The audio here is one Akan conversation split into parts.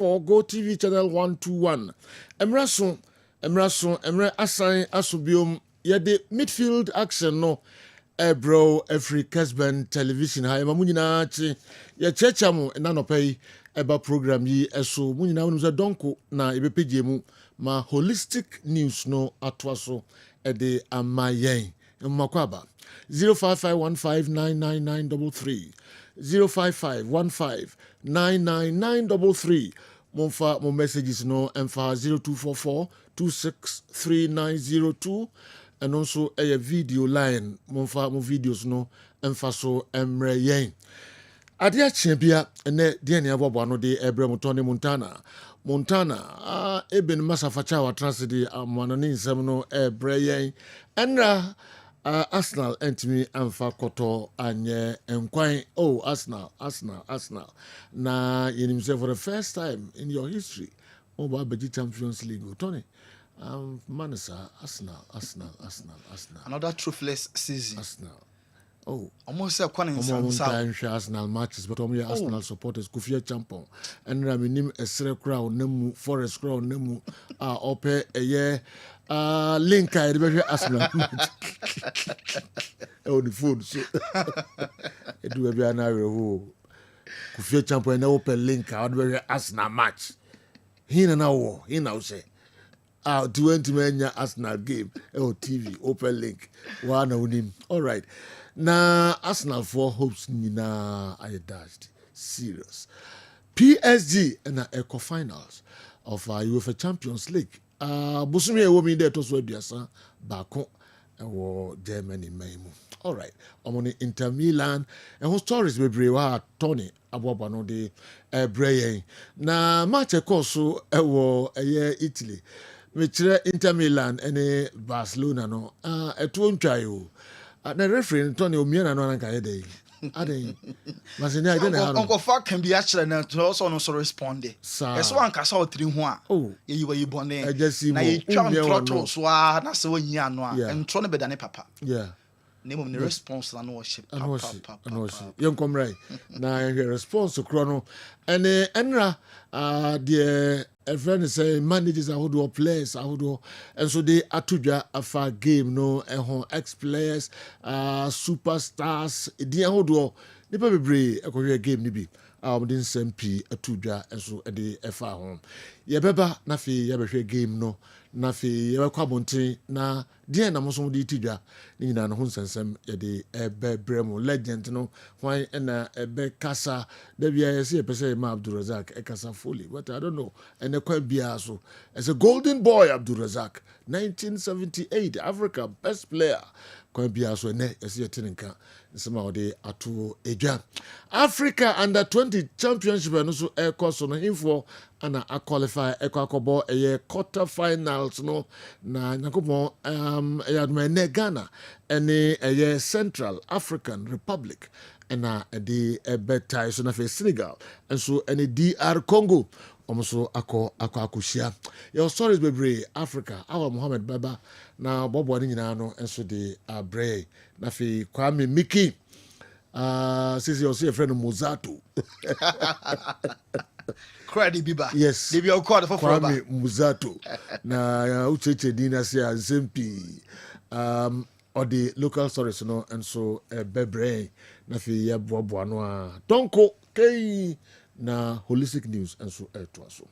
or Go TV channel 121. Emre assign asubium yede midfield action no bro every Kessben television ha ema munyina chi ye checha mu na no pay eba program yi eso munyina wonu ze donko na ebepegye mu ma holistic news no atwaso ede amayen mmakwaba 0551599933 0551599933 Monfa mo messages no emfa 0244263902 and also a video line monfa mo videos no emfa so emre yen adia chiebia ene de ne abobo no de ebre mutone Montana eben masafacha wa transidi amwana ni nsem no ebre yen enra Arsenal entimi amfa koto anye enkwan Arsenal na yenim say for the first time in your history over the Champions League Tony Manasa Arsenal another truthless season. Arsenal almost say kwan in some Arsenal matches but Arsenal supporters Kufia champion and raminim esre crowd nemu Forest crowd nemu ope eye link I the Arsenal match the phone so it do be an area who Kufia champion na open link I the Arsenal match he now say 20 menya Arsenal game TV open link one unim all right na Arsenal for hopes nina I dashed serious PSG na eco finals of UEFA Champions League busumi ewo mi de to so aduasa baako ewo Germany maimu all right omoni Inter Milan and stories bebre wa Tony aboba no de breyen na match so ewo Italy Mitre Inter Milan and Barcelona no etu ntwayo na referee Tony omiana no anka yede ade masenya ide na Uncle Fak can be actually na to also no so respond eso anka sa otiri ho a ye yi bone na ye twam trotto so na se wonyi ano a entro no bedane papa name of the response na no worship papa yen komrai na response kro no ene enra the a friend say managers ahodo players ahodo and so they atudwa afa game no ex players superstars di ahodo nipa bebre ekohwe game ni bi din SMP atudwa enso de efa ho ye beba na fi ye behwe game no na fi ye kwa bonten na die na moso de tidwa ni nyina no ho nsensem ye de ebebrem legend no hwan na ebe kasa da bia ye se pese ma Abdulrazak e kasa fully but I don't know and kwa bia so as a golden boy Abdulrazak 1978 Africa best player kwa bia so ne ese yetinka nsema ode atu edwa Africa under 20 championship no so e course no info ana a qualify ekwakobo eye quarter finals no na nyakopo ne Ghana ene eye Central African Republic ena the betai so na fe Senegal enso ene DR Congo omoso akoshia your stories bebre Africa our Mohammed Baba na bobo ni nyina no enso de abre na fe Kwame Miki sisi your friend Mozato Credi Biba. Yes. They be all called for Kwame Muzato. Na ucheche dina siya zempi. Or the local stories no and so bebre na fi ya bobo anwa. Donko kei na holistic news and so so.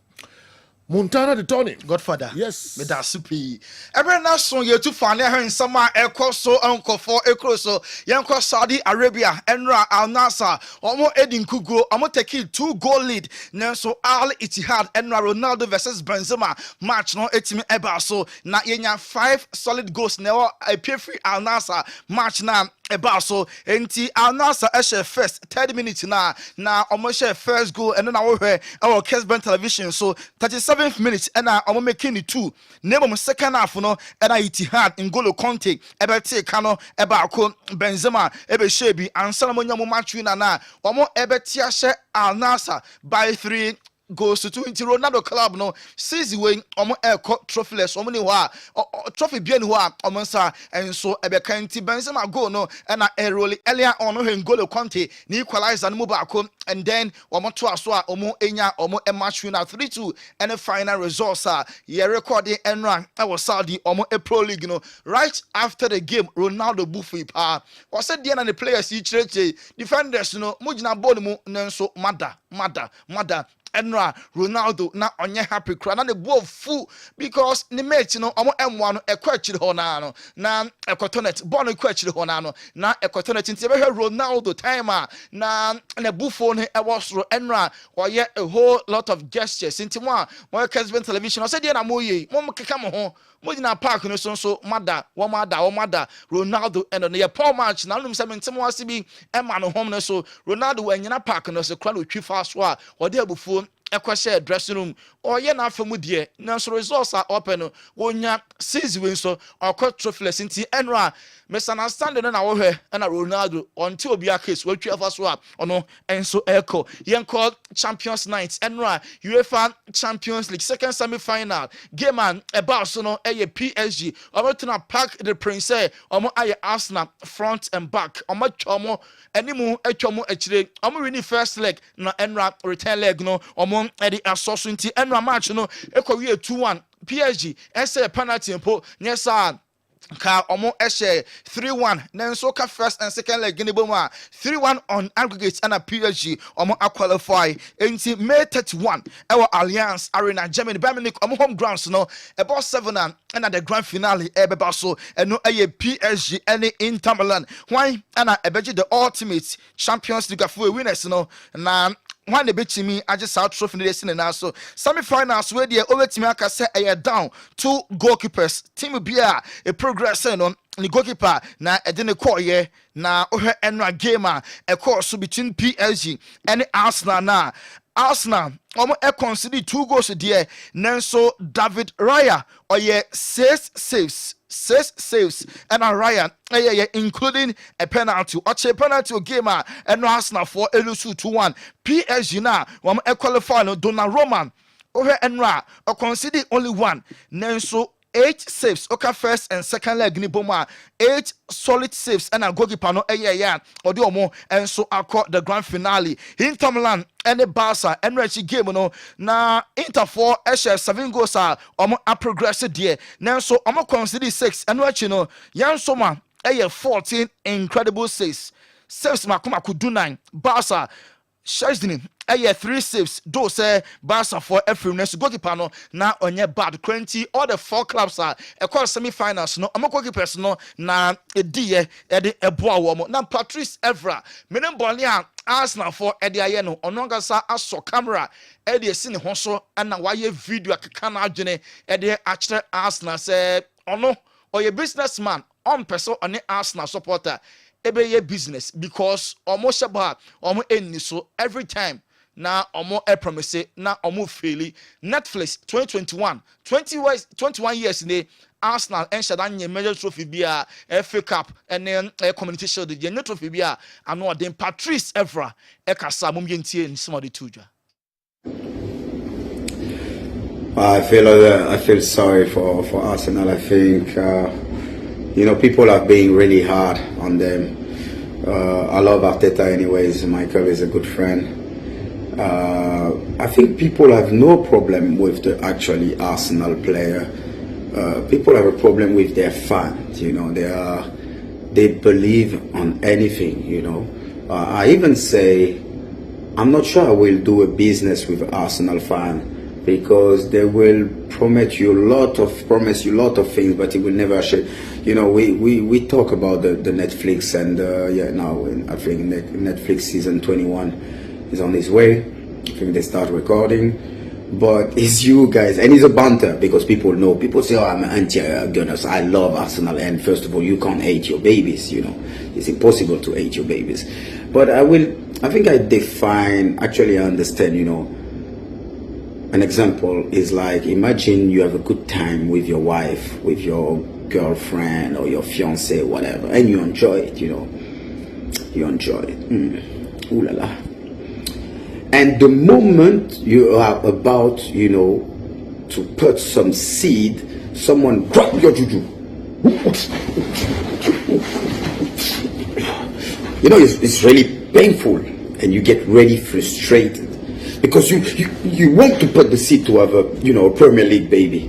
Montana the Tony Godfather. Yes. Me da supi. Every nation ye to find her in summer echo so uncle for echo so yanko Saudi Arabia Enra Al Nassr omo Edin Kugo omo take 2-goal lead. Nenso Al Ittihad Enra Ronaldo versus Benzema match no etimi eba so na yenya 5 solid goals na e free Al Nassr match na eba so enti Al Nassr e first 30 minutes na omo share first goal and then I we our Kessben television so 37th minute and I'm making it 2 name of second half no and Ittihad N'Golo Conte ebe take kano ebe ako Benzema ebe shebi and Salamonya mo match win na omo ebe tia she Al Nassr by 3 goes to 20 Ronaldo club no season when trophyless omni wa trophy bien wa omonsa and so ebekanti Benzema go no and early earlier on N'Golo Conte ni equalizer no baako and then omo to aso a omo enya omo match winner 3-2 and the final results ye recording enran was Saudi omo a pro league no right after the game Ronaldo buffy pa was said the and the players each defenders no mujina ball mu nenso mada Enra Ronaldo na onye happy cry na the ball full because the mate no omo M1 no ekwachiri ho na ekotonet ball no ekwachiri ho na ekotonet nti be Ronaldo time na buffo no e was Enra oye a whole lot of gestures nti mo Kessben television o said na mo keka mo ho mo dina park no so mada Ronaldo and on the poor match na num se ntemo ase bi e ma no home no so Ronaldo wanyina park no so kra no twi fa so a ode abufuo ekwahye dressing room oye na afamu de na so results are open no wonya season we so okọ trophyless nti enra misunderstanding na wo hwe na Ronaldo until obi case we twi fa so a ono enso echo yenko Champions Night enra UEFA Champions League second semi-final game and about so no PSG omo pack the prince omo aye Arsenal front and back omo chomo animu etwomo akire omo win first leg na enra return leg no omo edi asoso nti enra match no ekowie 2-1 PSG ese penalty mpo nyesa ka omo ehye 3-1 nenso ka first and second leg ni bomu 3-1 on aggregate and a PSG omo qualify enti May 31 ewo Allianz Arena Germany Bayern Munich omo home grounds no about 7 and at the grand finale ebeba so eno eye PSG any Inter Milan why and ebeji the ultimate Champions League for winners no na one the betimi I just out trophy this in now so semi-finals where the over team aka say down 2 goalkeepers team bia a progress on the goalkeeper na edine call ye na ohe enra game a course between PSG and Arsenal na Arsenal omo e concede 2 goals there nanso David Raya oye 6 saves and a Ryan including a penalty or a penalty game and Arsenal for Elusu 2-1 PSG na one qualify no Donnarumma over Enra or concede only 1 nanso 8 saves okay first and second leg ni boma 8 solid saves and a goalkeeper no or the omo and so across the grand finale Inter Milan and the Barca and Rechi game no na Inter 4 7 goals omo a progress there now so omo consider 6 and Rechi no yan soma 14 incredible saves makuma could do 9 Barca Shazini 3 saves do say Barca for every next goalkeeper no na onye bad 20 all the 4 clubs are semi-finals no am goalkeepers no na ediye ede eboa wo mo na Patrice Evra menem bolia Arsenal for ede aye no ono gasa aso camera ede esi ne ho so na waye video akeka na adwene ede akere Arsenal say ono oye businessman on person on Arsenal supporter ebe ye business because almost about almost any so every time na omo e promise na omo faili Netflix 21 years in the Arsenal and Shadanya major trophy bia FA Cup and then community shield the trophy bia and no then Patrice Evra ekasa mum yentie in some of the tuja. I feel sorry for Arsenal. I think people are being really hard on them. I love Arteta anyways. Michael is a good friend. I think people have no problem with the actually Arsenal player. People have a problem with their fans. They believe on anything. I even say I'm not sure I will do a business with Arsenal fan because they will promise you a lot of things, but it will never share. We talk about the Netflix and now I think Netflix season 21 is on its way. I think they start recording, but it's you guys, and it's a banter because people say, oh, I'm anti-Gunners, I love Arsenal, and first of all, you can't hate your babies, it's impossible to hate your babies. But I think I understand, an example is like, imagine you have a good time with your wife, with your girlfriend or your fiance, whatever, and you enjoy it, you enjoy it. Ooh la la. And And the moment you are about, you know, to put some seed, someone grab your juju. You know, it's really painful, and you get really frustrated because you want to put the seed to have a, you know, a Premier League baby,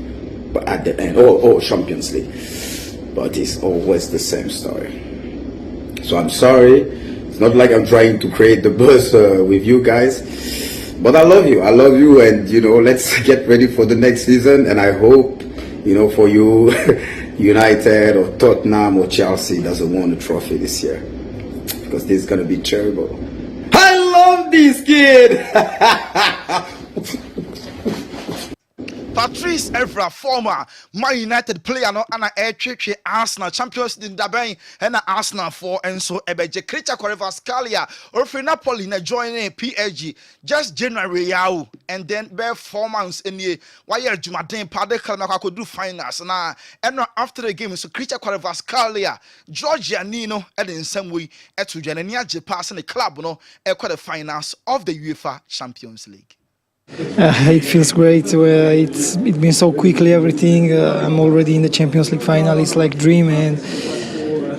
but at the end, or Champions League, but it's always the same story. So I'm sorry. It's not like I'm trying to create the buzz with you guys, but I love you, and you know, let's get ready for the next season. And I hope, you know, for you, United or Tottenham or Chelsea doesn't win a trophy this year, because this is gonna be terrible. I love this kid. Patrice Evra, former Man United player, no, and a Arsenal Champions League daben and Arsenal for, and so Ebeje Creature Scalia or for Napoli na joining PSG just January yaw, and then bare 4 months in the why Jumaden Padeka na could do finals na, and after the game so Creature Scalia Georgia Nino and in some way at to Janania Japas in the club no the finals of the UEFA Champions League. It feels great. It's been so quickly everything. I'm already in the Champions League final. It's like dream, and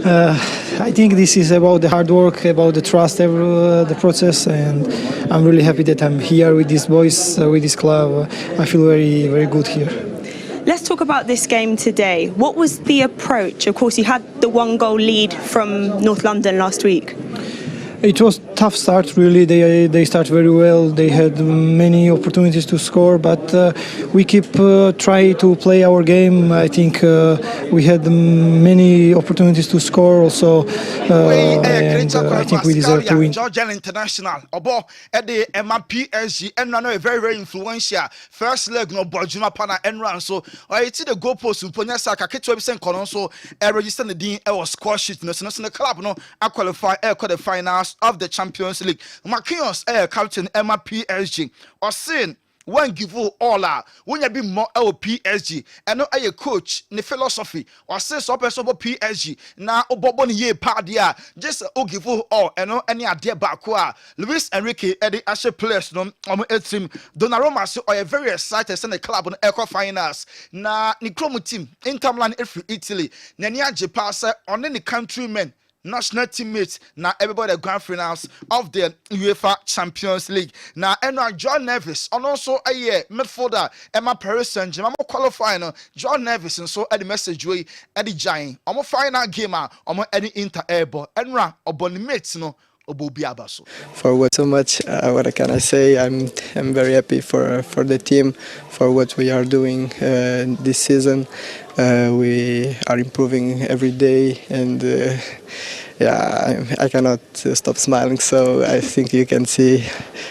I think this is about the hard work, about the trust, the process, and I'm really happy that I'm here with these boys, with this club. I feel very, very good here. Let's talk about this game today. What was the approach? Of course, you had the 1-goal lead from North London last week. It was a tough start, really. They start very well. They had many opportunities to score, but we keep try to play our game. I think we had many opportunities to score also, and I think we deserve to win. Georgian International, Obo, Eddie, Emma PSG, and no very, very influential. First leg, no Bojuma Pana and run. So I see the goalpost in Ponyasaka, Ketwebsen Colonso, register the Dean, was squash sheet, no, the club, no, I qualify, the finals of the Champions League. Marquinhos, captain Emma PSG, or saying when give all out when you be more PSG and no a coach the philosophy or say so person PSG na obobon ye padia just give all and no any idea back Luis Enrique Eddie Ashe players no team Donnarumma so are very excited send the club on eco finals na ni team Inter Milan Italy na ni ajepa say on any countrymen national teammates now everybody the grand finals of the UEFA Champions League now and John Neves and also a midfielder Emma Paris Saint-Germain qualifying John Neves and so at the message way at the giant final game any Inter airborne and obon mates no. For what so much, what can I say? I'm very happy for the team, for what we are doing this season. We are improving every day, and yeah, I cannot stop smiling. So I think you can see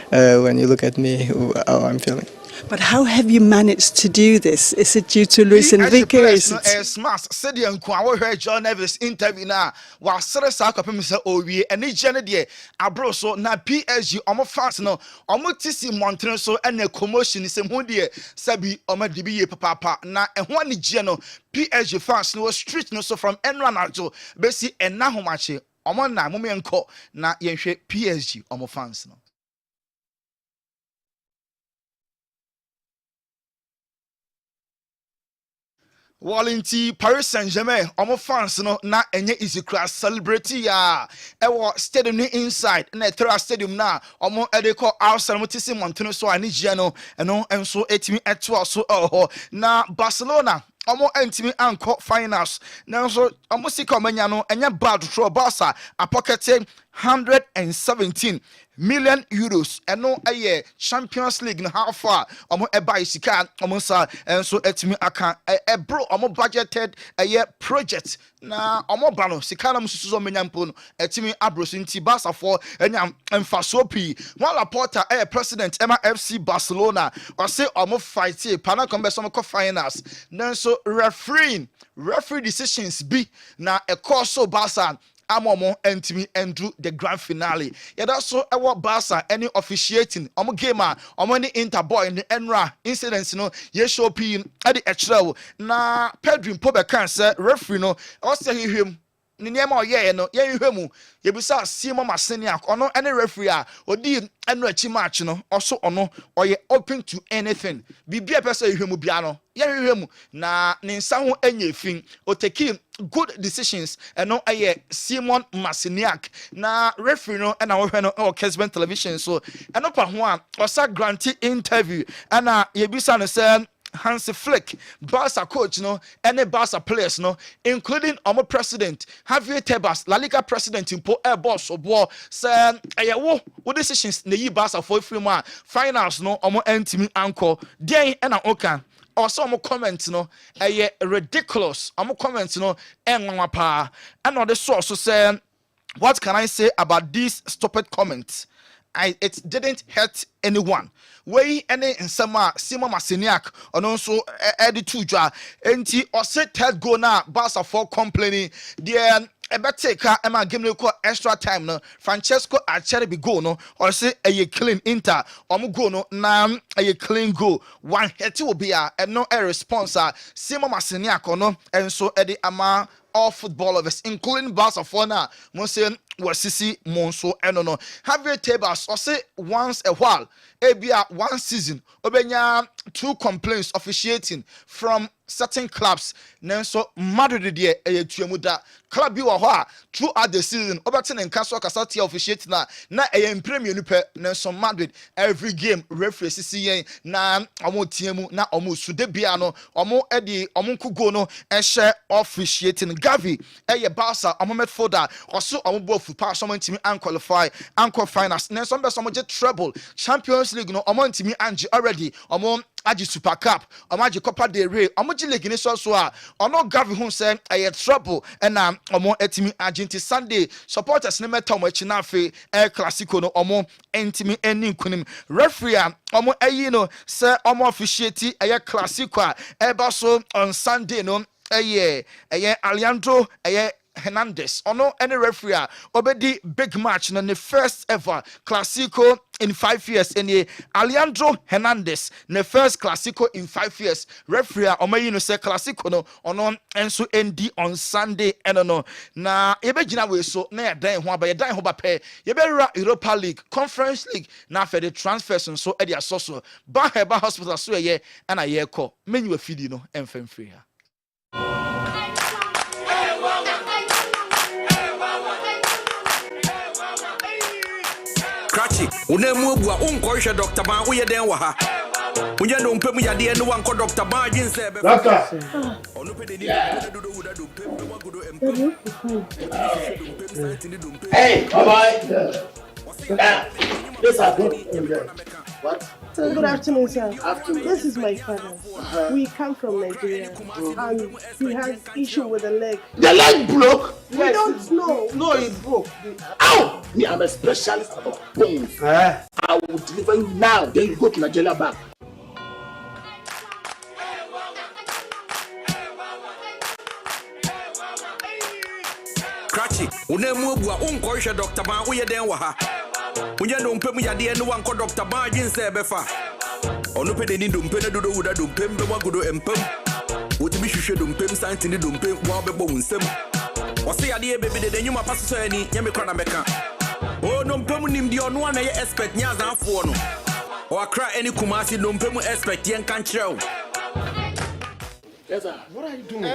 when you look at me how I'm feeling. But how have you managed to do this? Is it due to Luis Enrique? Smart said the Nkwa John Neves interview now. Was serious akapem say owie eni gene de abro so na PSG omo fans no omo tisi montre so ene commotion se hu de sabi omo de bi ye papa na ehwo ani gye no PSG fans no street no so from enra na jo besi ena homache omo na momenko na yenhwe PSG omo fans no. Wallinti Paris Saint-Germain omo fans no na enye isikra celebrate ya ewo stadium ni inside na Terra Stadium na omo ede call Arsenal mutisi monteno so ani gye no eno enso etimi eto so na Barcelona omo entimi anko finals na so omo sika omanya no enye bad throw Barca a pocketing 117 million euros and no a Champions League na how far omo eba isika omo sa enso etimi aka e bro omo budgeted a year project na omo ba no sika na mususu so menya mpo no etimi abroso nti Barca for enya emfaso pi one Laporta president Emma FC Barcelona or say omo fight pana kombe so ko finals then so referee decisions be na e course so Barca Amomo entimi endru the grand finale. Yada so ewo Barca any officiating omo game omo ni Interboy in the Enra incidents no ye show p at the extra na Pedro Pobe can say referee no o say him ne niema oyeye no ye hwemu ye bisa Simon Maseniak ono any referee a odi enu achi match no also ono oye open to anything bibia pesa hwemu bia no ye hwemu na ne nsa ho anya fin o take good decisions eno aye Simon Maseniak na referee no na wo hwe no o Kessben television so eno pa ho a osa grant interview ana ye bisa no say Hansi Flick, Barca coach, no, any Barca players, no, including our president, Javier Tebas, La Liga president, in Air Boss of War, say, what decisions the Barca for free finals, no, team anchor, day and an okan. Also, I'm comments, no, ridiculous. I'm comments, no, and pa. And on the source, so say, what can I say about these stupid comments? It didn't hurt anyone. Way any in summer, Simon Maseniak, and also Eddie Tuja, enti or set third goal now, Barca for complaining. The Ebeteka Emma give me extra time no. Francesco Acerbi go no, or say a clean Inter, go no, nam a clean goal. One hit will be and no a response. Simon Maseniak no, and so Eddie Ama. All footballers, including Barca for now, Monsieur Wasisi Monso, and no, Javier Tebas, or say once a while, ebia one season, Obenya 2 complaints officiating from certain clubs. Nenso Madrid de Tuamuda club you are throughout the season. Oberton and Castle Casati officiating na a premier nupe Nenso Madrid every game referee CCA na omo tiemu na omo sudebiano omo edi omo kugono and share officiating Gavi Barca omo midfielder also omo both pass omo team and qualify anchor finals. Nenso be some treble Champions League no omo team anji already omo Aji Super Cup, Omaji Copa del Rey, Omoji League so ono Gavi hun say aye trouble and omo etimi agenti Sunday supporters ne metom achinafe El Clasico no omo entimi eni nkunim referee omo ayi no say omo officiate aye Clasico eba so on Sunday no aye Alejandro aye Hernandez ono any referee obedi big match no the first ever Clasico in 5 years and Alejandro Hernandez the first Clasico in 5 years referee omayi no say Clasico no ono enso endi on Sunday and no na ebegina we so na dan ho aba dan ho ba pe yebera Europa League Conference League na for the transfers so e dia so ba heba hospital so ye na ye kọ menyu afidi no emfem free ha. Cratchy, unemubwa unkoisha Dr. Ban uye den waha. Unye no mpemu ya die no wanko Dr. Ban jinse be. Laka. Hey, bye-bye. Yes, I good. What? So good afternoon, sir. This is my father. We come from Nigeria, and he has issue with the leg. The leg broke? We don't know. No, it broke. Ow! Me, I'm a specialist about bones. I will deliver you now. Then you go to Nigeria back. Cratchy, unemubwa unkoisha Dr. Ban uye den waha. Unye no mpemu ya die no wanko Dr. Ban jinse be fa. Onu pe deni dompe na dodo wuda dompe mbe wagudo empem. Wotimi hwehwe dompe santi ni dompe wa bebo wunsem. Wose ya die bebe de nyuma paso so ani nyame kra na meka. O no mpemu nim die ono na ye expect nya zanfo no. O akra any Kumasi no mpemu expect yen kan kireo. Yes, sir. What are you doing? His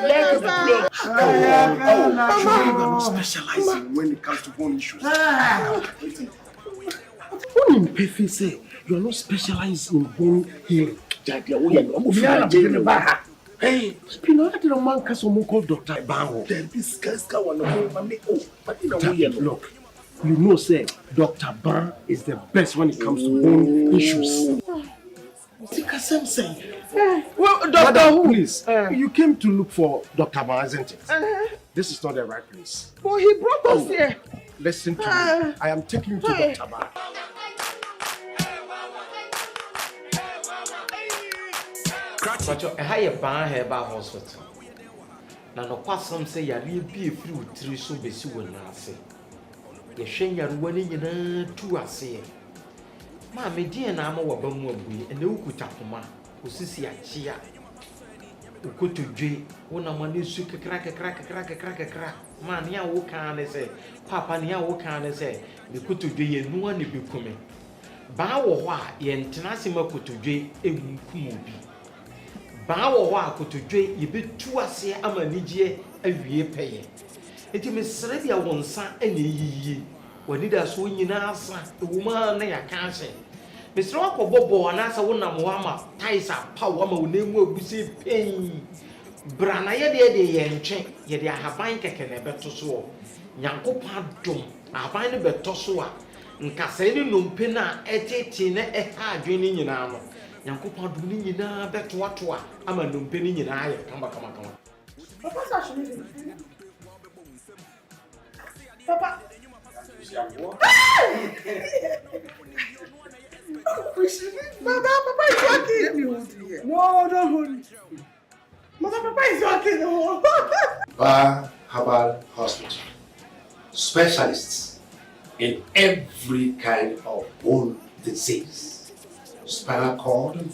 leg is blocked. You are not specializing when it comes to bone issues. What in Pefi say? You are not specialized in bone healing. Hey, Spino, I didn't man someone called Dr. Bango. Then this guy's one of me. Oh, but you know, look, you know, say Dr. Ban is the best when it comes to bone issues. Well, Doctor, please, you came to look for Dr. Ban, isn't it? This is not the right place. Well, he brought us here. Listen to me. I am taking you to Dr. Ban. But you hire Ban Herbal Hospital. Now, no person say you be a few 3 so busy when I say. You shame your wedding in 2 I say. Mammy, dear, and I'm over Bumway, and no good tapuma, who sees ya chia. ukotodwe wona mane su kekra man ya wo kan ne say papa ne ya wo kan ne say me kotodwe ye nuwa ne bekume ba wo ho a ye ntena se makotodwe enkum obi ba wo ho a kotodwe ye betu ase amanigye awie peye enti me sere bia wonsa ene yiyi wani da so nyina asa ewuma na ya kanse me sere akọbọbọ anasa wonam ho ama taisa pawo ama wonemu aguse pen brana ye de ye ntwe ye de ahaban keke na beto so nyankopon dom ahaban ne beto so a nkasa ni nompe na etete na eha adwene nyina no nyankopon dom ni nyina beto ato a ama nompe ni nyina aye kama Papa actually Papa Papa is walking. Let me hold you here. No, don't hold me. Mother, Papa is walking. No. Bar Herbal Hospital. Specialists in every kind of bone disease. Spinal cord,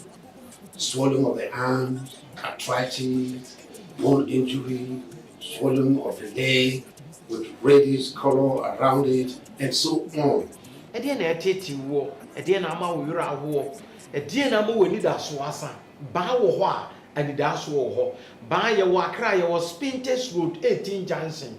swelling of the arms, arthritis, bone injury, swelling of the leg with reddish color around it, and so on. Ede na eteti wo, ede na ama wo yura wo, ede na ama wo ni da so asa. Ba wo ho a, ani da so wo ho. Ba ye wo Accra ye wo Spintex Road 18 Junction.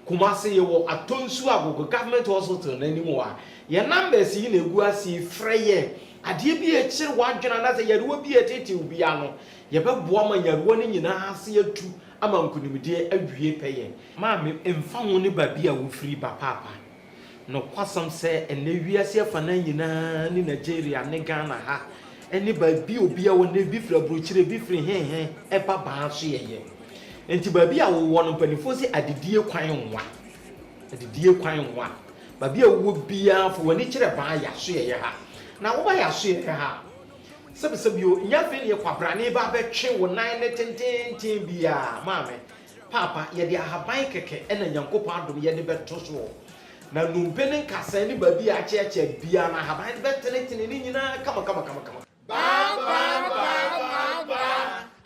Kumase ye wo Atonsu Agogo Government Hospital na nimu a. Ye numbers yi na egu ase freye. Ade bi e kire wadwena na se ye ruwa bi eteti obi ano. Ye beboa ma yaruwa ni nyina ase atu ama nkunimde awie peye. Ma me emfa ho ne ba bi a wo free ba papa. No kwasam se ene wiase afana nyina ni Nigeria ne Ghana ha ene ba bi obi a wona bi fra brochire bi fri hen e ba ba so yeye enti ba bi a wo no panifo se adedie kwan nwa ba bi a wo bia fo wani kire ba ya so yeye ha na wo ba ya so yeye ha sebisebio nya fe ne kwabrane ba betwe wo nan ne tenten bia maame papa ye de ahaban keke ena nyankopon adom ye de beto so na numpene kasa ni babi a cheche bia na haban betene ni nyina kama ba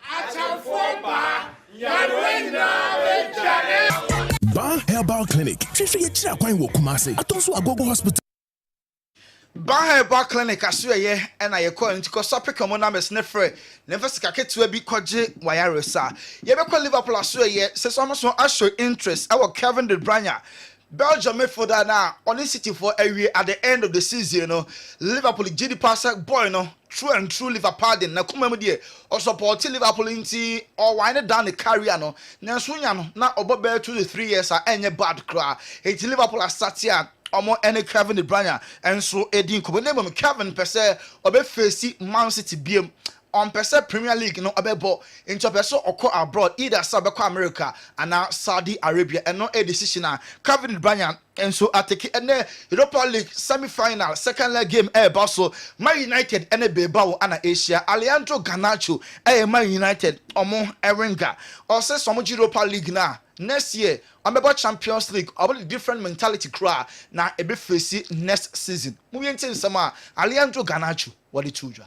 achafo ba yarwena bejare Ban Herbal Clinic fifi ye kira kwan wo Kumase Atonso Agogo Hospital. Ban Herbal Clinic asoye na ye call ntiko sopika mo na mesne frɛ na mfasika ketua bi kɔgye wayaresa ye be call Liverpool asoye se so so show interest our Kevin De Bruyne Belgium midfielder na on City for area at the end of the season, you know, Liverpool GD passer boy no true and true Liverpool na kuma mu die or support Liverpool inti or wind down the career no na so nya no na obobe 2 to 3 years a enye bad cry it Liverpool start here omo any Kevin De Bruyne and so edin ko name Kevin pese obe face Man City biem on percent Premier League no abebo into person oko abroad either South America and now Saudi Arabia and no a decision na Kevin De Bruyne and so atake and Europa League semi-final second leg game Basel Man United and Bilbao and Asia Alejandro Garnacho Man United omo Erenga or say some Europa League na next year about Champions League about different mentality cry na ebe face next season movie into sama Alejandro Garnacho what the children.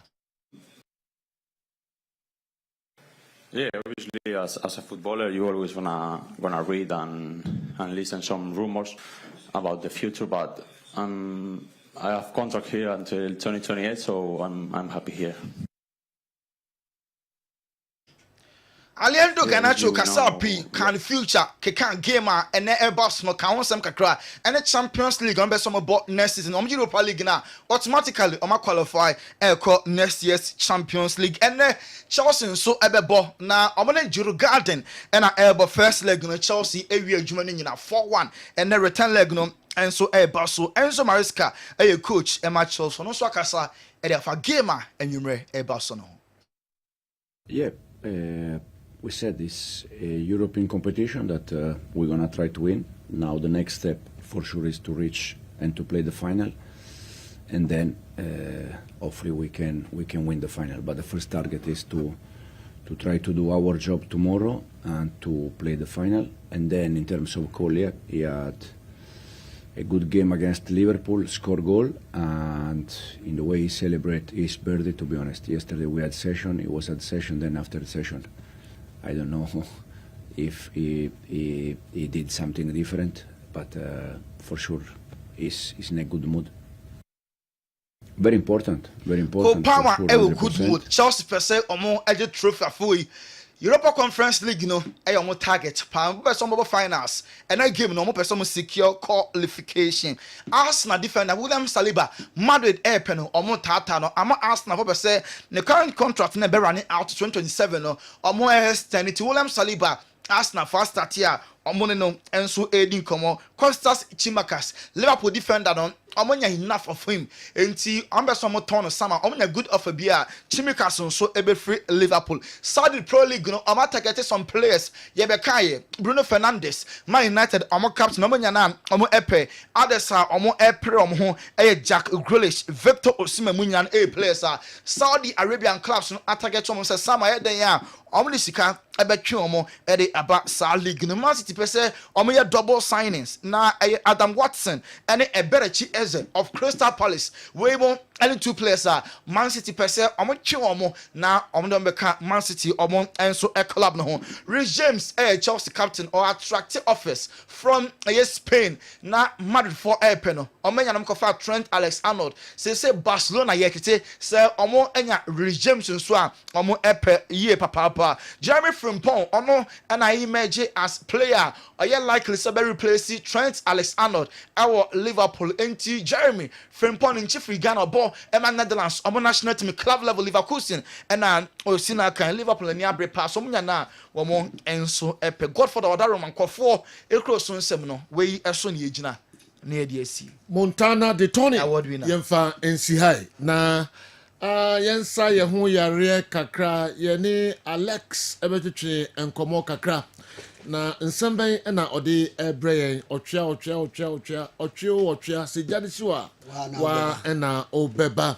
Yeah, obviously, as a footballer, you always gonna read and listen some rumors about the future. But I have contract here until 2028, so I'm happy here. Alejandro Garnacho kasapi can future can gamer and Airbus no can some kakra and the Champions League on some about next season on Europa League now automatically on qualify next year's Champions League and Chelsea so ebebo na omone Juru Garden and Airbus first leg no Chelsea area jumani na 4-1 and the return leg no and so Airbus so Enzo Maresca a coach Emma Chelsea no so akasa e dey for gamer and Numre Airbus no. Yeah, we said it's a European competition that we're gonna try to win. Now the next step for sure is to reach and to play the final, and then hopefully we can win the final. But the first target is to try to do our job tomorrow and to play the final. And then in terms of Collier, he had a good game against Liverpool, score goal, and in the way he celebrate his birthday, to be honest. Yesterday we had session, it was at session, then after the session I don't know if he did something different, but for sure he's in a good mood. Very important. Palmer, for a sure, good 100%. mood. Chelsea per se, omo edge trophy afoi. Europa Conference League, omo target. Palmer, some finals. And I game no more person secure qualification. Arsenal defender William Saliba, Madrid airpen, omo tata no. Ama Arsenal per se, the current contract ne be running out to 2027 no. Omo extended to William Saliba. Arsenal first start here. Omo no enso edin komo. Costas Chimakas, Liverpool defender no. Omonya enough of him. Enti ambeso mo turn sama. Omonya good offer bia. Chimikas so ebe free Liverpool. Saudi Pro League no. Omo target some players. Yebe kaye. Bruno Fernandes. Man United omo captain. Omonya na omo epe. Adesa omo epe omo ho. Jack Grealish. Victor Osimhen munyan players. Saudi Arabian clubs no target omo se sama eden ya. Omo sika ebetwe omo ede aba sa league no. Man City pese omo ya double signings. Na Adam Watson and Eberechi Eze of Crystal Palace. We won any two players Man City per se omo chi omo na omo don beka Man City omo enso a club no ho. Rich James Chelsea captain or attractive offers from Spain na Madrid for Peno. Omo nya nam kofa Trent Alexander-Arnold. Say Barcelona yekete say omo enya Rich James nso a omo epe ye papa. Jeremy Frimpong omo and I imagine as player or likely to replace Trent Alexander-Arnold our Liverpool enti Jeremy Frimpong in chief Ghana ball Emma Netherlands omo national team club level Leverkusen and Osina kan Liverpool ni abre pass omo na womo enso epe Godford Odaro man kofo ekro so nsem no we eso ne egina na e de asi Montana de Tony yemfa ensi hai na yensa ye ho yare kakra ye ni Alex ebetwetwe enkomo kakra na nsembɛn na ɔde ɛbrɛ yɛn ɔtwea sejade siwa wa na ɔbɛba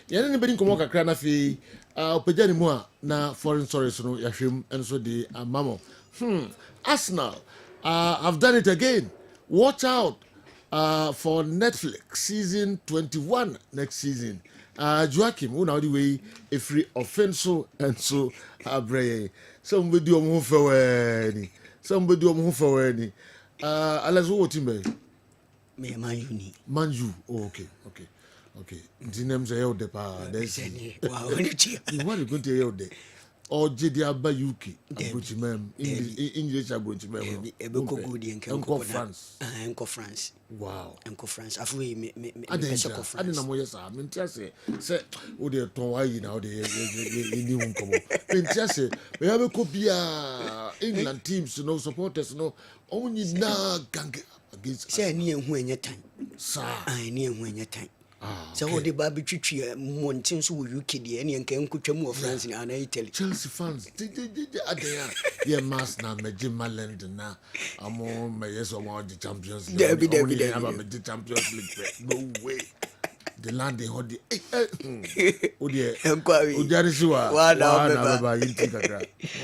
yɛn ne bɛdi nkɔmɔ kakra na fi ɔpagya ne mu a na foreign stories no yɛhwɛm nso de amamo Arsenal have done it again. Watch out for Netflix season 21 next season. Joachim, who now the way a free offenso and so somebody on for any. Somebody on for any. Alas, what him be? Me Manju. Manju. Oh, okay. The names are out there. There's wow. What are you going to hear there? Or JD Abba UK, English Abrochimem, Uncle France. Uncle France. Wow. Uncle France. I didn't know yes, I mean, just say, oh, they're Tawai now, they in come on. Just say, we have a copy England teams, supporters, only now gang against. Say, near when your time, sir. I near when your time. So the baby tree mountains who UK and can coach more France in Italy. Chelsea fans, yeah, mass now, Majimaland na. I'm on my yes or the Champions League. Debbie, the Champions League. No way. The land they hold the oh dear, inquiry.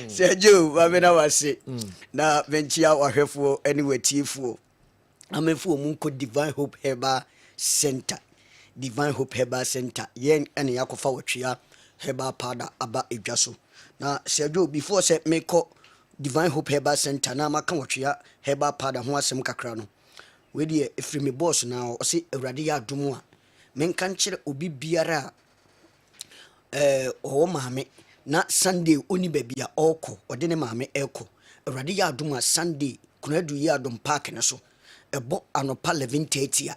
Sergio, Mamma was sick. Now, venture or her for anywhere T4. I'm a fool Munko Divine Hope Heba Center. Divine Hope Heba Center. Yen and Yakofa Wachia Heba Pada Aba Ijasu. Now, Sergio, before set me call Divine Hope Heba Center, now my Kawachia Heba Pada Huasem Kakrano. With ye if me boss now, or see a radia dumwa. Men can't ubi biara oh mame na Sunday oni baby ya oko odene mame eko awrade ya adom a Sunday kunadu ya adom park ne so ebo anopa 11:30 a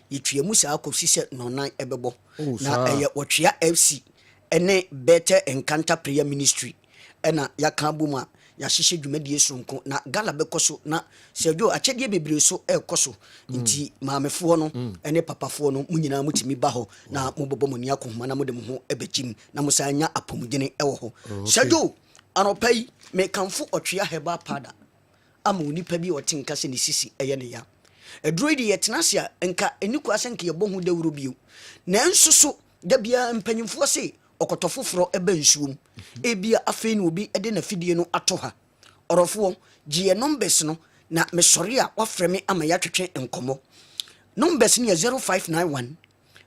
yetwemu sa akosi se nonan ebebo na eye wotwea FC ene better encounter prayer ministry ena yaka boma ya hihye dwumadie sonko na gala bekoso na Sergio achedie bebre so ekoso nti maamefo no ene papafo no munyina mutimi ba ho na mobobo moni akohoma na modem ho ebegim na musanya apomudene ewo ho Sergio anopai me kanfo otwea heba pada ama onipa bi otinka se ne sisi eye ne ya edroidi yetenase a enka eniku asenke yebo hu dawuro bio na ensuso da bia mpanyimfo se okotofoforo eba nsuom ebia afei no obi ede na fidie no atoha orofo gie numbers no na mesori a wafrɛ me ama ya twetwe enkomo numbers ni 0591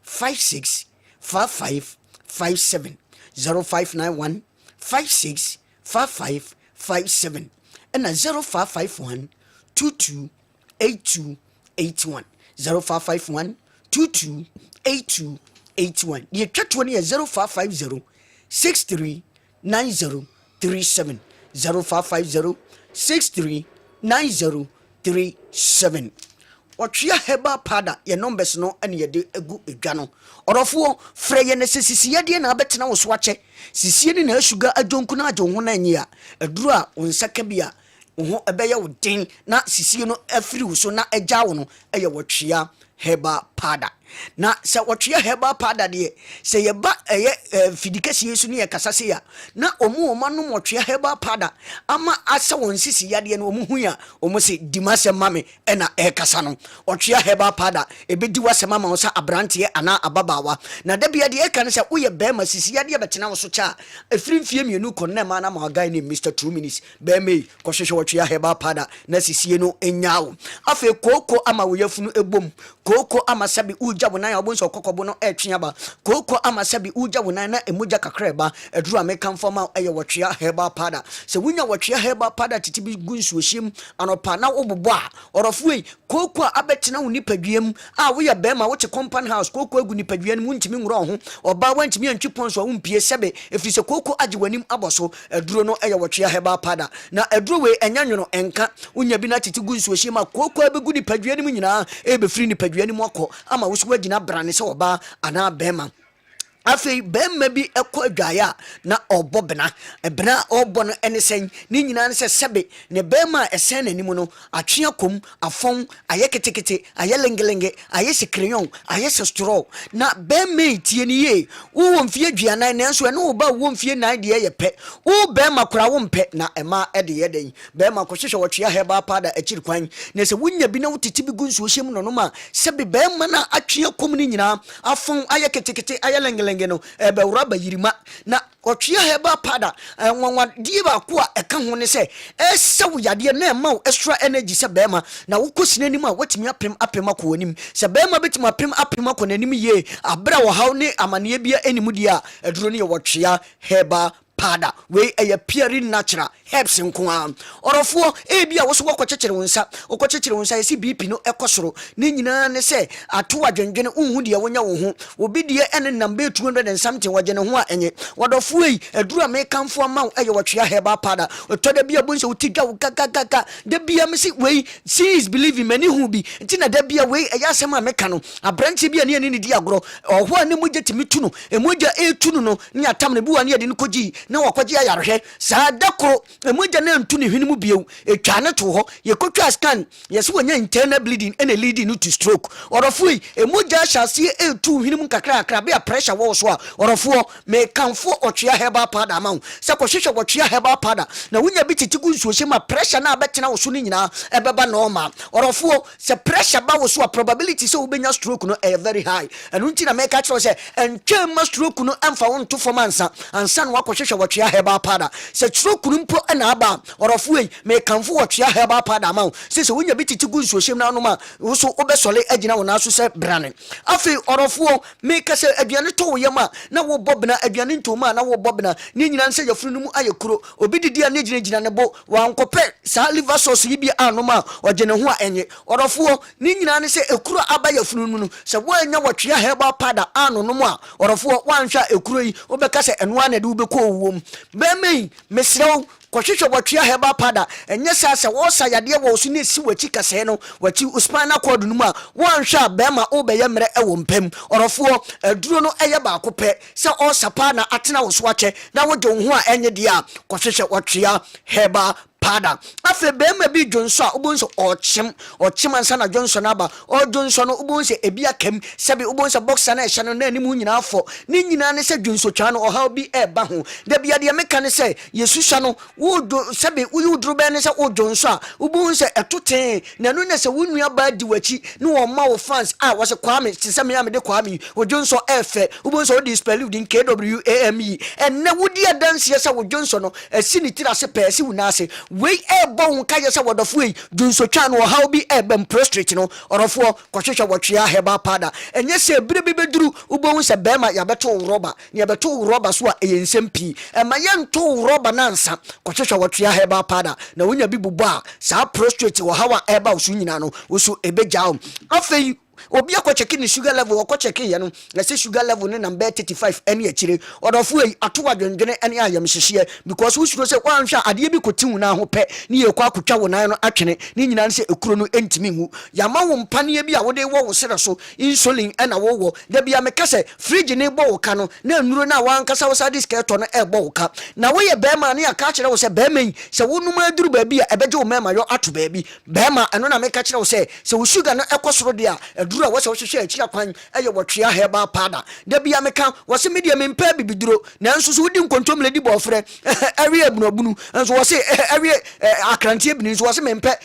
56 55 57 0591 56 55 57 and 0551 228281 0551 228281. The chat one is 0550 639037 0550 639037. Watchia heba pada ye numbers no ene ye de egu edwa no orofo frɛ ye ne sisiye de na abetena wo so ache sisiye ni na sugar adwonku na adwo ho na anyi a aduru a wonsaka bia wo ebeye wo den na sisiye no afiri wo so na agya wo no eye watchia heba pada na sa watchia heba pada de se ye ba eye fidikasi yesu ne ye kasase ya na omu no watchia heba pada ama asa won sisiye de no omu hu ya omu se dimase mame ena kasa no watchia heba pada ebedi wasema ma osa abrante ana ababawa na da bia de eka ne se woye bema sisiye de betena wo so cha efrimfie mienu konne ma na ma guy ni Mr 2 minutes bema ko hwehwe watchia heba pada na sisiye no enyawo afa koko ama wo yafunu ebom koko ama sabi uja bona ya obonso kokobo no etweaba koko ama sabi uja bona na emuja kakreba eduru amekan forma eye watwea heba pada se wunya watwea heba pada titibi gunsu ohyem anopa na obobo a orofuei koko abetena wo nipaduam a wo ye bema wo che compound house koko agu nipaduam mu ntimi nwro ho oba wantimi antwipon so wo mpie sebe efiri se koko age wanim aboso eduru no eye watwea heba pada na eduru we enyanwono enka wunya bi na titi gunsu ohyem a koko abegu nipaduam nyina ebefiri nipaduam akọ ama wo so wagina brane se oba ana bema afei bema bi ekọ adwaya na obobena ebena obo no enesen ni nyina ne se sebe ne bema esen nanimu no atwea kom afon aye ketekete aye lengelenge aye sekreyon aye sestro na bema tie ni ye wo mfie aduanan nanso ene wo ba wo mfie nan de ye pe wo bema kora wo mpe na ema ede ye den bema ko hwehwe wotwea heba pada akiri kwan na se wunya bi na wotiti bi gunsu ohyem no no ma sebe bema na atwea kom ni nyina afon aye ketekete aye lengelenge no ebe uraba yirima na otwea heba pada nwanwa die ba ko a eka ho ne se esew yade na ema extra energy se bema na wokosina nim a watimi apem akọ anim se bema betima apem akọ nanim ye abra wo haw ne amane bia animu dia eduro ne ye wotwea heba pada we eye pure natural herbs nko orofo bia wo so kwakyekyere wonsa okwakyekere wonsa yesi bp no ekosoro ne nyina ne se ato adwendwene unhu de wonya wo ho obi de ene number 200 and something wagene ho a enye wadofo yi eduru amekanfo ama eye wotwea heba pada otoda bia bonse utidwa wo kakakaka de bia me se we see is believing many who be ntina da bia we eye asem ameka no abranche bia ne ni di agro oho ane mogya timi no emogya etunu no ne atam ne buwa ne de nkogi na wakwaji ayarhwe saa dakoro emogya na ntu ne hwenimu bieu etwa ne to ho yekotwa scan yesi wonya internal bleeding ene leading to stroke orofui emogya hyase etu hwenimu kakra be pressure wo so a orofo me kanfo otwea heba pada amaw se kohwehwe otwea heba pada na wonya bi titigu nsuohye ma pressure na abetena wo so ni nyina ebeba normal orofo se pressure ba wo so a probability se wobenya stroke no very high and unti na make actually se entwema stroke no amfa won to form ansa na wakohwehwe watwea heba pada se stroke no mpo na aba orofo me kanfo watwea heba pada amaw se wonya bi titigu nsuohye na no ma wo so obesole agina wo na so se brane afi orofo me kase aduane to wo yema na wo bobna aduane ntoma na wo bobna ni nyina nse yafuru no mu ayekuro obi didi a ne gyina ne bo wankope sa liver sauce yi bi anoma ogene ho a enye orofo ni nyina ne se ekuro aba yafuru no se wo anya watwea heba pada ano no mu a orofo wanhwa ekuro yi obeka se eno ana de ubekọ owom bemei mesrew kohwehwe watwea heba pada enye sa wo sa yade wo so ne si wachi kase no wachi spinal cord no mu a wanhwa bema obeye mre ewo mpem orofo aduro no eye ba akopɛ se o sapa na atena wo so ache na wo gye ho a enye dia kohwehwe watwea heba pada afe bema bi dwonso a obonso ochim ansa na dwonso na ba o dwonso no obonso ebi akem sebe obonso boxer na ehye no na animu nyina afọ ni nyina ne se dwonso twa no oha bi eba ho da bia de meka ne se yesusha no wo sebe uyu duro be ne se o dwonso a obonso etoten na no ne se wonua ba di wachi no wo ma wo fans a wo se kwame se me ya me de kwame o dwonso efe obonso o display din KWAME enne wodi adanse se wo dwonso no asi ni tira se pesi wunase we ebo nka yesa wodofo yi dunso twa no how be ebem prostrate no orofo kohwehwe watwea heba pada enye se bire bibeduru ubon se bema ya beto roba ne beto roba so a eyensem pi ema ye nto roba nansa kɔhwehwɛ wɔtwea herbal powder na wonya bi bobɔ a saa prostrate wɔ hawa eba usu nyina no wo so ebegya wo afei obi akɔcheki ne sugar level akɔcheki ye no na say sugar level ne number 35 ene akire odofo yi ato wadwendwene ene ayam hyehye because wo suro say kwanhwa ade bi kotimu na ho pɛ ne ye kwa akotwa wo nan no atwene ne nyina ne say ekuro no entimi hu yama wo mpane bi a wo de wo wo sere so insulin ena wo wo da bia me kase fridge ne bɔ wo ka no na nuro na wankasa wo sa disketo no ɛbɔ wo ka na wo ye bɛma ne aka kyerɛ wo say bɛma yi sɛ wo num aduru ba bi a ɛbɛgye wo mɛma yo ato ba bi bɛma ɛno na me ka kyerɛ wo say sɛ wo sugar no ɛkɔsoro de a duro a wɔsɛ wɔhwehwɛ akira kwan ɛyɛ wɔtwea herbal powder da bia meka wɔsɛ media mempɛ bibiduro nanso so wodi nkontomle di bɔfrɛ ɛwe abunabunu nso wɔsɛ ɛwe akrantie bi nso wɔsɛ mempɛ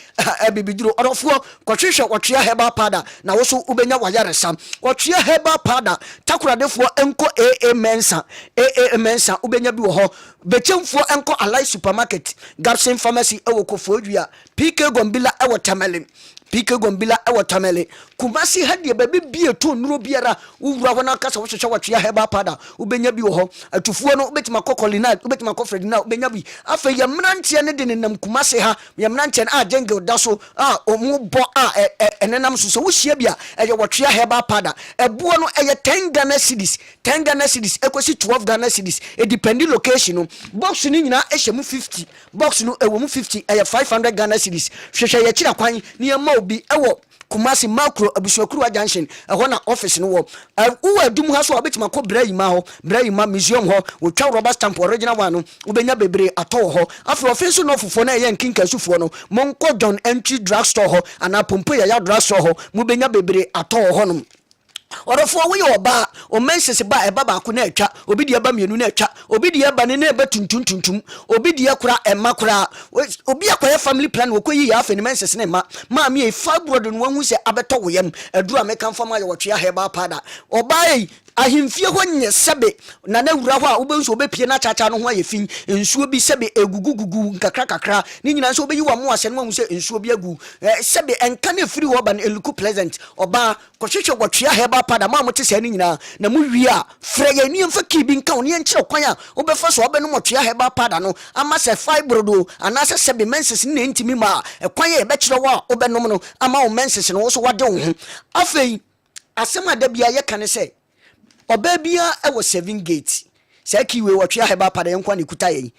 bibiduro ɔdɔfoɔ kɔhwehwɛ wɔtwea herbal powder na wo so wobɛnya wayaresa wɔtwea herbal powder takoradefoɔ enko aa mensa wobɛnya bi wɔ hɔ bechemfoɔ enko alai supermarket Gapsen pharmacy ɛwɔ Kofoadua PK Gombila ɛwɔ Tamale PK Gombila ɛwɔ Tamale Kumasi hadie baby bie to nuro biara wura hɔ kasa wo hwehwɛ wɔtwea herbal powder wobɛnya bi wɔ hɔ atufuo no wobɛtima kokolina wobɛtima kofredina wobɛnya bi afei yɛmrantie ne de ne nam Kumasi ha yɛmrantie a jengel da so a ɔmo bɔ a ɛnenam so wo hyia bi a ɛyɛ wɔtwea herbal powder ɛboɔ no ɛyɛ 10 Ghana cedis ekosi 12 Ghana cedis depending location no box ni nyina ɛhyɛ mu 50 box no ɛwɔ mu 50 ɛyɛ 500 Ghana cedis hwehwɛ yɛ kyira kwan ne yɛma obi ɛwɔ Kumasi Macro Abusuakuru Junction ɛhɔ na office no wɔ wo adum ha so obetima kɔ Brayima museum hɔ wo twa rubber stamp original one no wobɛnya bebre atɔ hɔ afro office no ofofo na ɛyɛ nkinkasufoɔ no monkɔ John Entry Drugstore hɔ ana pompo ya drugstore hɔ mobɛnya bebre atɔ hɔ no orofo wo ye oba o menses ba eba ba ko na atwa obi de eba mienu na atwa obi de eba ne na eba tuntuntuntum obi de akura ema kura obi akoye family plan wo koyi ya afeni menses na ma me e fa brodo no hu se abeto wo yam aduru ameka mfama ye wotwe herbal powder oba yi ahimfie ho nye sebe na na wura ho a obenso obepie na chacha no ho ayefin ensuo bi sebe egugugugu kakra ni nyina so obeyi wa mo ase no hu se ensuo bi agu sebe enka na free ho ba na eluku pleasant oba kohwehwe wotwe herbal powder ma mo te se ni nyina na mu wi a frɛ ye ni mfa ki bi nka oni enkyere kwan a obefa so obe no wotwe herbal powder no ama se fibroid ana se sebe menses ni ntimi ma kwan ye be kyerɛ wo a obenom no ama wo menses no wo so wade wo ho afei asema da bia ye kane se oba bia ewo 7 gate say kiwe watwe herbal powder yenkwa ne kuta yen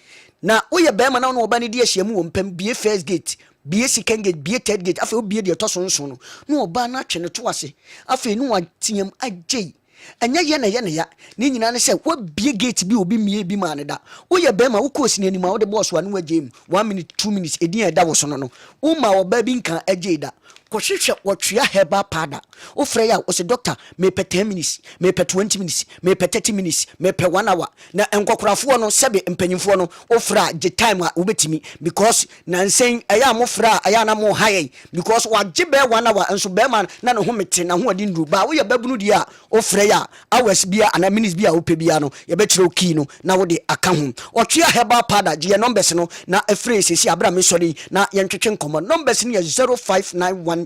na woye bema na no oba ne de ahyiamu wo mpam bie first gate bie second gate bie third gate afi obie de to so no oba na atwe ne to ase afi no watiam agye anya ye na ya ni nyina ne se wo bie gate bi obi mie bi ma ne da woye bema wo kosi ne anima wo de boss wa no wagye 1 minute 2 minutes edin eda wo so no wo ma oba bi nka agye da kohwehwe wotwea herbal powder o frɛ ya o se doctor me pe 10 minutes me pe 20 minutes me pe 30 minutes me pe 1 hour na enkokorafo no sebe mpanyimfo no o fra je time a wobetimi because nansen aya mo fra aya na mo haye because wagye be 1 hour enso be man na no ho mete na ho adi nduru ba wo ye babunu dia o frɛ ya hours bia ana minutes bia wo pe bia no ye be kyerɛ key no na wo de aka ho wotwea herbal powder je numbers no na efre sesi abra me sori na ye ntwetwe nkomo numbers no ye 0591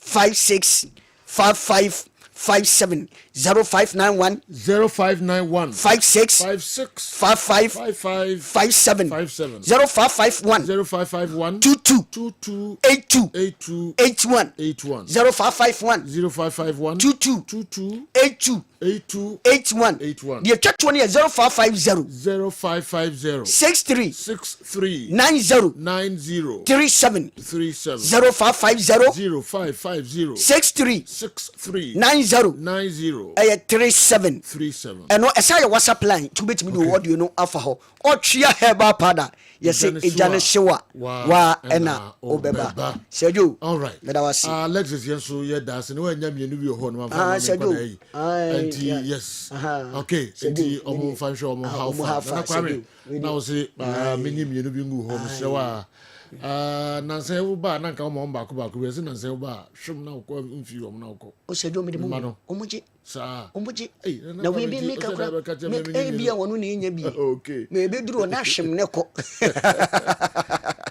56 55 57 0591 0591 56 55 57 0551 22 82 81 0551 22 82 81 the chat one is 0550 63 90 37 0550 63 90 37 and no esaya WhatsApp line to bet me the audio no afa ho otwea herbal powder yes ejane hyewa wa ena obeba sejo all right Alexis yenso ye das ne wanya mienu bi ho no ma sejo yes okay enti omo fan show omo how far na kwame na o se mini mienu bi ngu ho sewa nanse wo ba na nka mo mba ko we se nanse wo ba hwem na ko mfi wo na ko o se do me de mo omoje sa omoje na we be make akra make bia wono na enya bi okay me be duro na hwem ne ko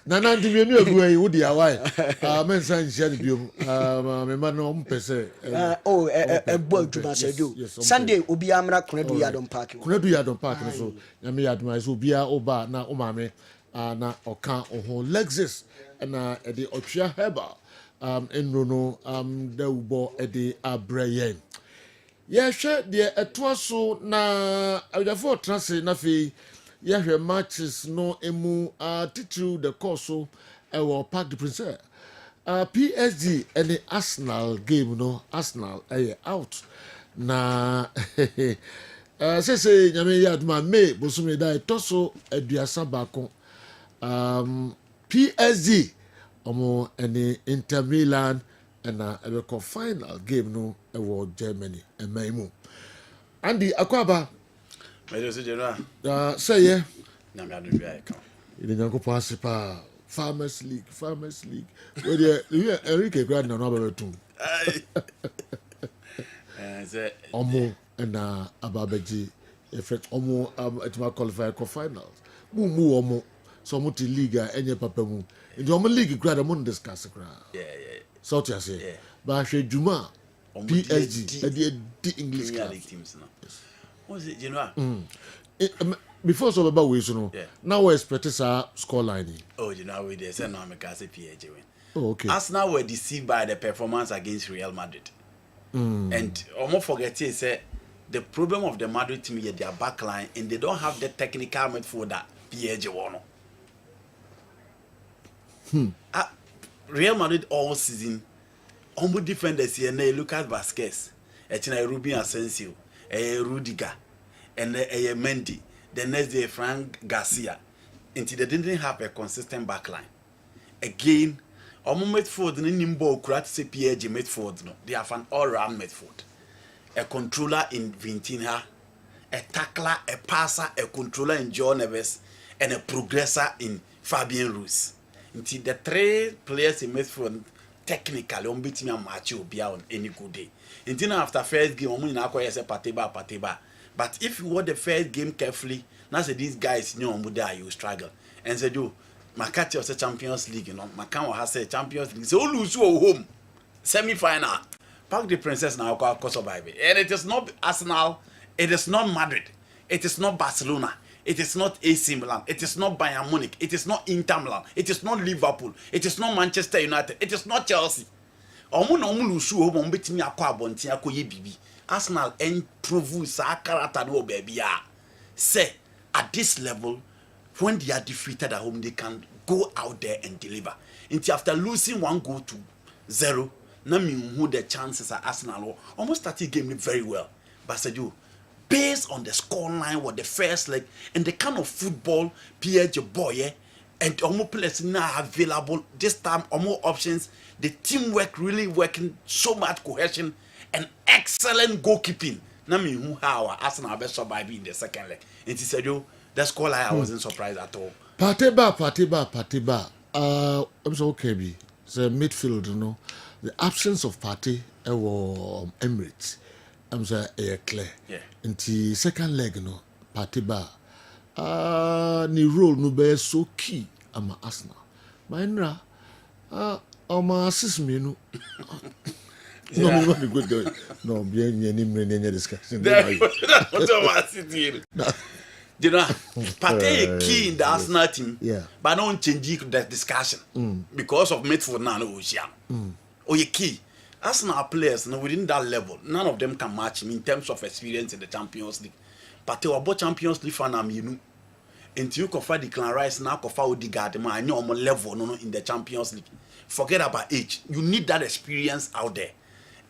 na ndi mienu agu ayi wo di awai men san share biom me ma no mpese egbo aduma se do Sunday obi amra Kunadu Yadon Park no so nyame yaduma so obi a oba na o ma me na ɔka ɔho Lexus na ɛde ɔtwea herbal nnuro no da wobɔ ɛde abrɛ yɛn yɛhwɛ deɛ ɛtoa so na awudafo ɔtena se na afei yɛhwɛ matches no emu titiriw the course so ɛwɔ Parc des Princes PSG ɛne Arsenal game no Arsenal ɛyɛ out na sese nyame yɛ aduma May bosome da ɛtɔ so aduasa baako PSG ɔmo ɛne Inter Milan ɛna ɛbɛkɔ final game no ɛwɔ Germany ɛman mu Andy Akwaba sɛ yɛ ɛne nyankopɔn ase paa Farmers League where the Enrique Grad na no ababetum omo na ababeji effect omo etima qualify for finals mu omo so mo ti league enye papa mu ndi omo league grad mo discuss kra so to say ba hwe djuma PSG e di English teams now what's it you know before so about we so now we expect score line. Oh, you know we there say no make say PSG win. Oh, okay. Arsenal were deceived by the performance against Real Madrid. And almost forget it say the problem of the Madrid team is their back line and they don't have the technical midfield that PSG won. Real Madrid all season almost defenders here na Lucas Vazquez, Echina Ruben Asensio, Rudiger and Mendy. The next day, Frank Garcia. Until they didn't have a consistent backline. Again, Omo midfield ni nimbo kurat se PSG midfield no. They have an all-round midfield. A controller in Vitinha, a tackler, a passer, a controller in John Neves, and a progressor in Fabian Ruiz. Until the three players in midfield technically on beat me a match will be on any good day. Until after first game, Omo ina kwa yese pateba. But if you watch the first game carefully, now say these guys know Muda you struggle. And say do Makati was a Champions League, you know, Macau has a Champions League. So lose you home. Semi-final. Parc des Princes now call survive. And it is not Arsenal, it is not Madrid, it is not Barcelona, it is not AC Milan, it is not Bayern Munich, it is not Inter Milan, it is not Liverpool, it is not Manchester United, it is not Chelsea. Omu na omu lusu home betimi akwa abonti akoye bibi. Arsenal improve sa character no baby say at this level when they are defeated at home they can go out there and deliver until after losing 1-0 na me who the chances are Arsenal almost started game very well but said you based on the score line what the first leg and the kind of football PSG boy and almost players now available this time more options the teamwork really working so much cohesion and excellent goalkeeping. Na me who how Arsenal best survive in the second leg. And he said, "Yo, that score line I wasn't surprised at all." Partiba. I'm so okay. Be the midfield, you know, the absence of Partey or Emirates. I'm so clear. Yeah. In the second leg, you know, Partiba. Ni role no be so key. I'm Arsenal. Mindra. My assist me, you know. No, we want to go there. No, bien, any discussion. You know, Partey is key in the Arsenal team, but don't change the discussion because of midfield now. Oh, you key. Arsenal players, no, within that level, none of them can match him in terms of experience in the Champions League. Partey about Champions League fan, you know. Until you confer Declan Rice now, confer Odegaard, man, you know, level no in the Champions League. Forget about age. You need that experience out there.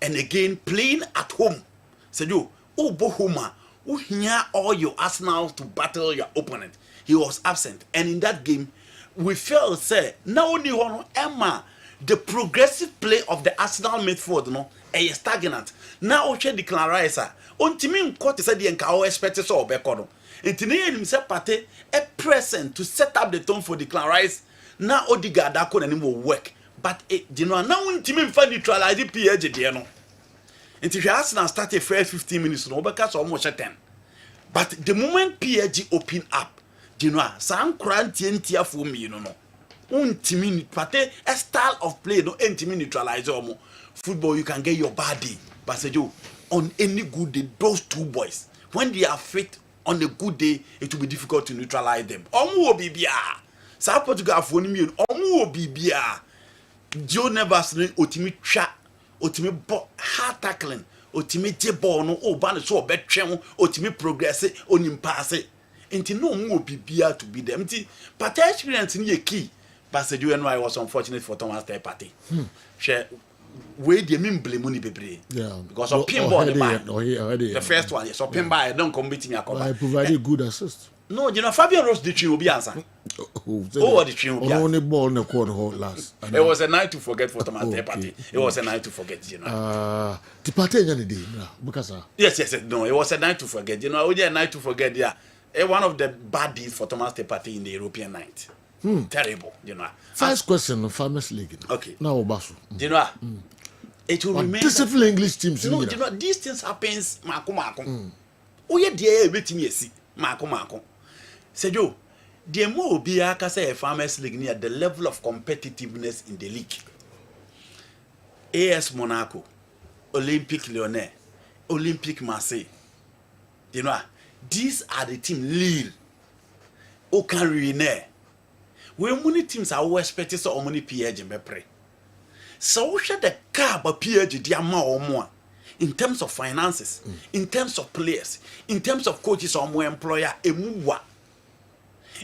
And again, playing at home. So you, Bohoma, who hear all your Arsenal to battle your opponent. He was absent. And in that game, we felt, say, now only one Emma, the progressive play of the Arsenal midfield, no, is stagnant. Now, Oche Declan Rice, on Timin Court said the Nkao expected so Bekono. And Tine himself Partey a present to set up the tone for Declan Rice. Now Odegaard that couldn't even work. But you know, now when Timin find neutralize the PSG, you know. And if you Arsenal started first 15 minutes, no, because almost 10. But the moment PSG open up, you know, some cranty for me, you know. Timin Partey a style of play, no, Timin neutralize almost. Football, you can get your body. But say you on any good day, those two boys, when they are fit on a good day, it will be difficult to neutralize them. Sa Portugal for ni omo bibia Joe Nevers ni otimi twa otimi bo hard tackling otimi je ball no o ba no so obetwe ho otimi progress onim pass enti no omo bibia to be them enti part experience ni key but say you and I was unfortunate for Thomas Day party share we dey mean blame money bebre because of pinball the first one so pinball don't come beat me akoma I provided good assist. No, you know, Fabian Ross the tree will be answer. The tree will be only ball in the corner last. It was a night to forget for Thomas Day party. It was a night to forget, you know. The party any day, because yes, no, it was a night to forget. You know, only a night to forget. Yeah, one of the bad deeds for Thomas Day party in the European night. Terrible, you know. First question of Farmers League. Okay. Now, Basu. You know, it will remain. Discipline English teams. No, you know, these things happens. Marco. Oh yeah, dear, wait me see. Marco. Sejo, the more be a Farmers League near the level of competitiveness in the league. AS Monaco, Olympique Lyonnais, Olympique Marseille. You know, these are the team Lille, Aucun Rennes. When many teams are expected so many PH in pre. So we should the car but PH the amount or more in terms of finances, in terms of players, in terms of coaches or more employer, a move.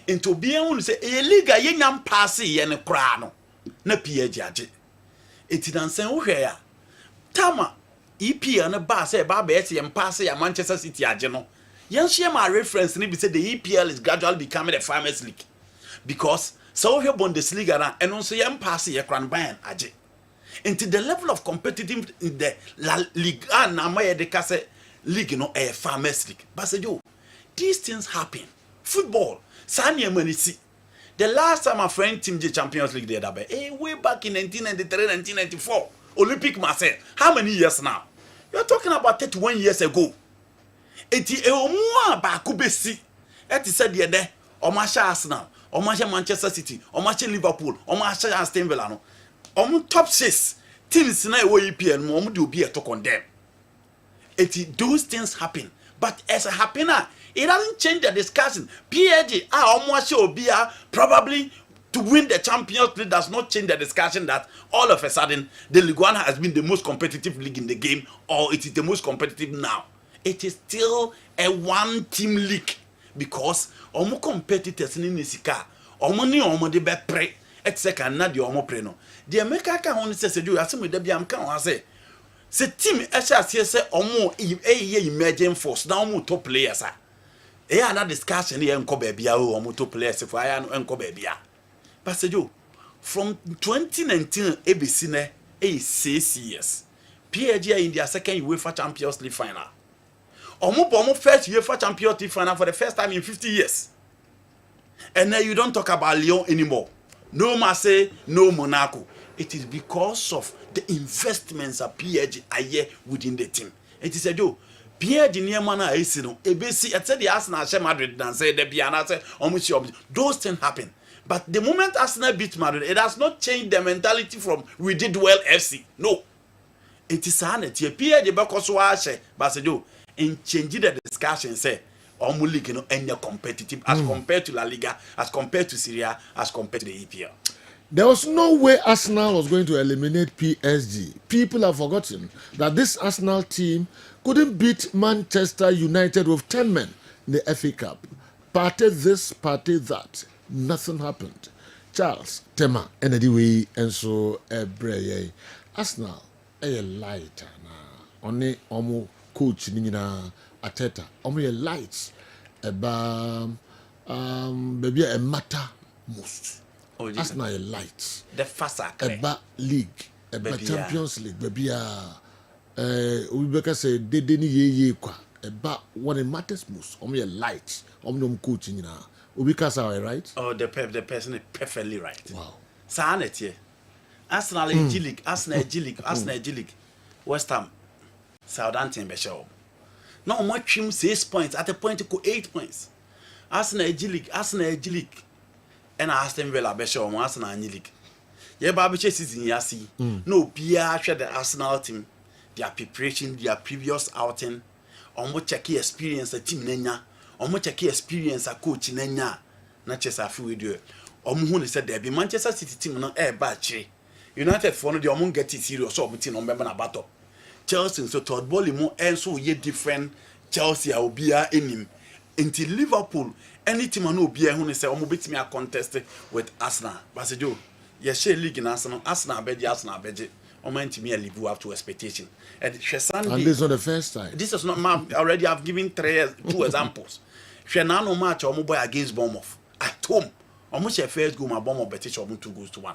Into being say a league a young passy and a crano na PH. It is say where Tama EP and a bar say Barbeti and Passy and Manchester City ageno. Young share my reference and say the EPL is gradually becoming a Farmers League. Because so here Bundesliga and also young passy a crown ban aje. Into the level of competitive in the La Liga and Amaya de Casse League no a Farmers League. But say you these things happen. Football. Sanya Manisi. The last time a friend team the Champions League did way back in 1993, 1994, Olympique Marseille. How many years now? You're talking about 31 years ago. Eti eomwa ba kubesi. Eti said the there. Omasha Arsenal, Omasha Manchester City, Omasha Liverpool, Omasha Aston Villa no. Top 6 teams na we EPL no omu do be to condemn. Eti those things happen. But as a happener, it doesn't change the discussion. PSG almost probably to win the Champions League does not change the discussion that all of a sudden the Ligue 1 has been the most competitive league in the game or it is the most competitive now. It is still a one-team league because omo competitors in Nisika, omo ni omo de be pre, etc. na de omo pre no. The America can only say you ask me the biam can say. Se team say omo emerging force na omo top players are. Another discussion here in Kobebia or motor players if I am in Kobebia. Pastor Joe, from 2019, ABC 6 years. PSG in their second UEFA Champions League final. Omo first UEFA Champions League final for the first time in 50 years. And now you don't talk about Lyon anymore. No Marseille, no Monaco. It is because of the investments that PSG are here within the team. It is a Joe. Pierre Diniamana is no ABC at the Arsenal Madrid and say the Biana say almost those things happen. But the moment Arsenal beat Madrid, it has not changed the mentality from we did well FC. No. It is sanity. Pierre de Bacoswache, Basajo, in changing the discussion say Omu League no any competitive as compared to La Liga, as compared to Syria, as compared to the EPL. There was no way Arsenal was going to eliminate PSG. People have forgotten that this Arsenal team couldn't beat Manchester United with 10 men in the FA Cup. Party this, party that. Nothing happened. Charles, Tema, and anyway, and so Arsenal, a lighter na. Only omo coach nina Ateta. Omo a lights. Maybe a matter most. Arsenal a lights. The faster. Eba league. Eba Champions League. Maybe we say they didn't ye kwa about what it matters most. Only a light, only coaching now. Ubika's right? Oh, the person is perfectly right. Wow. Sanet here. Arsenal G League, Arsenal G League, Arsenal G League, West Ham, Southampton Beshop. Now much him 6 points at a point to go 8 points. Arsenal G League, and Aston Villa Beshop, Arsenal G League. Yeah, Babu season yasi. No, Pierre share the Arsenal team. Their preparation, their previous outing, omo checky experience a team nenya, omo checky experience a coach nenya, not just a few do. who said there be Manchester City team no bad che. United for no the get it serious so team on na battle. Chelsea so third ball mu so ye different Chelsea obia enim. Until Liverpool any team no obia who say betimi a contest with Arsenal. Basejo ye share league in Arsenal beji. Me live up to expectation. And this is not the first time. This is not my already I've given two examples. No match or boy against Bournemouth at home. Almost your first goal, my Bournemouth better 2-1.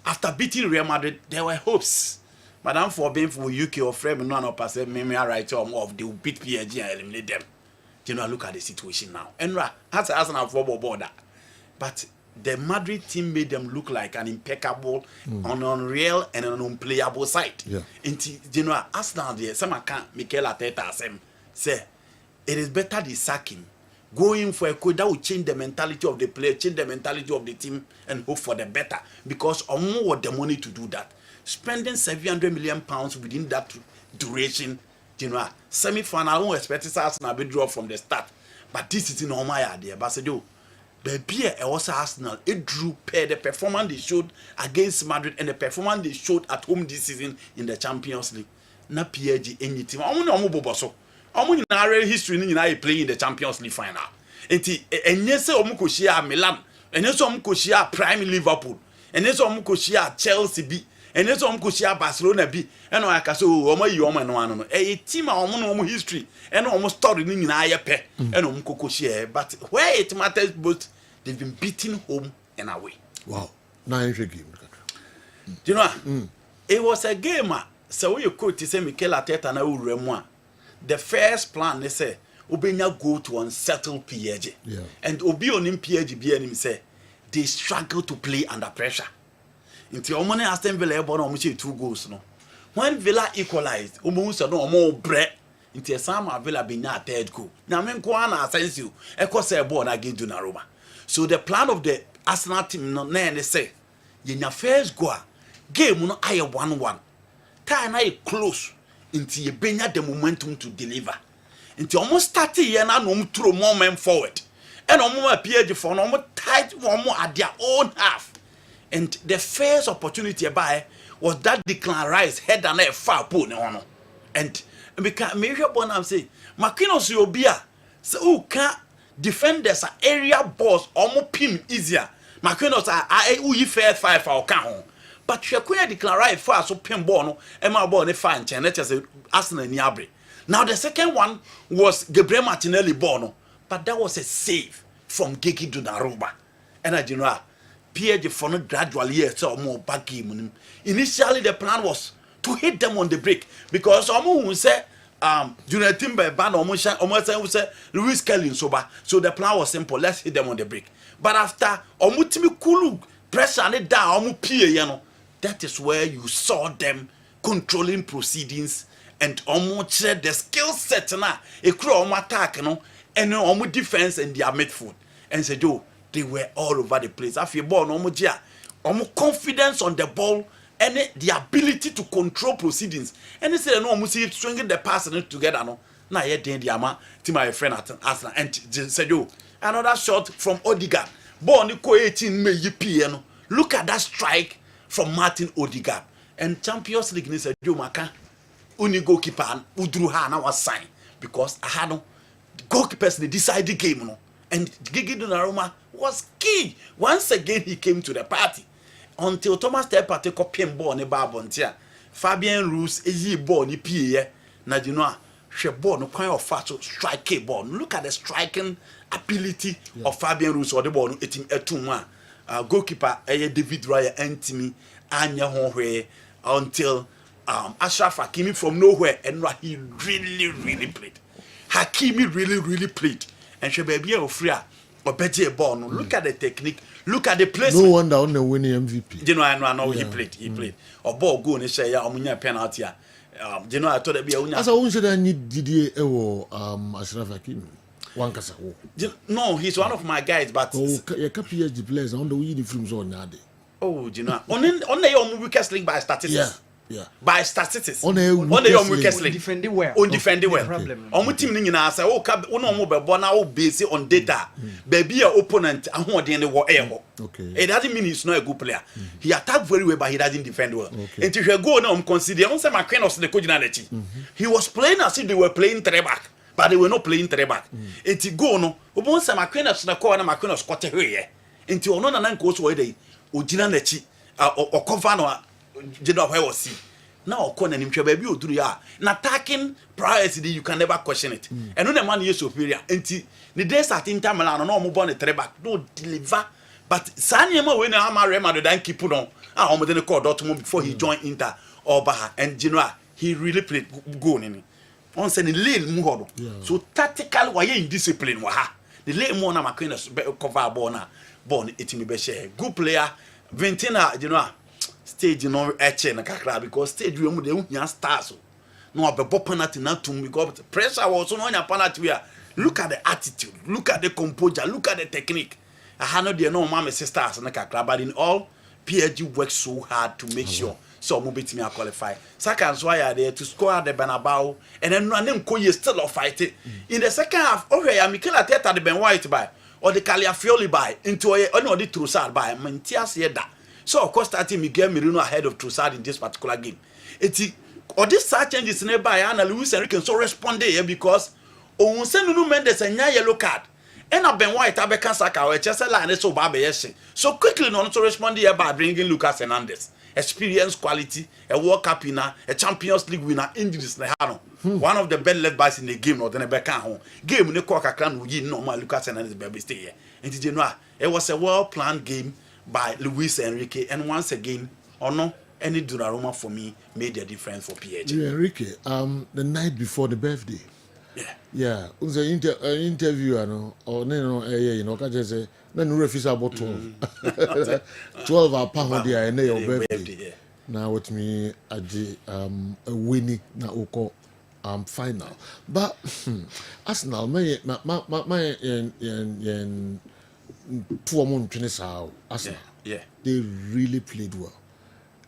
After beating Real Madrid, there were hopes. Madam for being for UK or Frame no no pass me right of they will beat PSG and eliminate them. You know, look at the situation now. And as Arsenal football border. But the Madrid team made them look like an impeccable, an unreal and an unplayable side. Yeah. You know, Arsenal there, some can't Mikel Arteta say it is better the sacking. Going for a code that will change the mentality of the player, change the mentality of the team, and hope for the better. Because Omo want the money to do that. Spending £700 million within that duration, you know, semi-final, I won't expect Arsenal to draw from the start. But this is in all my idea. But baby, it was Arsenal. It drew the performance they showed against Madrid and the performance they showed at home this season in the Champions League. Na PSG any team. I'm in our history in play in the Champions League final. And yes, Omukoshia Milan, and yes, Omukoshia Prime Liverpool, and yes, Omukoshia Chelsea B, and yes, Omukoshia Barcelona B, and I can say, no, a team of history, and almost started in Ayape, and Omukoshia. But where it matters most, they've been beaten home and away. Wow, now game. You know, it was a game, so you could say Mikel Arteta na Uremwa. The first plan they say Obenya go to unsettle PSG. Yeah. And Obi on him PSG BNM say they struggle to play under pressure. Until Omone Aston Villa born almost 2 goals no. When Villa equalized, Omo said no more bread. Until some Villa be na 3rd goal. Now men go on Asensio echo say ball against Donnarumma. So the plan of the Arsenal team no na they say in your first goal game no aye 1-1. Time na close. Until you bring the momentum to deliver. Until almost started here now, no throw more men forward. And almost appeared for no tight one more at their own half. And the first opportunity by was that Declan Rice head and a far put on. And because Major Bonham say, Makinos Yobia, so who can't defend this area boss almost pin easier. Makinos are fair 5 for count. But you can't declare for so pin ball and my ball fine as Arsenal in Yabre. Now the second one was Gabriel Martinelli Bono, but that was a save from Gigi Donnarumma. And I know PSG for not gradually so more back game. Initially the plan was to hit them on the break because someone who said United Timber ban almost say Luis Kelly sober. So the plan was simple, let's hit them on the break. But after Omutimi Kulu pressure and it down PA, that is where you saw them controlling proceedings and almost the skill set na a crew attack and almost defense and their midfield. And said, they were all over the place. I feel ball almost confidence on the ball and the ability to control proceedings. And they said, no, almost stringing the pass together. No, now yet the ama to my friend at Arsenal and said, another shot from Odegaard. Ball ni ko 18 me yipi. Look at that strike from Martin Odegaard. And Champions League said, "Joe Maka, only goalkeeper udru ha na was sign because I had no goalkeepers they decide the game no." And Gigi Donnarumma was key. Once again he came to the party until Thomas Partey copying ball ne ba bontia. Fabian Ruiz eyi ball ni pie na you know she ball no kind of fast strike ball. Look at the striking ability of Fabian Ruiz or the ball no etim etuma. Goalkeeper David Raya Antimi Anya Honwe until Ashraf Hakimi from nowhere and he really played. Hakimi really played. And she be a free or better ball. Look at the technique, look at the placement. No wonder on the winning MVP. You know, I know he played. Or ball go and say ya omunya penalty. You know, I thought it be a as I won't say that need Didier Ashraf Hakimi. No, he's one of my guys, but you can PSG players on the winning films on that day. Oh, you know, on the weakest link by statistics. Yeah. by statistics. On a weakest link. Defending well. On defending well. On team ni nyina say o ka no mo be born now based on data. Baby your opponent ahoden wo eho. Okay. It doesn't mean he's not a good player. He attacked very well but he doesn't defend well. And if you go now consider on say McQueen the coach na lechi. He was playing as if they were playing three back. But they were not playing three back. Enti go no, obon say McQueen na call na McQueen squat here. Enti ono na nko so we dey ogina na chi o cover no jeno where was see. Now okon anim hwe baby oduru ya. Na attacking priority you can never question it. And no the man is superior. Enti the days at Inter Milan no mo born three back. No deliver. But Sanyema we na ama Real Madrid and keep on. Omo dey call Dortmund before he joined Inter or Baha and Genoa. He really played good in it. On say the lane mu hodo. So tactically why indiscipline wa ha. The lane mo na McQueen cover ball na ball etimi be share. Good player. Ventina, stage no eche na kakra because stage we mu dey hu stars. No abebo penalty na tum because pressure was no nya penalty we. Look at the attitude, look at the composure, look at the technique. I had no dey no mama sisters na kakra but in all PSG works so hard to make sure so mo betimi qualify. Second so I there to score at the Bernabeu and then no name Koye still fight. In the second half, okay, Mikel Arteta the Ben White by or the Caliafioli by into the Trossard by Mentias Yeda. So of course starting Miguel Merino ahead of Trossard in this particular game. It's or this side changes nearby and Luis Enrique so respond there because on Nuno Mendes and yellow card. And a Ben White Abekan Saka or Chelsea line so Babayesi. So quickly no to respond here by bringing Lucas Hernandez. Experience, quality, a World Cup winner, a Champions League winner, injuries one of the best left backs in the game or the Nebekan home. Game ne Koka Clan would normal Lucas Hernandez baby stay here. And did you know it was a well planned game by Luis Enrique and once again any Donnarumma for me made a difference for PSG. Enrique, the night before the birthday. Yeah, unse interview or kaje say na no refuse about 12 pound there na your birthday. Now with me aje a winning na oko final. But Arsenal my two months Arsenal. Yeah. They really played well.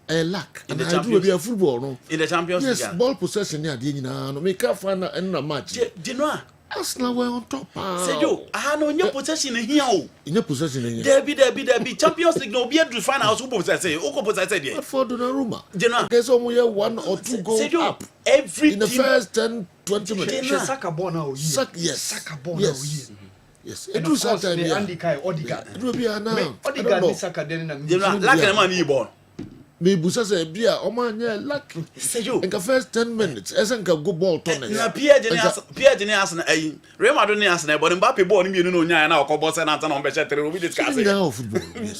Lack in the Champions League football no. In the Champions League. Yes, ball possession near the no make a final and a match. Do you know? Arsenal were on top. Say you, I know your possession in here. In your possession in here. There be Champions League no be able to find out who possess it. Who possess it? For Donnarumma. Do you know? There's only 1 or 2 goals up. Every in the first 10-20 minutes. Saka ball now. Yes. Saka ball now. Yes. It was that time. Andy Kai Odegaard. It will be now. Odegaard Saka then na. Do you know? Like the man he born. Me busa say bia o man yeah lucky. Say you. In the first 10 minutes, esen ka go ball turn. Na PSG ni as na ayi. Real Madrid ni as na but Mbappe ball ni mienu no nya na ko boss na na be chetere we discuss.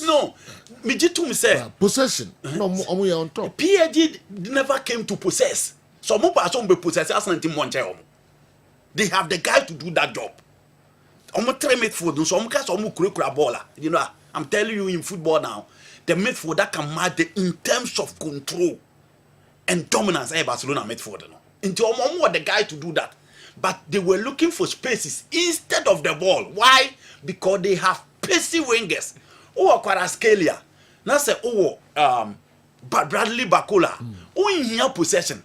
No. Me jitum say possession. No omo ya on top. PSG never came to possess. So mo pass on be possess Arsenal team monche omo. They have the guy to do that job. Omo try midfield so omo ka so omo kura ball. You know, I'm telling you in football now. The midfielder can match in terms of control and dominance. Barcelona midfielder. Into the guy to do that. But they were looking for spaces instead of the ball. Why? Because they have pacey wingers. Kvaratskhelia. Now say Bradley Barcola. In here possession.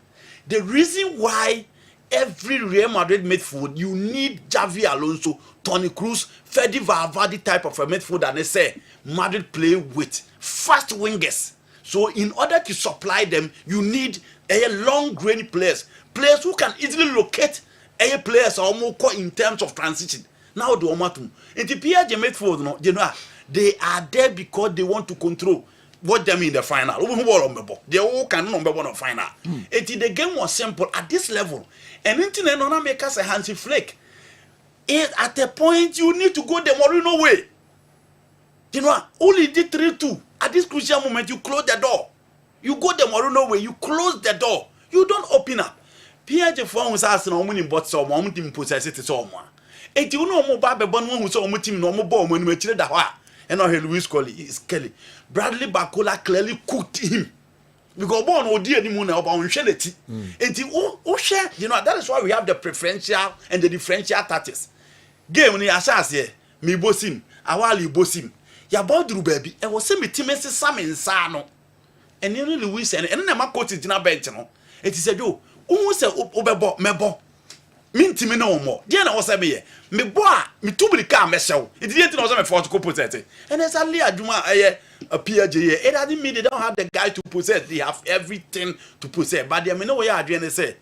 The reason why every Real Madrid midfield you need Xavi Alonso, Toni Kroos, Fede Valverde type of a midfielder. And they say Madrid play with fast wingers. So in order to supply them, you need a long range players who can easily locate a players almost in terms of transition. Now the Omatum. In the PSG midfield, no, you know, they are there because they want to control what them in the final. They all can number one of final. The game was simple at this level. And internet no make us a handsy flake. At a point you need to go the Mourinho way. You know, only did 3-2. At this crucial moment, you close the door. You go the Mourinho way, you close the door. You don't open up. PSG for us as no money but so one team possess it someone. And you know more Babe one who saw team no more bomb when we chilled that. And now Luis Kelly. Bradley Barcola clearly cooked him. Because born or dear anymore about unshellity. And share, you know, that is why we have the preferential and the differential tactics. Game ni asas here, me bosim, awali bosim. Ya bodru baby, e wo se me timesi sam nsa no. and you Lewis and then my coach is na bench no it is said yo who say obebo mebo minti me no more dia na wo say me bo a me tubri ka me hyew it didn't know say me for to possess and exactly adwuma a PJ it doesn't mean they don't have the guy to possess, they have everything to possess, but they me know where adwene say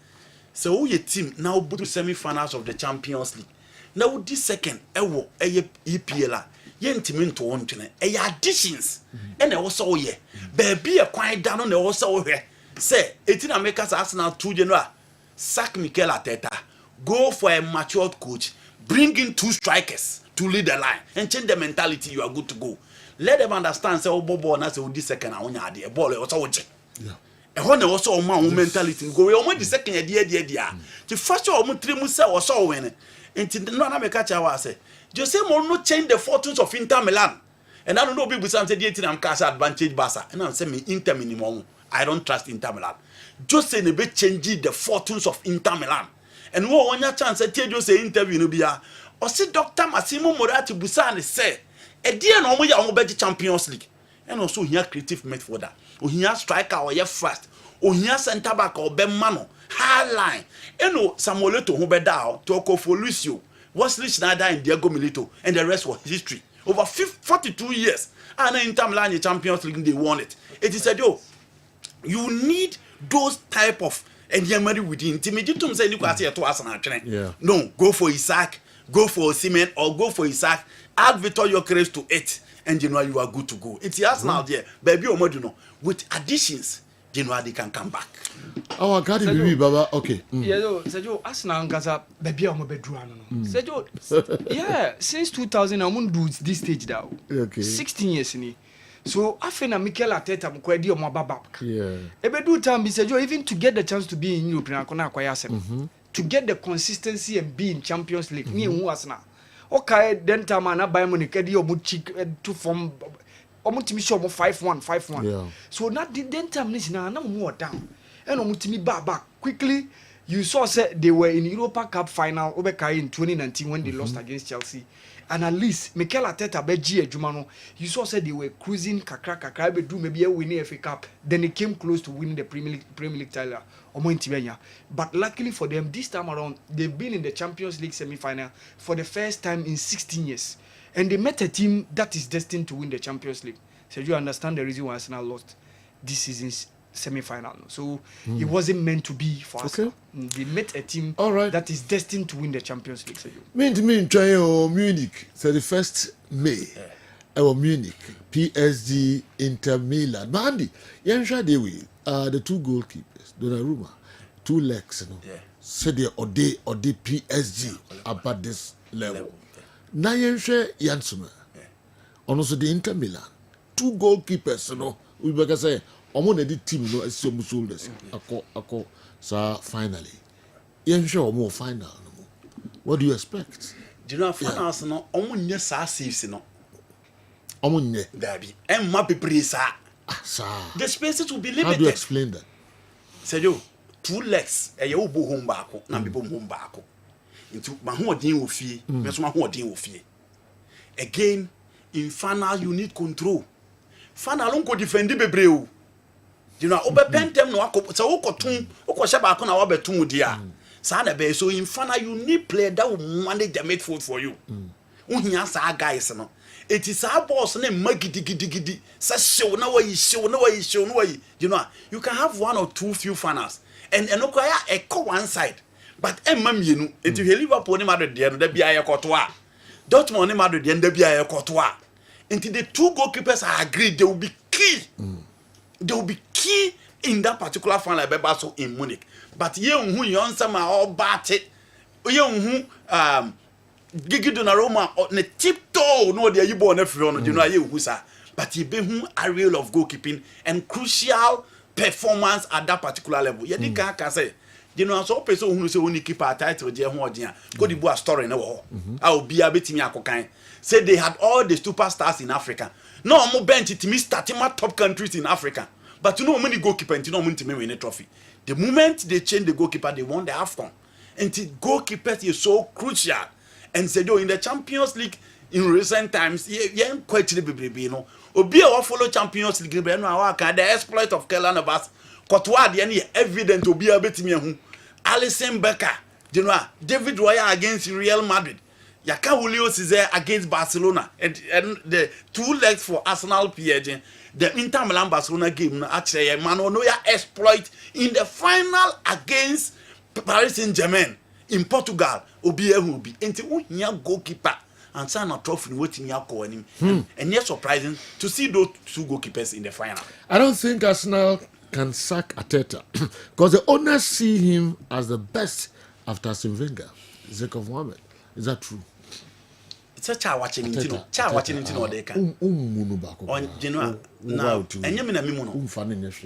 so who your team now go to semi-finals of the Champions League now this second ewo EPL yentimi nto wontwene additions and e wo so ye baby e kwan da no na wo so hwe say etina make us Arsenal 2 January sack Mikel Arteta, go for a matured coach, bring in 2 strikers to lead the line and change the mentality, you are good to go. Let them understand say obobo na say odi second a wonya ade e ball e wo so woje e ho na wo so man mentality go we o mo di second ade a the first o mo three mu say wo so win enti no na make cha wa say Jose Mourinho changed the fortunes of Inter Milan. And I don't know people say the am cash advantage Barca. And I'm saying Inter minimum. I don't trust Inter Milan. Jose Nebe changed the fortunes of Inter Milan. And one chance I tell Jose interview no bia. Or see Dr. Massimo Moratti Busani say, a dear no more ya bet Champions League. And also here creative midfielder. Or here striker or here first. Or here centre back or Ben Mano. High line. And no Samueleto who be down to for Lucio. Wesley Schneider and Diego Milito, and the rest was history. Over 42 years, and in Inter Milan, the Champions League, they won it. It is said, yo, you need those type of and you're married within. Timiditum say you can say to Arsenal. No, go for Isaac, go for Osimhen, or go for Isaac. Add Victor Gyökeres to it, and you know you are good to go. It's Arsenal there, baby. Omoduno with additions. You know they can come back. Oh, I got it, baby, Baba. Okay. Yeah, Sergio, Arsenal Gaza, baby, I'm a bedroom. Sergio, yeah, since 2000, I'm on this stage now. Okay. 16 years in it. So I think Mikel Arteta, I'm quite dear, my baba. Yeah. Every time, Sergio, even to get the chance to be in Europe, to get the consistency and be in Champions League, me and Arsenal. Okay, then time I buy money, Kedi or Muchik to form. Omutimi show mo 5-1. Yeah. So not the then time this now more down. And Omutimi back quickly. You saw say they were in Europa Cup final Obekai in 2019 when they lost against Chelsea. And at least Mikel Arteta beji ejumano. You saw say they were cruising kakra be do maybe a winning FA Cup. Then they came close to winning the Premier League title. But luckily for them, this time around, they've been in the Champions League semi-final for the first time in 16 years. And they met a team that is destined to win the Champions League. So you understand the reason why Arsenal lost this season's semi-final. So it wasn't meant to be for us. They met a team that is destined to win the Champions League. So Munich, 31st May. Munich, PSG, Inter Milan. Mandy, the 2 goalkeepers, Donnarumma, 2 legs, said they or PSG about this level. Na yenhwe Yansuma. Also the Inter Milan. 2 goalkeepers, we better say, omo na di team no asi omo shoulders. Ako sa finally. Yenhwe omo final no. What do you expect? Do you know finals no omo nye sa saves no. Omo nye. Dabi. Emma pepre sa. The spaces will be limited. How do you explain that? Say yo, 2 legs e ye obo home baako na be home baako. Into my hoodin will fee, my hoodin will fee. Again, in final, you need control. Final, don't go defend the bebreu. You know, over pentem no so oko tun, oko sheba ko na wa betum dia. So in final, you need player that will manage the midfield for you. Uhia sa guys no. It is our boss na magidi. Sa show na way. You know, you can have 1 or 2 few finals. And okoya echo one side. But Emma Mienu, if you Liverpool ni Madrid, the end be a cotoa. Dortmund ni Madrid, the end be a cotoa. Until the 2 goalkeepers are agreed, they will be key. They will be key in that particular final so in Munich. But you who you answer my all batted, you who Gigi Donnarumma on the tiptoe, no, they are you born every you know, you who sir. But you be whom a real of goalkeeping and crucial performance at that particular level. You can't say. You know, so person who say only keep a title there who dia go the boy story na wo I will be a betimi akokan say they had all the superstars in Africa. No mo bench it me starting my top countries in Africa. But you know many goalkeeper and you know mo to win a trophy. The moment they change the goalkeeper they won the AFCON. And the goalkeepers is so crucial. And said in the Champions League in recent times, yeah, quite you know. Obi a follow Champions League, no, the exploit of Kelan Navas, Kotwa, the any evident to be a bit me. Alisson Becker, you know, David Raya against Real Madrid. Yaka Williams is there against Barcelona, and the 2 legs for Arsenal PSG. The Inter Milan Barcelona game, actually, Manoya exploit in the final against Paris Saint-Germain in Portugal. Obi will be into goalkeeper and sign a trophy waiting your call him. And yet surprising to see those 2 goalkeepers in the final. I don't think Arsenal can sack Arteta because the owners see him as the best after Arsene Wenger, Zekov Mohammed. Is that true? It's a child watching into no they can. On Genoa now, and you mean a mimono.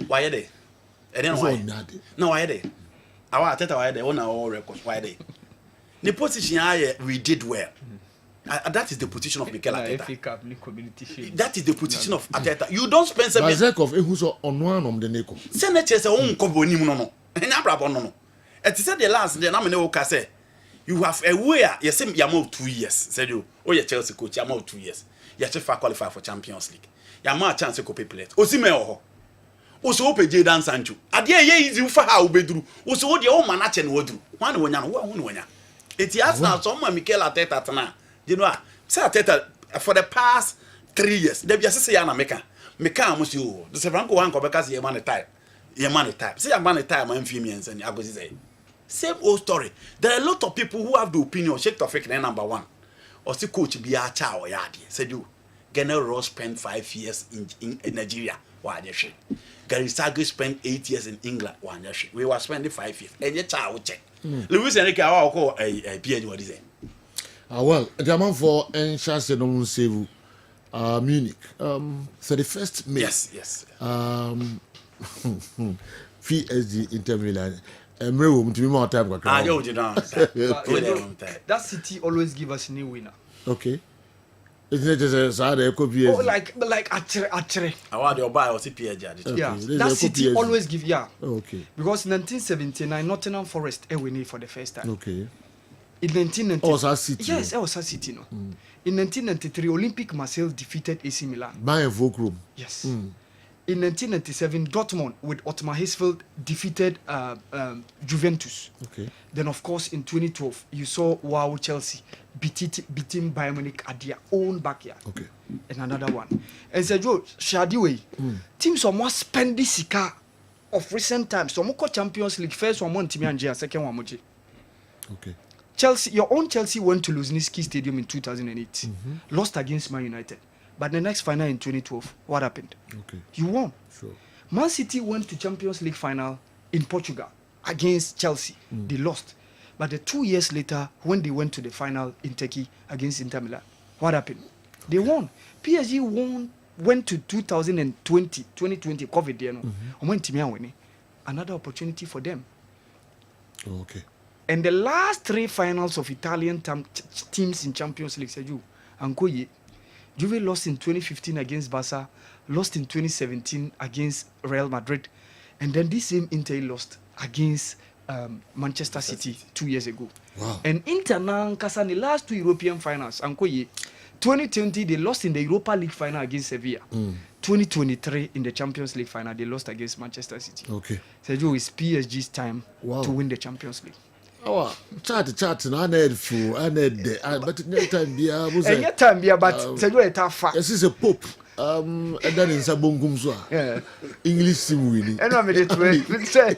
Why are they? I don't know why. No, why are they? Our Arteta, why they own our records? Why are they? The position we did well. That is the position of Mikel Arteta. That is the position of Arteta. You don't spend 7 years. Zekov, who's on one of the Neko. Senators own Kobo no. And I'm no. It is the last, the nominee say. You have a way, you say you're more 2 years, said you. Oh, you're Chelsea coach, you're more 2 years. You're just qualify for Champions League. You're more chance to copy play. Osimeo. Also, open Jadon Sancho. At the end, easy for how we do. Also, the old man and would do. One winner. It's has now someone Mikel Arteta. You know, say Arteta for the past 3 years. They just say, Anna Meka must you. The Sevranco one because you're money type. You're money type. Say, I'm money type, I'm females, and I go say. Same old story. There are a lot of people who have the opinion, Sheikh Tofik, number 1. Or see coach be a child or yadi. Said you, Ghanaian Ross spent 5 years in Nigeria. Why they shit? Gary Sagri spent 8 years in England. Why they shit? We were spending 5 years. And your child check. Louis Enrique, I'll call a PhD. What is it? Well, the amount for Enchance non save Munich. 31st May. Yes. PSG Inter Milan. To be more time. That City always give us a new winner. Okay. Isn't it just a sad copy? Oh, like actually. I want to buy or PSG. Yeah, that City always give Okay. Because 1979 Nottingham Forest winning for the first time. Okay. In 1990. Oh, was City. Yes, it was City. No. In 1993, Olympique Marseille defeated AC Milan. By a Fulcrum. Yes. In 1997, Dortmund with Otmar Hitzfeld defeated Juventus. Okay. Then, of course, in 2012, you saw Chelsea beating Bayern Munich at their own backyard. Okay. And another one. And Sergio, Shadiway, teams are more spending sika of recent times. So, Moko Champions League, first one, Timi and second one, Moji. Okay. Chelsea, your own Chelsea went to Luzhniki Stadium in 2008, lost against Man United. But the next final in 2012, what happened? Okay. You won. Sure. Man City went to Champions League final in Portugal against Chelsea. They lost. But 2 years later, when they went to the final in Turkey against Inter Milan, what happened? They won. PSG went to 2020, COVID, went to winning. Another opportunity for them. Okay. And the last 3 finals of Italian teams in Champions League, Sergio, Ankoye, Juve lost in 2015 against Barca, lost in 2017 against Real Madrid, and then this same Inter lost against Manchester City 2 years ago. Wow. And Inter now, the last 2 European finals, 2020 they lost in the Europa League final against Sevilla. 2023 in the Champions League final they lost against Manchester City. Okay. Sergio, it's PSG's time to win the Champions League. Oh, chat na need fool, I need but no time be any time be but Sergio a tough fact. This is a pope. And then in Sabongum so. Yeah. English sim winning. And I made it say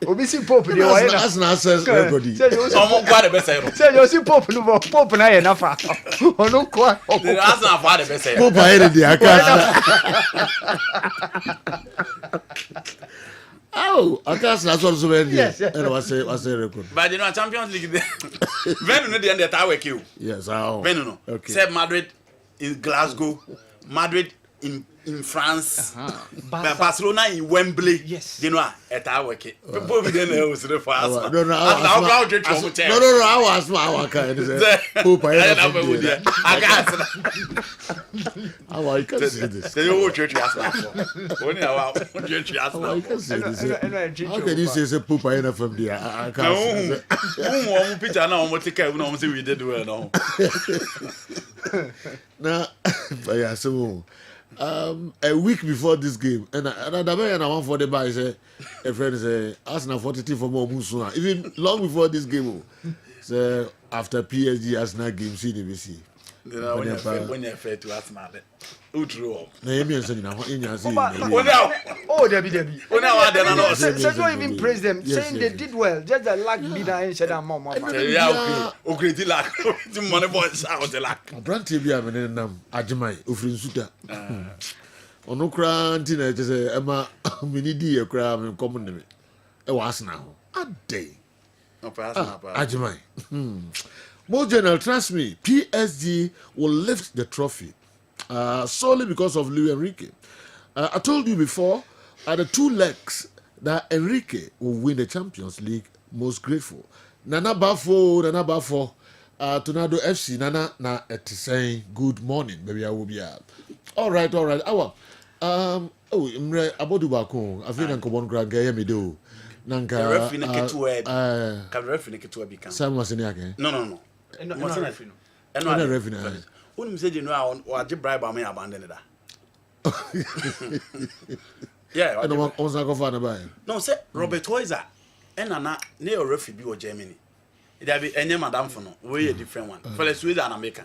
Obisi Pope the way na. As na says everybody. Omo kwa the best. Say you see Pope no Pope na ye na fa. Ono kwa. As na fa the best. Pope here dey aka. Oh, I can't say that's also very yes. And I was a record. But you know, Champions League, Venu no the end of the work you. Yes, I. Venu no. Okay. Say Madrid in Glasgow, Madrid in in France, Barcelona in Wembley. Yes. You know, at our work. People we didn't know the for us. No, I was my kind of hope I got I can see this. The old church asked for. Only our church asked for. I can see this. How can you say a poop I from there? I can't. No, picture now. I'm take care. No, we did well now. Now, yeah, so a week before this game, and the man I want for the buy say a friend say Arsenal 42 for more Musuna. Even long before this game, so after PSG Arsenal game, see the BC. When you're fair to Arsenal, who drew up? Oh, Debbie. So don't even praise them, saying they did well. Just a lack leader and said, I'm mom. Yeah, okay, the lack. The money boys out the lack. Branty be a man, Ajimai, Ufrin Suta. Onokra Tina, just a Emma, Minidi, a crab and common name. It was now a day. Ajimai. More general, trust me, PSG will lift the trophy solely because of Luis Enrique. I told you before, the 2 legs that Enrique will win the Champions League, most grateful. Nana Bafo, Tornado FC, Nana, na saying good morning, maybe I will be out. All right. Awa, Mre Abodu Bakon, I feel like one grand guy, me do. Nanka, Sam was in here. No. And no revenue. When you say you know, or I bribe me abandon it. Yeah, I don't want to go buy. No, say Robert Toiser, and Anna near refugee or Germany. It have been any madam for no, way a different one. For the Sweden and America.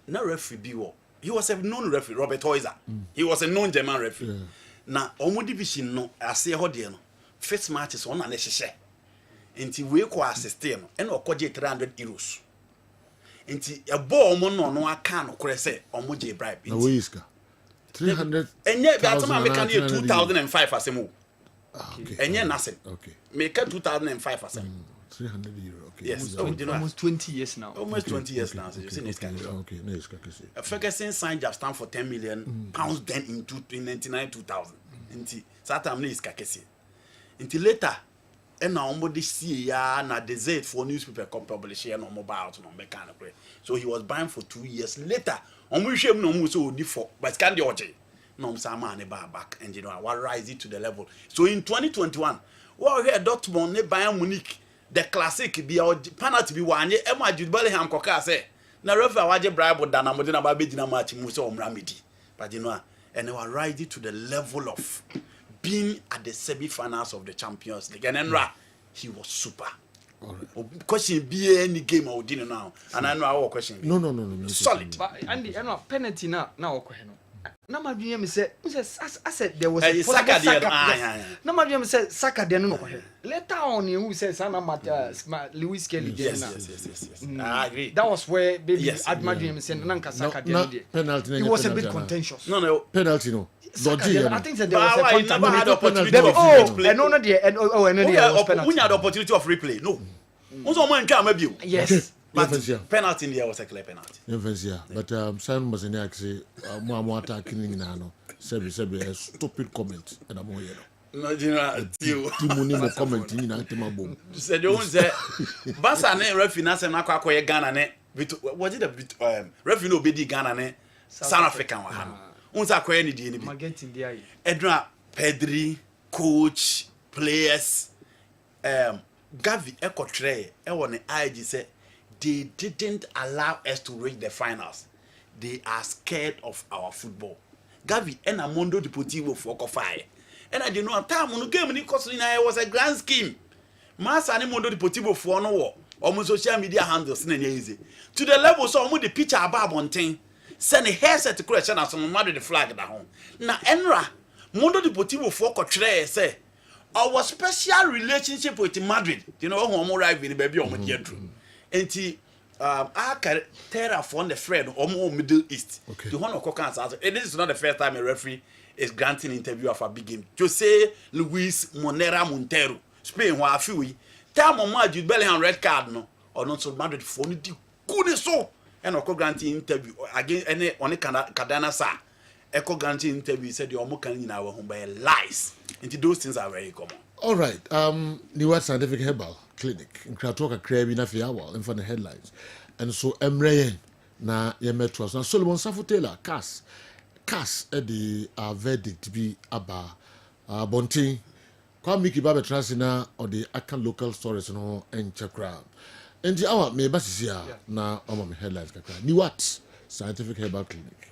No refugee. He was a known referee, Robert Toiser. He was a known German referee. Now, Omo division no, I say how dear no. First match is on unnecessary. Until we acquire system and or 300 euros. Inti a ball mono no can or say or moje bribe. No whisker 300 and yet that's my mechanic 2005 as a move. And yet nothing. Okay. Make a 2005 as a 300 euro. Okay. Yes, almost 20 years now. Almost 20 years now. So you see this kind of okay. Nice. Ferguson signed just stand for 10 million pounds then in 99 2000. Inti Satam is kakesi. Until later. And now somebody see na desert for newspaper publish here no mobile to no mechanical. So he was buying for 2 years. Later, we shame no more so for but can the oje. No sama ne back and you know what rise it to the level. So in 2021, we here Dortmund ne Bayern Munich the classic be penalty be one ye Emma Jude Bellingham koka say na referee waje bribe dan amode na ba be dina match mu so omramedi. But you know and they were rise it to the level of being at the semi-finals of the Champions League. And then he was super. Question be any game I didn't know. And I know our question. No. Solid. But Andy, I know penalty now. No, my dream said, I said there was a Saka. No, my dream said Saka. Then later on, who says Anna Matthias, Lewis Kelly. Yes. I agree. That was where baby at my dream said Nanka Saka. Penalty. It was a bit contentious. No penalty. No. I think that there was a never had opportunity of replay. And we had opportunity of replay. No. Yes. But penalty in there was a clear penalty. But Simon was in actually more attacking now. Sebi a stupid comment and I'm here. No, you know, Timonimo commenting in Antimabo. Said you say Basa ne refinance and Aqua Ghana ne. What did the revenue no be Ghana ne? South African one. Unsa kwa ni di ni bi. Marketing there. Edra Pedri, coach, players, Gavi Ekotre, won the IG say they didn't allow us to reach the finals. They are scared of our football. Gavi and Amondo Deportivo for Kofai. And I didn't know time on the game in Costa was a grand scheme. Mass and Mondo Deportivo for no war. Almost social media handles easy. To the level so almost the picture above on thing. Send a hairset to question as some mother the flag at home. Now, Enra, Mondo Deportivo for Cotre say, our special relationship with Madrid, you know, who are arriving in the baby on the year. And I can tell from the friend or more Middle East. The one of Cockans, and this is not the first time a referee is granting interview of a big game. Jose Luis Monera Montero, Spain, while few, tell Mama Jude Bellingham red card, no, or not so Madrid for the goodness so. And Oko granting interview again any on the Cadana sa echo guarantee interview said the omo kan nyina wo by lies. Into those things are very common. All right. New Scientific Herbal Clinic in Kratoka Krabi na fiawa in for the headlines. And so Emre na yemetros na Solomon Safutela Cass the verdict be aba bontin kwa miki babe transina or the akan local stories no en chakra. And the hour me basisia na omo me headlines kakra. New Scientific Herbal Clinic.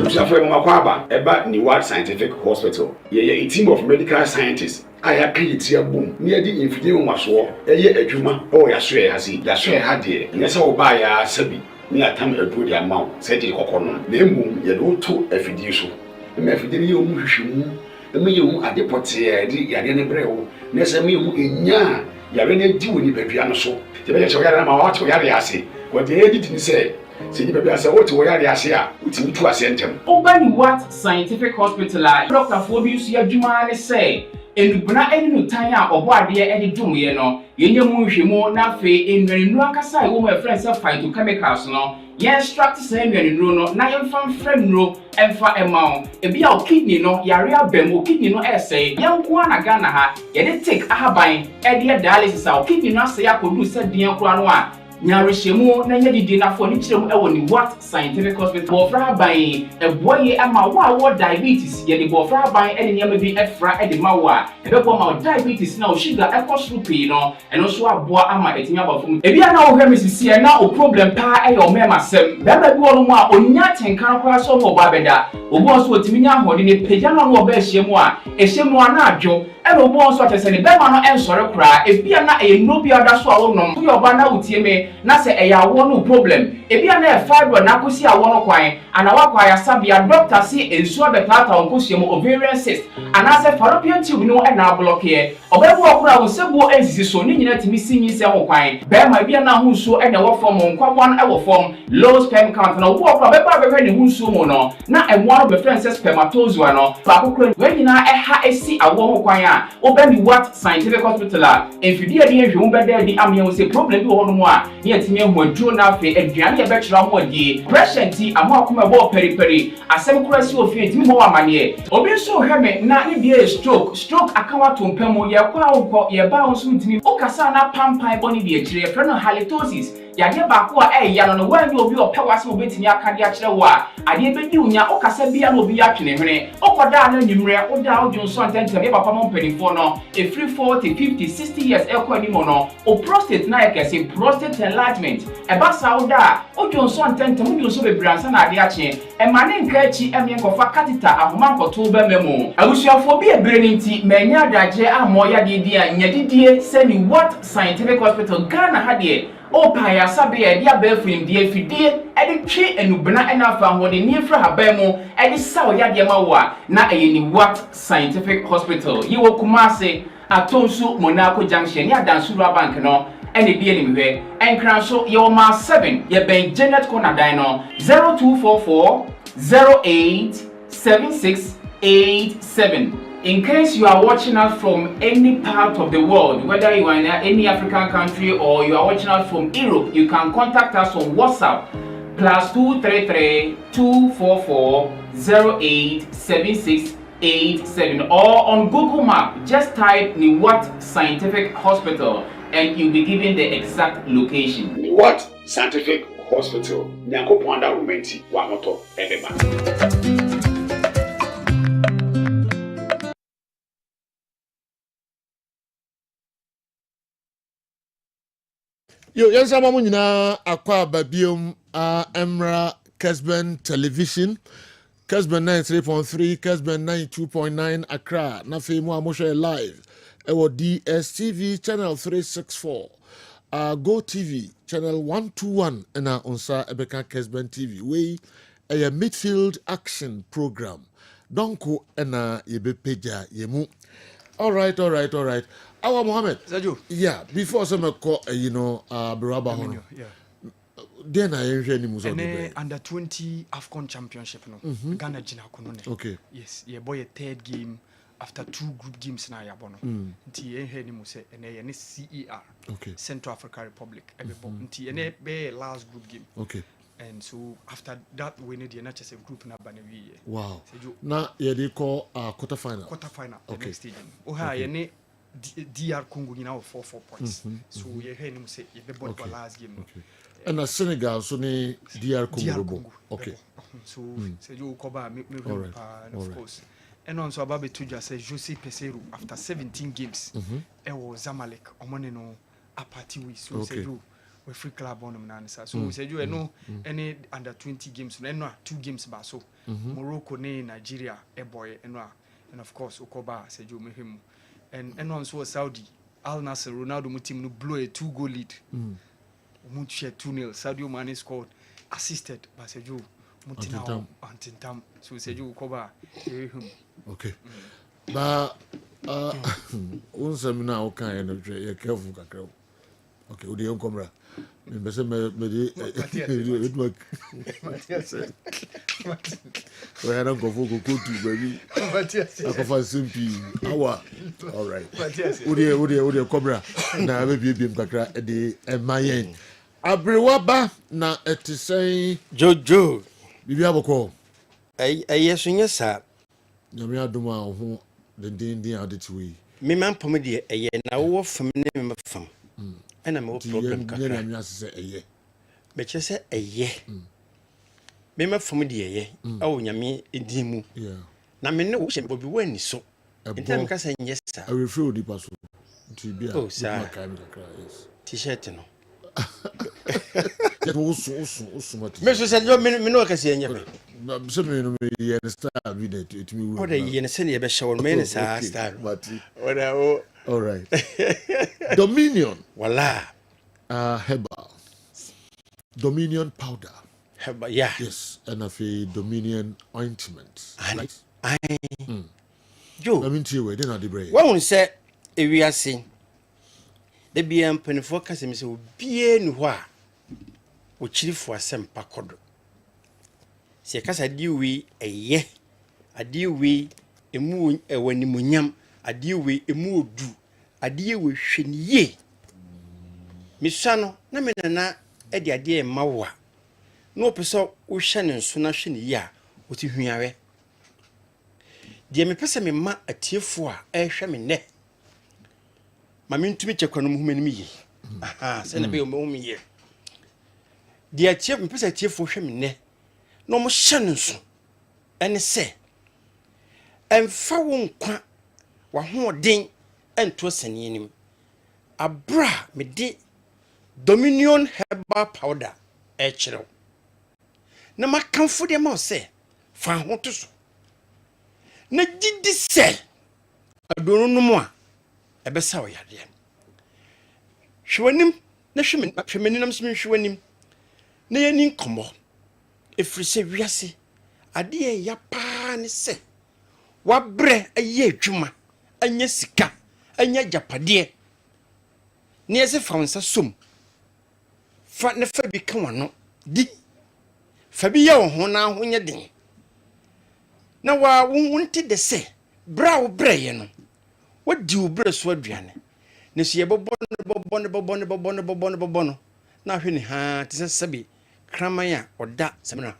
Ushafwe Mwakwaba, Eba Niwad Scientific Hospital. A team of medical scientists. I have created a boom near the infidel Maswa, a year a juma, or Yasue Hasi, Yasue Hadir, yes, I'll buy a Sabi, near time a good amount, said the Coconon. Name boom, you do two a fiducial. The Mephidio Mushimu, the Mium at the Potier, the Yadene Breo, Nesamium in Ya, Yarene Dewey Pepiano so. The Venezuela Mawat Yariasi, what the editing said. See, baby, I said, what we are here, it's me to ascend him. Open what scientific hospital, Dr. Phobius Yajumani say, and Buna any Tanya or what dear Eddie Dumiano, Yenyamu, Nafe, in Renakasa, whom my friends have fight to chemicals, no. Yes, structure same and no, Nayan from friend no, and for a mount, and be our kidney no, Yaria Bemo kidney no essay, young Kwana Ganaha, yet take a habine, Eddie dialysis, our kidney not say I could do said Dian Kwanwa. Nyarishemu na nyadi dina for nichiremu ewo ni what scientific hospital bofra ban eboye ama wa diabetes ye ni bofra ban ene nyama bi efra ede mawa ebebo ma diabetes na o sugar ekosrupi no eno so aboa ama etinya bafum ebia na wo hwe misisi na o problem pa e yo mema sem baba bi wono mu a onya tenkan kwa so mo ba beda obo so otimi nya hode ne pagya no no ba ehyemu a ehyemu na adwo eno obo so atese ne bema no ensore kra ebia na e no bi ada so a wonom to yoba na utie me na se eya wo problem ebia na e fibroid na kosi a wo no kwan ana wakwa ya sabia doctor si ensuo betata onkosuemu ovarian cyst ana se fallopian tube no e na block ye obebu okura wo sebo ensisi so ni nyina timi sinyi se ho kwan bema bia na ho nsuo e na wo form nkwawan e wo form low sperm count na obu okura beba beba ne ho nsuo mo no na emo no be friend say spermatozoa no fa kokura we nyina e ha esi awo ho kwan a obani what scientific hospital a enfidie de ehwe beda di amye wo se problem bi wo no mo a ne atimi ho aduro na afi aduane e be kira mo adi pressure ti amo akoma bo periperi asem kura si ofie timi ho amane obi so hweme na ne bia stroke akawa tompam ye kwa wo ye ba wo so ntimi okasa na pampan boni bi akire fre no halitosis yade ba ko ya no wan obi opewase obetimi akade akire wo a ade bedi unya okasa bia no obi atwene hwene okoda na nyimre oda odwonso antentem ye papa mo mpanifo no e free 40 50 60 years ekwa ni mo no o prostate na ekese prostate enlargement e ba sa oda odwonso antentem odwonso bebransa na ade ache e mane nka achi emye nkofa catheter ahoma nkoto ba memo abusuafo bi ebere nti manya adaje amoya didi a nyadidie seni what scientific hospital Ghana hadie opa ya sabe ya dia befrim die fidie ede twe enubena ena fa hode ni efra haban mu ede saw ya de mawa na eyeni what scientific hospital yiwo Kumase atonsu Monaco junction ya dansuru bank no ene bi eni mehwe enkran so ye o ma 7 ye ben Janet Corner dan no 0244 087687. In case you are watching us from any part of the world, whether you are in any African country or you are watching us from Europe, you can contact us on WhatsApp +233 244 087687 or on Google Map. Just type Niwat Scientific Hospital and you'll be given the exact location. Niwat Scientific Hospital, Nyankopon da rumenti wa moto ebeba. Yo, yes, I'm akwa babium Emra Kessben Television. Kessben 93.3, Kessben 92.9 Accra. Na femu amoshe live. Ewo DSTV channel 364. Go TV channel 121 ena onsa ebeka Kessben TV. We a midfield action program. Donko ena yebe peja yemu. All right. Awa Mohammed. Sajo. Yeah, before some call, Baraba Hono. Yeah. Then I hear any muso. Under 20 AFCON championship no. Ghana jina kono ne. Okay. Yes, yeah boy a third game after 2 group games na yabono. Nti ye hear ni mu se ene ye ne CER. Okay. Central African Republic ebebo. Nti ene be last group game. Okay. And so after that, we need the just a group in Abanawi. Wow. Now, you call quarter final. Quarter final. Okay. The next stage. Okay. DR Congo now 4 points. So you hear him say if the ball last game. Okay. And Senegal, so ni DR Congo. Okay. So you cover me of course. And also about Betuja says Jose Peseiro after 17 games. It was Zamalek. Omoneno a party with so say you. We free club on them so we said you know any under 20 games no 2 games ba so Morocco ne Nigeria a boy and of course Okoba said you make him and also Saudi Al Nassr Ronaldo mu team no blow a 2-goal lead mu share 2-0 Sadio Mane scored assisted by said you Mutina Antintam so said you Okoba him okay but unsem na o kan no you careful kakra okay odi enkomra me say me di it work we had go for go to baby I for simple awa all right odi cobra na be biem kakra e di emayen abrewaba na etisei jojo bibi aboko yeso nyesa nyame adoma ho den adetwi me man pom de eye na wo fam ne me fam ena me problem kakra me chese eye me ma fam de eye awo nyame edimu na me ne wo hye bobi wani so ntam ka sa nyesa I refer di paso tibia oh sa t-shirt no me so se me no ka se enye na se me no me ye star bi that it me wo ye ne se ne ye be show me ne sa star all right Dominion wala herbal Dominion powder herbal yeah yes and of a Dominion ointment right Joe I mean to we dey na the brain won say ewiase de bia mpanifo ka se me se obie nu ho a wo chirifo asempa kodo se kasa diwi eye adiwi emu ewanimunyam adiwi emu odu adiwe hweniye miswa no na me na edi ade ma wo a na opeso wo hwe ne nso na hweniye a wo ti hwiawe de me pese me ma atiefo a ehwe me ne ma me ntumi chekwa no mu huma ni mi ye aha se na be o mu ye de atief me pese atiefo hwe me ne no mo hwe ne nso ene se emfa wo nkwa wa ho den ento sanienim abra me de Dominion herbal powder e chiro na makamfo de ma se fa ho to so na didi se adono no mo a ebesa o yade hwenim na hwemeninam simi hwenim na yani nkomo efiri se wiase ade e ya pa ne se wabre aye adwuma anya sika anya japade ne ese fawnsa som fa ne fa bi kan wano di fa bi ya ho na ho nye den na wa wunti de se bra wo breye no wadi wo bre so aduane ne so ye bobon na hwe ni ha ti se sabi kraman ya oda semna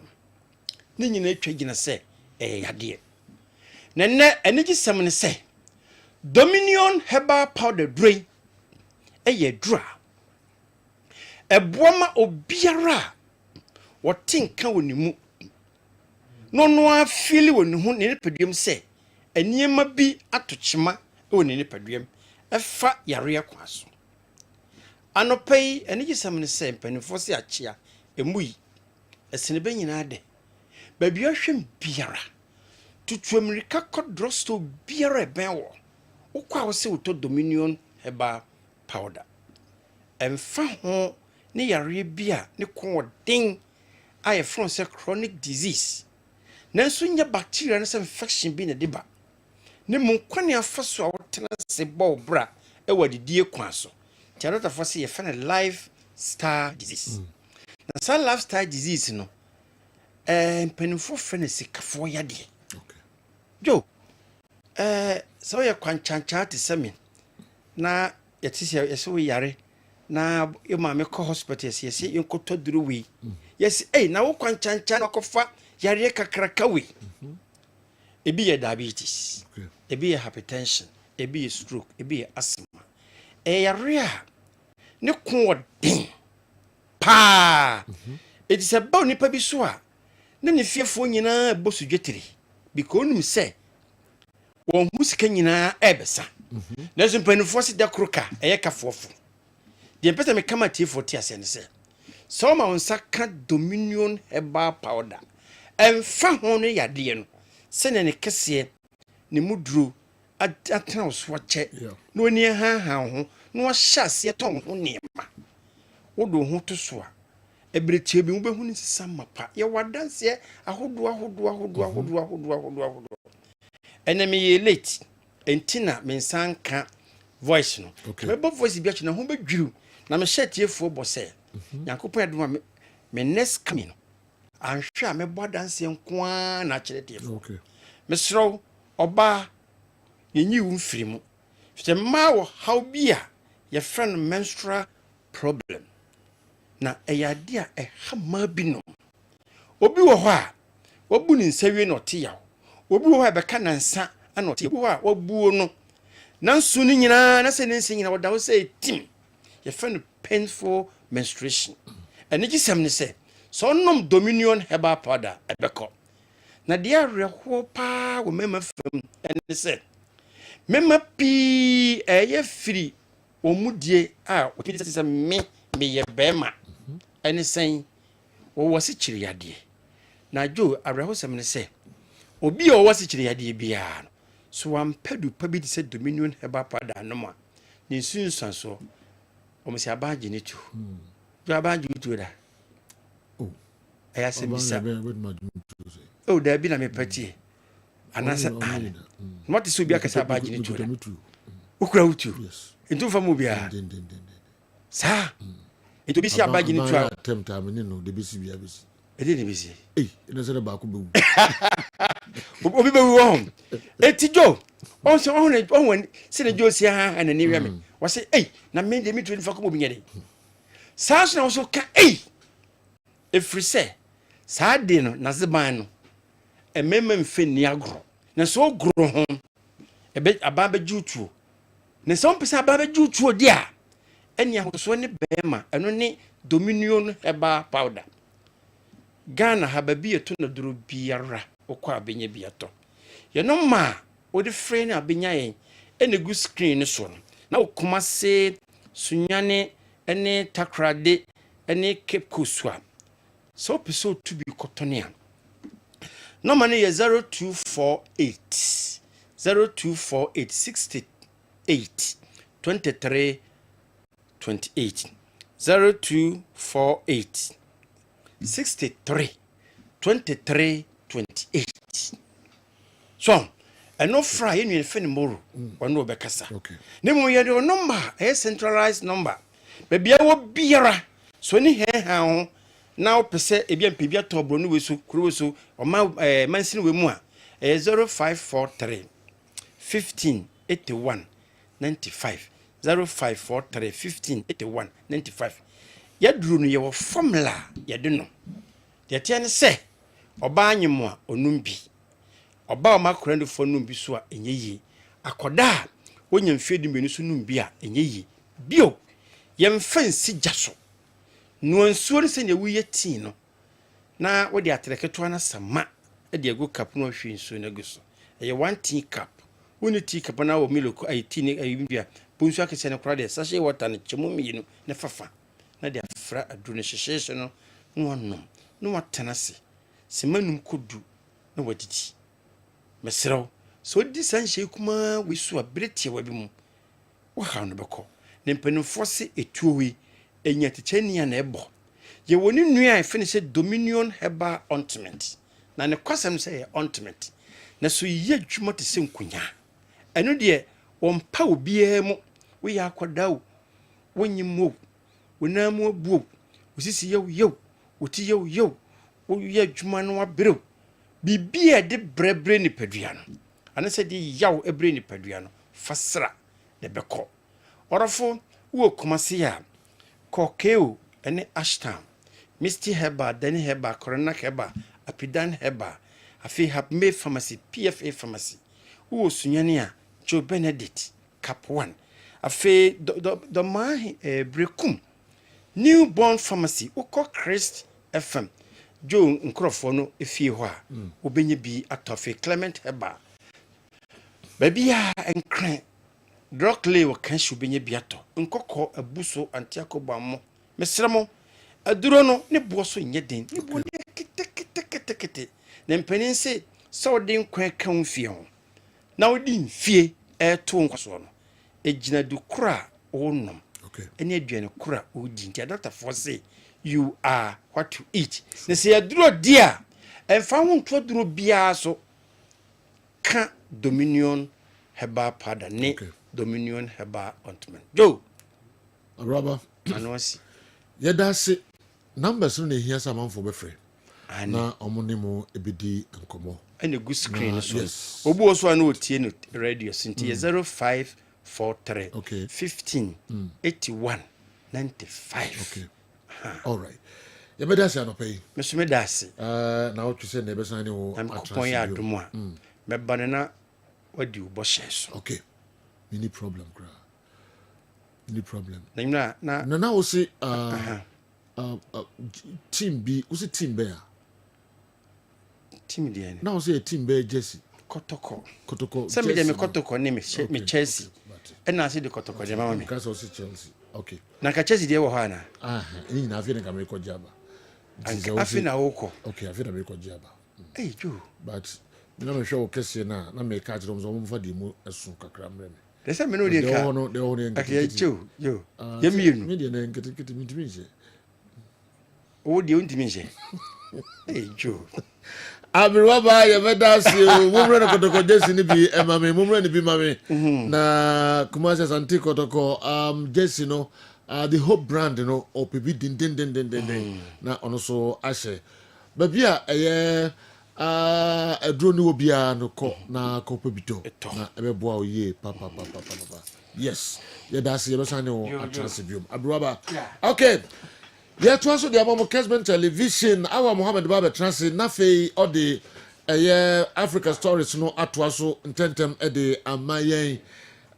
ne nyina atwa gina se yade na ne enigi sem ne se Dominion herbal powder drain eye dra eboama obiara wotinka wonimu no afili wonihu ne nipadum se eniema bi atochima woni nipadum efa yare kwaso anopai enigi sem ne se mpanifo se achia emuyi esene be nyina de babi ahwem biara tutuamirika kodrosto biara benwo ukwa wo se uto Dominion herbal powder emfa ho ne yare bia ne koden aye from say chronic disease nanso nya bacteria na some infection bi na deba ne mun kwane afaso a wotena se bobra e wadidie kwa so tiarota fo se ye fa na lifestyle disease na sa lifestyle disease no mpanifo fa na sikafo yade okay jo so ye kwanchancha te semi na yetisi yeso yare na yo ma me ko hospital yesi yenkoto duru wi yes na wo kwanchancha na kofa yare kakrakawe ebi ye diabetes ebi ye hypertension ebi ye stroke ebi ye asthma yare a ne ko den pa it is about nipa bi so a na ne fiefo nyina bosu dwetire because nim say won hu sika nyina ebesa na so mpanifo se da kroka kafofo de pese me kama tifo ti ase ne se so ma won saka dominion herbal powder emfa ho no yade no se ne kese ne muduro atena so che no ni ha ho no hya se ton ho nema wodo ho to so a ebretie bi wo behu ni sisama pa ye wadanse ahodo enemy ye late entina mensanka voice no me bo voice bi na ho bedwiru na me hyetiefo bo se yakopon adoma me next coming anhwa me bo danse nkoa na kyeretiefo me sro oba yenyi wo mfiri mu fite ma wo how bia ye friend menstrual problem na eyade a ehama bi no obi wo ho a wabu ni nsawie na ote yawo obi wo ha beka na nsa ana ote obi wo a wabuo no nanso ni nyina na se ne nsi nyina woda wo say tim ye friend painful menstruation ene gisem ne se so nom dominion herbal powder ebeko na dia reho pa wo mema fam ene se mema pi eye firi omudie a o ti se me ye bema ene sen wo wose kiri yade na jo areho sem ne se obi o wose kiri yade bia so am pedu pabi se dominion herbal powder no ma ni sunsun so o mesi abaje ni tu jo abaje tu da aya se bisa o da bi na me pati anasa what is obi akasa abaje ni tu ukura utu ntu famu bia sa eto bisi abaje ni tu attempt amene no de bisi bia bisi ede ne bisi ina se ba ko bewu obi bewu ho etijo on se on se ne jo si ha anani wi me wase na me de mi tu fa ko obi nyede sa so na so ka efri se sa de no na zeban no emema mfe ni agro na so gro ho ebe ababa jutuo na so mpesa ababa jutuo dia eni ahoso ne bema eno ne dominion herbal powder Ghana hababi eto na duro biara okwa abenye biato ye no ma o de free na abenya yen ene gu screen so no na okoma se sunyane ene takrade ene cape kuswa so peso to be kotonia no man ye 0248 68 23 28 0248 63 23 28 so eno fra ye nwe fe ne moro wono obekasa ne mo ye de number centralized number bebia wo biara so ni he ha ho na opese ebia mpebia tobro no wesu kuro wesu o ma mansini we mu a 0543 15 81 95 0543 15 81 95 yaduru no ye wo formula yede no de tie ne se oba anyemo a onumbi oba o makorando fo numbi so a enyeyi akoda wonya mfedi menu so numbi a enyeyi bio ye mfansi jaso no ansuo se ne wuye ti no na wo de atreketo na sama e de agu cup no hwe nsuo na gu so ye 1 tea cup woni tea cup na wo milk ai tea ne ai bia bunsu akese ne kora de sachet water ne chemu miyinu ne fafa na de afra adu ne hyehye no wono no watenase semanum kodu na wadidi mesrew so di sanhye kuma wesu abretie wa bi mu wo ha no beko ne mpanimfo se etuowi enya techania na ebo ye woni nua e finish dominion herbal ointment na ne kwasam se ye ointment na so ye adwuma te se nkunya eno de wompa obiaa mu wo ya akodawo wonyimo wonamu abuo osisi yew oti yew wo ye adwuma no abrew bibia de brebre ni padua no anase de yaw ebre ni padua no fasra de beko orofo wo komase ya kokeo ene ashtown Misty Heba, Denny Heba, Corona Heba, Apidan Heba, Afi have made pharmacy, PFA pharmacy. Who Sunyania, Joe Benedict, Cap 1. Afi the man Brekum. Newborn pharmacy, Oko Christ FM. Joe Nkrofono, if you are, Ubenye be at Toffee Clement Heba. Baby, and crank. Drockley or Kenshu Benye Biato, Nkoko, a buso, and Tiaco Bamo. Mesramo, a durono, ne bosso in yedin, ne bonne kete. Then Penny say, so dim quack confion. Now din fear, air tone was one. A gina do cra, oh no. Okay. And yet, Jen cra, oh, Dinka, Doctor for say, you are what to eat. They say, a draw dear, and found to draw biaso. Can't Dominion Heba Pada, ne Dominion Heba Ontman. Joe, a rubber, and was yeah, that's it. Numbers only here some for my friend. And now, Omonimo, EBD, and Como. And a good screen. Yes. Obo also a note radio Cynthia 0543 okay 15 81 95. Okay. All right. You better say no pay. Mr. Medasi. Now what you say neighbors I know I'm going out to more. Me banana what do you boss? Okay. Any problem, gra. Any problem. Na now we see team B, who's a team bear? Team D. Now we see a team bear Jesse. Kotoko. Some of them Kotoko name me Chelsea. And I see the Kotoko Jama. Because I see Chelsea. Okay. Na Chelsea dey wo hana. Ni na afia na America jaba. Afia na woko. Okay, afia na America jaba. Hey Joe. But na me show Kessben na me ka jiro mo fa di mu esun kakra mre me. They say me no dey ka. They own okay, Joe. Ye mi nu. Me dey na nkete mi timi je. O dey untimi je. Hey Joe. Abirwaba ye bedasi mumre na kotoko Jesse ni bi emame mumre ni bi mame na Kumasi Santi kotoko Jesse no the Hope brand you know opebi din na ono so ahye babia eye adro ni obia no ko na ko pebito na ebeboa oye papa yes ye dasi ye besane o atrase biom Abirwaba okay. Yeah, to also the Amamo Kessben television, our Mohammed Baba Transit, Nafe, or the Africa stories, no atwaso, intentem, ede, amaye.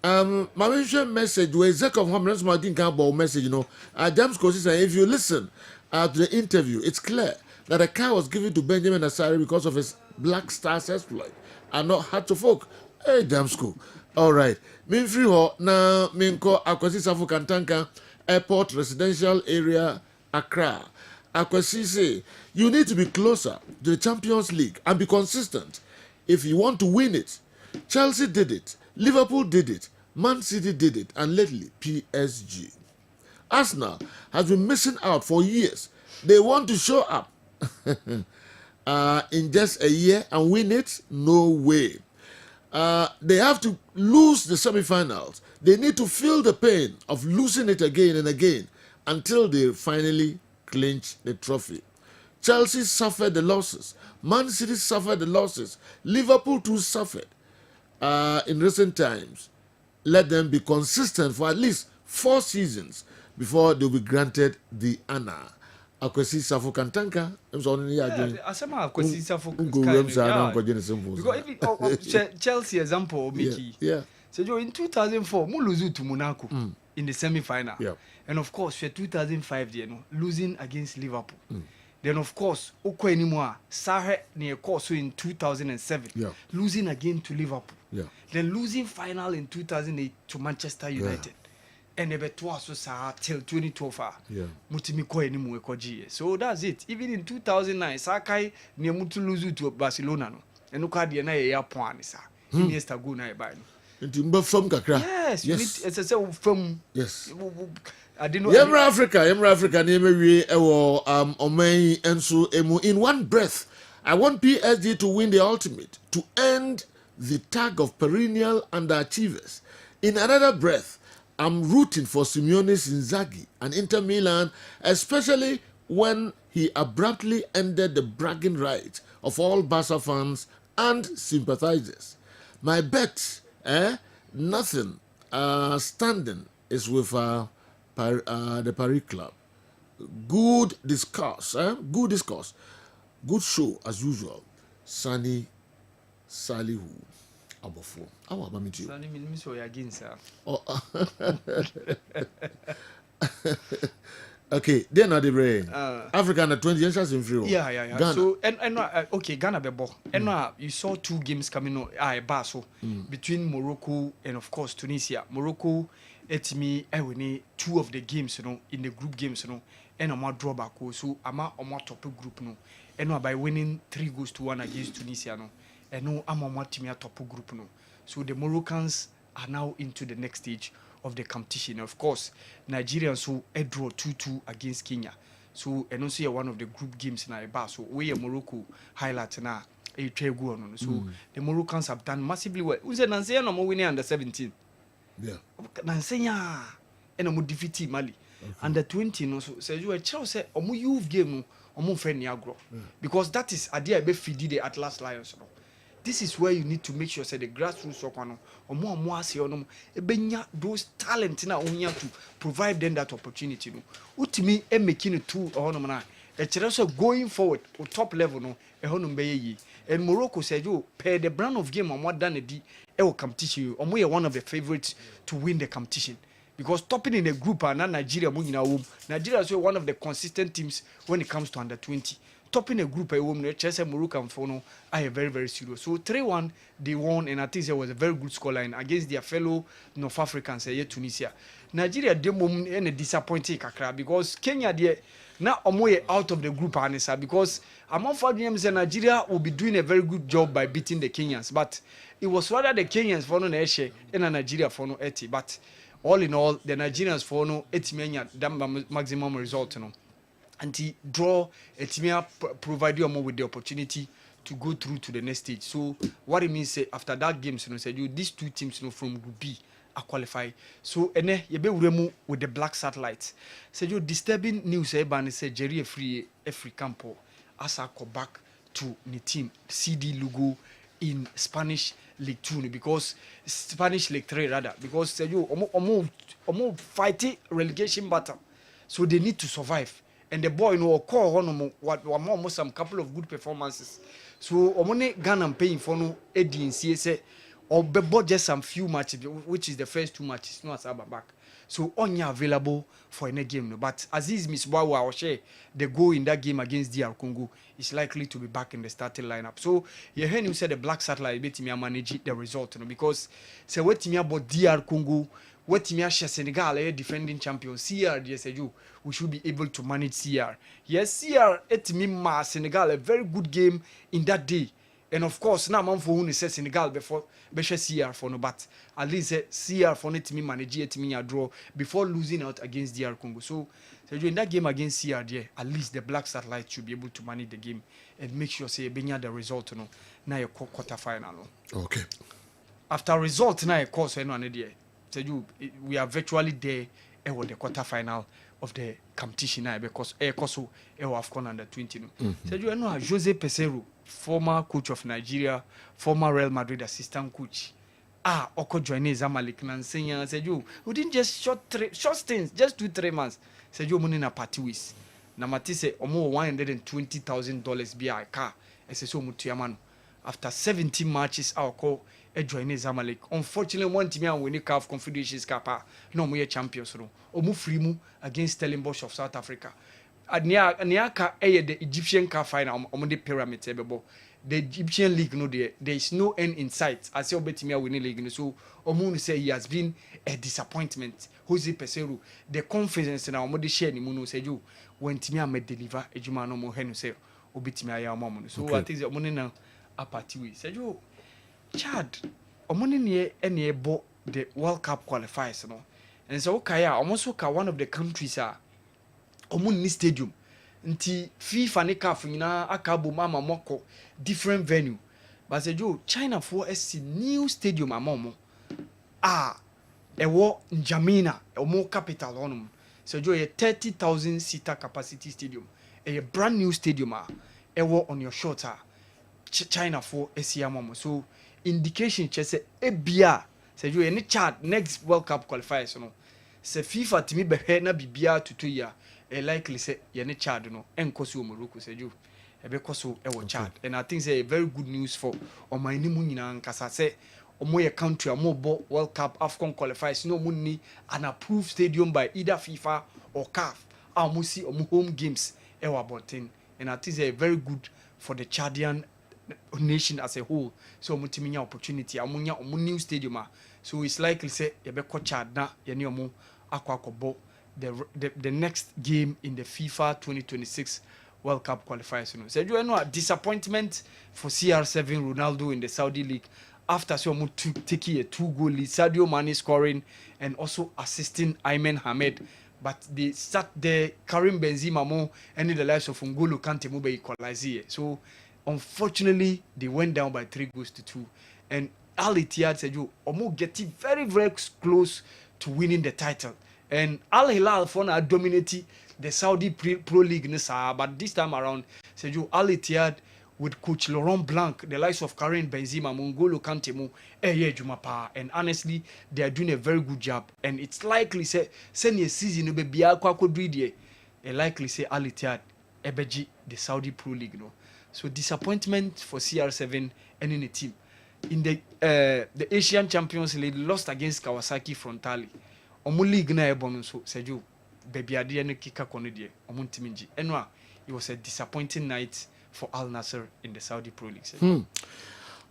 My mission message, we exec of Homelands Martin Campbell message, you know, James Cosis, if you listen to the interview, it's clear that a car was given to Benjamin Asari because of his Black Stars exploit and not hard to folk. Hey, James School. All right. Min free ho, na minko akwasi safu kantanka, airport residential area, Accra. Akwasi say, you need to be closer to the Champions League and be consistent if you want to win it. Chelsea did it, Liverpool did it, Man City did it, and lately PSG. Arsenal has been missing out for years. They want to show up in just a year and win it? No way. They have to lose the semi-finals. They need to feel the pain of losing it again and again until they finally clinch the trophy. Chelsea suffered the losses. Man City suffered the losses. Liverpool too suffered in recent times. Let them be consistent for at least 4 seasons before they'll be granted the honor. Akwasi Safo Kantanka, Asema Akwasi Safo because Chelsea example, Mickey. Yeah. So in 2004, we lose to Monaco in the semi-final. Yeah. And of course, for 2005, losing against Liverpool. Then of course, Oko anymore, Sahe near course in 2007, losing again to Liverpool. Yeah. Then losing final in 2008 to Manchester United. And never twice till 2012. Yeah. Mutimiko anymore koji. So that's it. Even in 2009, Sakai near Mutu lose to Barcelona. And Ukadi na ya point, sir. Iniesta go na by. Yes, it's a from yes. I didn't know. Yemra Africa, in one breath. I want PSG to win the ultimate, to end the tag of perennial underachievers. In another breath, I'm rooting for Simeone Inzaghi and Inter Milan, especially when he abruptly ended the bragging rights of all Barca fans and sympathizers. My bet, nothing standing is with the Paris club. good discourse, good discourse, good show as usual. Sunny Salihu Abofo. How about me too? Sunny means so again, sir. Oh. Okay, then are the brain. Africa under 20 years in free. Yeah. Ghana. So and okay, Ghana bebo. And you saw 2 games coming on Baso between Morocco and of course Tunisia. Morocco etimi win 2 of the games, you know, in the group games, you know, and I'm draw back. So I'm top group no. And by winning 3-1 against Tunisia no. And no I'm team top group no. So the Moroccans are now into the next stage of the competition. Of course, Nigerians so a draw 2-2 against Kenya. So and also one of the group games in Iba. So we Morocco highlight now a trade go on. So the Moroccans have done massively well. We said Nancy no more winning under 17. Yeah. Nancy and I'm defeat Mali. Under 20 no so say you a child say omo youth game no omo friend ni agro. Because that is idea be feed the Atlas Lions no. This is where you need to make sure say the grassroots soccer no omo ase onom ebenya those talent na onya to provide them that opportunity no utimi e making it tool onom na e kire so going forward o top level no e honom be yi and Morocco said you pay the brand of game omo than di e o competition omo ye one of the favorites to win the competition because topping in the group and Nigeria mo nyina wom Nigeria is one of the consistent teams when it comes to under 20 topping a group a woman, Chelsea Morocco and Fono are very, very serious. So 3-1, they won, and I think there was a very good scoreline against their fellow North Africans, Tunisia. Nigeria, they moment and a disappointing kakra because Kenya, they now are out of the group, Anissa, because among 4 games, Nigeria will be doing a very good job by beating the Kenyans, but it was rather the Kenyans for no Eshe and Nigeria for no 80. But all in all, the Nigerians for no 80 maximum result, you know. And he draw a team provide you more with the opportunity to go through to the next stage. So what it means say after that game, you know, said you these 2 teams, you know, from Group B are qualified. So ene you be with the black satellites. Said you disturbing news ban say Jerry free campo as I go back to the team CD Lugo in Spanish League 2 because Spanish League 3 rather because said you almost fighting relegation battle. So they need to survive. And the boy no call one some couple of good performances. So omone Ghana paying for no ADNC say or bought just some few matches, which is the first 2 matches, no as back. So only available for any game. No. But Aziz Misbawa or share the goal in that game against DR Congo is likely to be back in the starting lineup. So you heard him say the black satellite bet me manage the result, no, because say what me about DR Congo. What team Senegal defending champion CR we should be able to manage CR. Yes, CR et Senegal a very good game in that day. And of course now man for who say Senegal before CR for no but at least CR for it me manage it me draw before losing out against DR Congo. So in that game against CR at least the black satellite should be able to manage the game and make sure say benya the result no now your quarter final. Okay. After result now of course we are virtually there with the quarter final of the competition now because also AFCON under 20. So you know Jose Peseiro, former coach of Nigeria, former Real Madrid assistant coach. Oko joining Zamalek Nansenya said you within just short stints, just 2-3 months. Said you money na party with. Na matise omo $120,000 bi car. Eseso mutuyamano. After 17 matches Oko joining Zamalek. Unfortunately, one team win the CAF Confederations Cup. No more champions. Omu free mu against Stellenbosch of South Africa. Niaka the Egyptian Cup final on the pyramid table. The Egyptian league no there is no end in sight. As you bet me winning league. So Omu say he has been a disappointment. Jose Peseiro, the confidence in our modi share ni muno say you when team may deliver a juma no more henu say obit me aya mom. So I think the money now a party we say you Chad, omoni ne ene ebo the World Cup qualifiers no. And so Kaya almost one of the countries omoni stadium. Nti FIFA ne CAF nyina akabo mama moko different venue. But say you China for a new stadium amomo. Ewo N'Djamena, omo capital onum. So you a 30,000 seater capacity stadium. A brand new stadium ewo on your shoulder. China for a momo. So indication say ebia say you any chart next World Cup qualifiers no say FIFA timi be na bibia to 2 year likely say yene Chad no enko so Morocco say you ebeko so e wo Chad and I think say very good news for omani mu nyina nkasa say omo ye country omo bo World Cup AFCON qualifiers no money an approved stadium by either FIFA or CAF omo see omo home games e wa botin and I think say very good for the Chadian nation as a whole so omo timi nya opportunity omo nya omo new stadium so it's likely say ebeko Chad na ye ne omo akwakobo the next game in the FIFA 2026 World Cup qualifiers. So you know a disappointment for CR7 Ronaldo in the Saudi League after so taking a 2-goal lead, Sadio Mane scoring and also assisting Ayman Hamed. But they start the Karim Benzema mo and the lives of N'Golo Kante mo be equalize. So unfortunately they went down by 3-2. And Al Ittihad said you almost getting very close to winning the title. And Al Hilal for now dominating the Saudi Pro League, but this time around, Sergio Al Ittihad with coach Laurent Blanc, the likes of Karim Benzema, N'Golo Kante, Jumapa, and honestly, they are doing a very good job. And it's likely say a season will be a likely say Al Ittihad, Ebeji, the Saudi Pro League, no. So disappointment for CR7 and in the team. In the Asian Champions League, lost against Kawasaki Frontale. Omo league na ebonu so Sergio baby ade ne kika kono de omo ntiminji enwa it was a disappointing night for Al Nassr in the Saudi Pro League.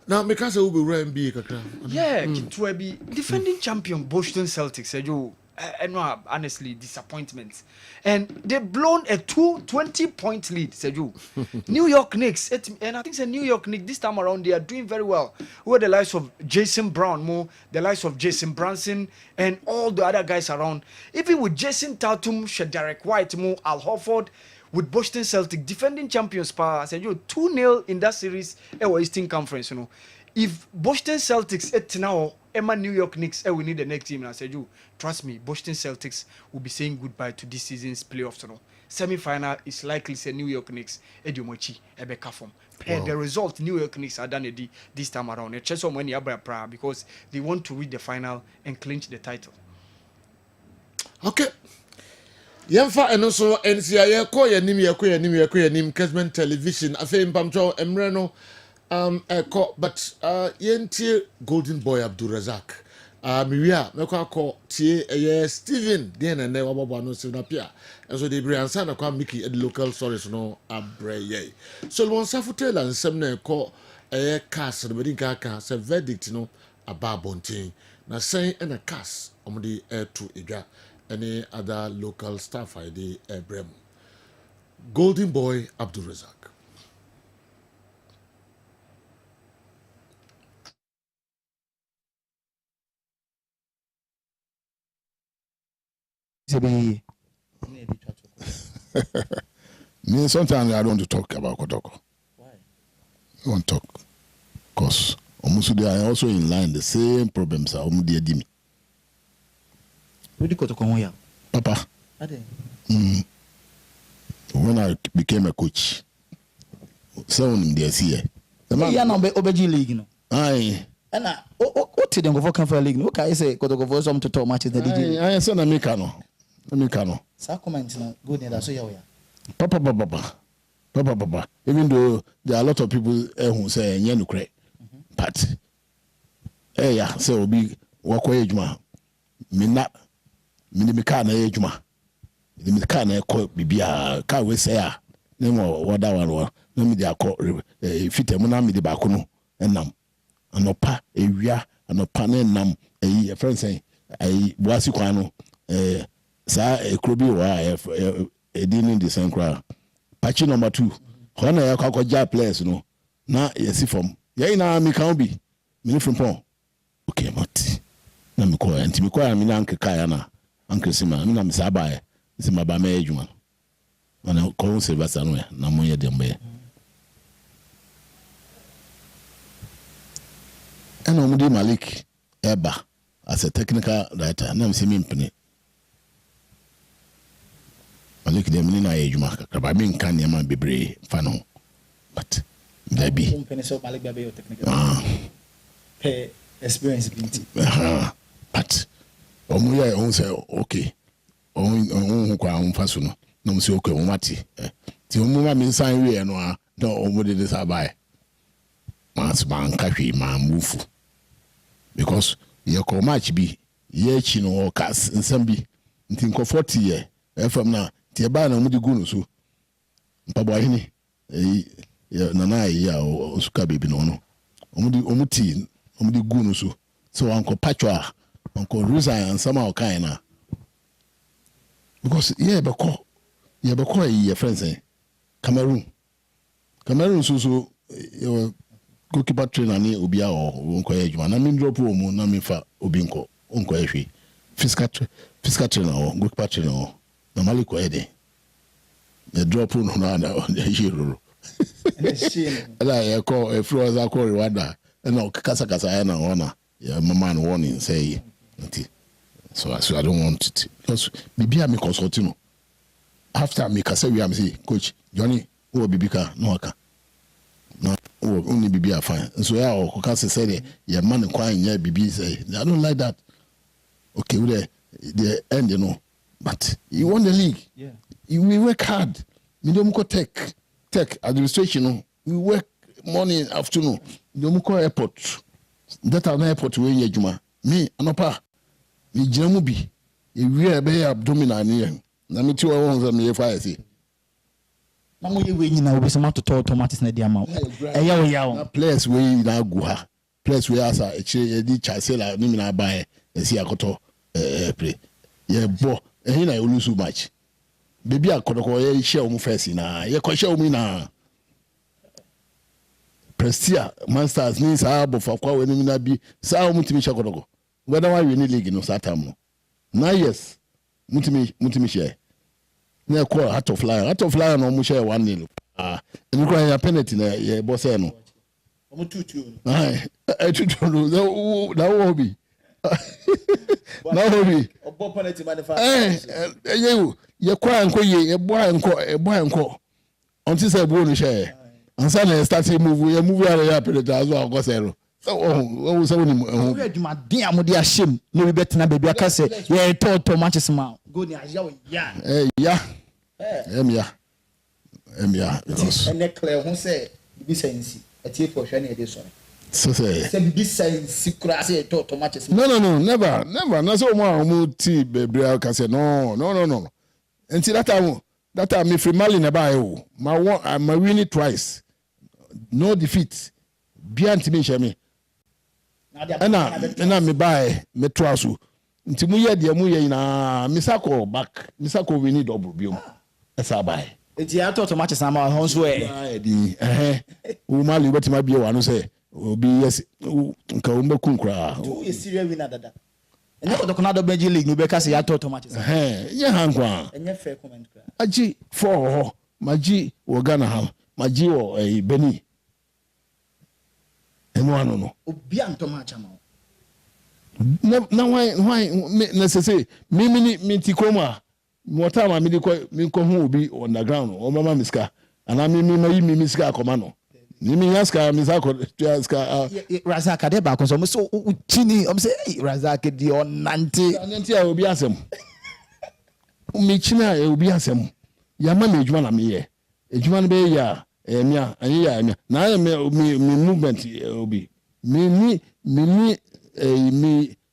Now because we be run be kakra. Yeah, kitwa be defending champion Boston Celtics Sergio enwa honestly disappointment. And they blown a 20-point lead Sergio. New York Knicks and I think the New York Knicks this time around they are doing very well. Who are the likes of Jason Brown, the likes of Jason Branson and all the other guys around. Even with Jason Tatum, Derek White, Al Horford, with Boston Celtics defending champions power. Sergio 2-0 in that series Eastern Conference, you know. If Boston Celtics now Emma New York Knicks we need the next team and I said you trust me Boston Celtics will be saying goodbye to this season's playoffs no. Semi-final is likely say New York Knicks Ediomochi Ebeka form. The result New York Knicks are done this time around. It's just money about because they want to reach the final and clinch the title. Okay. Yemfa eno so NCA ko yanim Kessben television afa mpamcho emre no but yenti Golden Boy Abdulrazak miwia mekwa ko tie Steven den na wababo no se na pia enso de bre ansa na kwa Mickey local stories no abreye Solomon Safutela nsem na ko cast no bedin ka se verdict no ababontin na sen na cast omde to edwa any other local staff ID Brem Golden Boy Abdulrazak. Me, sometimes I don't want to talk about Kotoko. Why? I want to talk. Because they are also in line the same problems are Dimi. What do you Kotoko? Papa. When I became a coach, someone there here. The man ya number Obeji League, no. Aye. And what did you go for league? What can I say? Kotoko for some to talk matches the DJ. I said Americano. Sa comment no good near so ya. Papa. Even though there are a lot of people who say nyenu kre. But yeah, so be work ejuma. Me ka na ejuma. Me ka na ko bibia ka we say ah. Na mo wada wan na me dey akọ fitemu na me dey ba ko no enam. Anopa ewia anopa na enam a friend say ai boasi kwan no sa ekrobi wa edini the same crowd patch number 2 hona ya kwakoja players no na yesi from ya ina mi kan bi mi from pon okay mati na mi ko anti mi ko ya mi na nkeka ya na ankesima mi na mi saba ya sima ba me adwuma na ko se basa no ya na mo ye dembe ana mo di Malik Eba as a technical writer na mi se mi mpene Malik de mini na ejuma kakaba mi nkan ne ma bebre fa no but that be so Malik babe technical experience binti but omuya on say okay on kwa on fa so no na msi okwe mumati ti muma mi san we no a na omo de sabai mas man kahwe man mufu because ye ko match bi ye chi no kas nsam bi nti nko 40 ye fm na ti ba na mudi gu no so mpabo ahini na na ya osuka baby no omuti gu no so anko patwa anko resign and somehow kind na because ye be ko ye friends Cameroon so goalkeeper trainer ni obi a onko ye adwuma na me drop mu na me fa obi nko onko ye hwe physical trainer goalkeeper trainer normally ko ye de the drop no na hero ala ye ko e fro za ko Rwanda na kasa na ona ya mama no warning say so I don't want it because bibia me consulting after me kasa we am say coach Johnny wo bibika no aka na only bibia fine so ya o kasa say ya man kwan nya bibi say I don't like that okay we the end you know but you won the league we work hard medium ko tech administration we work morning afternoon medium ko airport that an airport we nya juma me anopa me jinamu bi e wi be abdominal ni na me ti wo won za me fa say na mo ye we nyina obi sama to tomatoes na dia ma eya wo ya wo players we na gu ha players we asa e di chancellor ni na ba e si akoto play ye bo ehin na lose match baby akodoko ye share o first na ye ko share o na Prestia Masters ni sa abofa kwa we ni na bi sa o mutimi share akodoko whether why we ni league no satam no na yes mutimi share na ko heart of lion no mu share 1-0 ni ko ya penalty na ye boss e no o tutu tutu no na wo bi na wo bi obo penalty ma defa ye kwa anko ye bo anko onti say bo no share ansa na start move ya penalty azo anko zero so ni we adwuma den amode ahyem no we betena baby aka say ye to matches ma go ni aja ya emia ene clear hu say bi sensi atie for hwe na e dey so say bi sensi kura say to matches no never na so mo ti baby aka say no until that time me free Mali na buy o my win twice no defeat biant me shame na me buy me trasu nti mu ye de mu ye na misako win double biom esa buy eti ya to matches na ma hon so di o Mali betima bie wa no say obi yes nka o mbeku nkra o ye serious winner dada enye ko dokona do Belgium league no be ka say ya to matches ye hankwa enye fair comment kra aji for maji wo Ghana ha maji wo Beni eno ano no obi antoma achama na why necessary me ti koma mota ma me ko hu obi on the ground o mama miska ana me miska akoma no me yaska misako yaska Razak ade ba ko so chini say Razak di on nanti a obi asem me china obi asem ya ma me ejuma na me ye ejuma no be ya emia na me movement obi me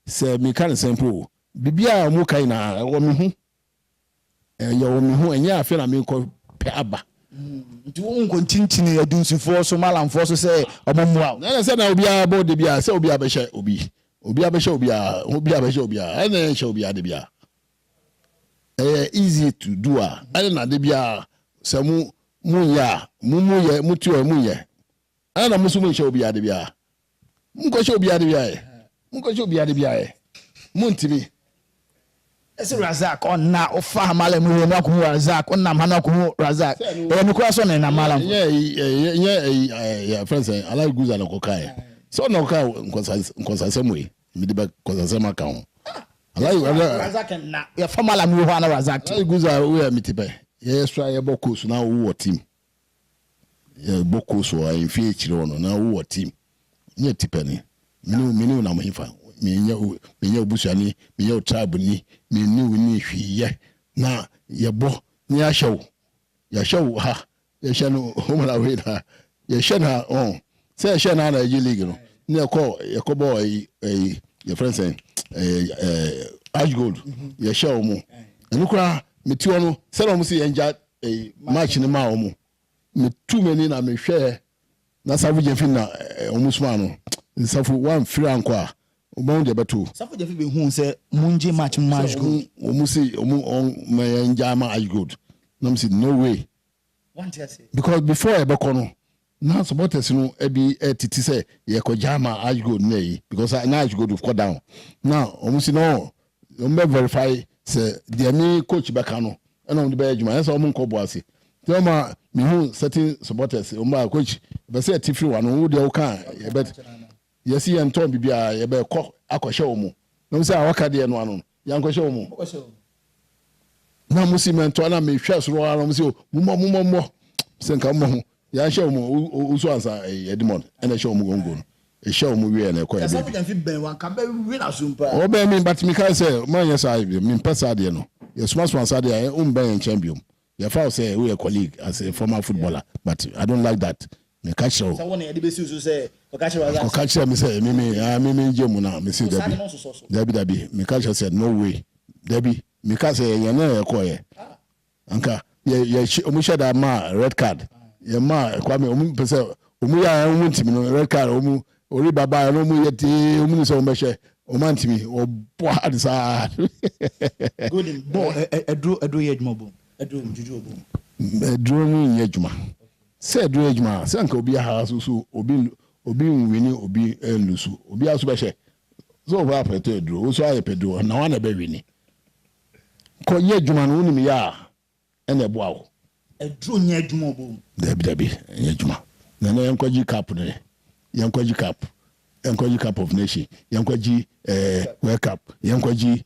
say me kan simple bibia mo kai na wo me hu wo me hu enya afi na me ko pe aba nti wo nko tinchini adunsifoɔ so malamfoɔ so sɛ ɔmɔmmoa na sɛ na obi abo de bia sɛ obi abɛhyɛ obi abɛhyɛ obi ɛna ɛhyɛ obi ade bia easy to do ɛna na de bia sɛ mu ya mu tu mu yɛ ɛna mu so mu hyɛ obi ade bia mu ko hyɛ obi ade bia mu ntimi ese Razak onna ofa malam wo na ko Razak onna mana ko Razak no ko so na malam yeah friends I like guza na ko kai so na ka nkonsanse mu mi de ba konsanse ma ka ho I like Razak na ya fa malam wo na Razak I like guza we am tipe ye extra ye bokosu na wo team ye bokosu a infi chire no na wo team nye tipe ni minu na mo hifa menya obusuani menya tribe ni menu ni hwiye na yebo ni ya show ha ya shano homala we na ya shana on say shana na G League no ni ko boy your friend say Ash Gold ya show mu enu kura meti ono say no mu say enja match ni ma omu me too many na me hwe na safu je fin na omusuma no safu one free anko a obon de beto safu je fi be hu say munje match Good omu say omu on me enja ma Ash Gold no me say no way because before e be kono na supporters no e bi titi say ye ko jama Ash Gold na yi because na Ash Gold go down now omu say no o me verify say the me coach be ka no e no de be adwuma e say omu nko bo ase Toma me hu certain supporters o ma coach be say tifri wa no wo de wo kan ye bet yes ye nton bibia ye be ko akohye wo mu no say awaka de no ano ya nkohye wo mu na musi mento na me hwe so ro no say mummo senka mo ya hye wo mu uso ansa Edmond ena hye wo mu gongo no e hye wo mu wie na ko e be safu je fi ben wan ka be wi na sumpa o be me but me can say man yes I me pesa de no yes smart sponsor de ben champion. Your father say we are colleague as a former footballer, but I don't like that. Me catch you. Someone e be say o catch you. O catch me say me jemu na me say Debbie. Me catch said no way. Debbie, me catch say you na e ko ye. Anka ye omu shada ma red card. Ye ma kwa me omu pese omu ya omu ntimi no red card omu ori baba no omu ye ti omu ni so omu hye omu ntimi o bo hard sa. Good bo edro ye dwuma bo. Edro ni yejuma se edro yejuma se anka obi ha so obi wini obi enlusu obi aso be hye so ba peto edro so aye pedo na wana be wini ko yejuma no uni ya ene bo awo edro nya edwuma obo debi yejuma na yankwaji cup ne yankwaji cup of nation yankwaji world cup yankwaji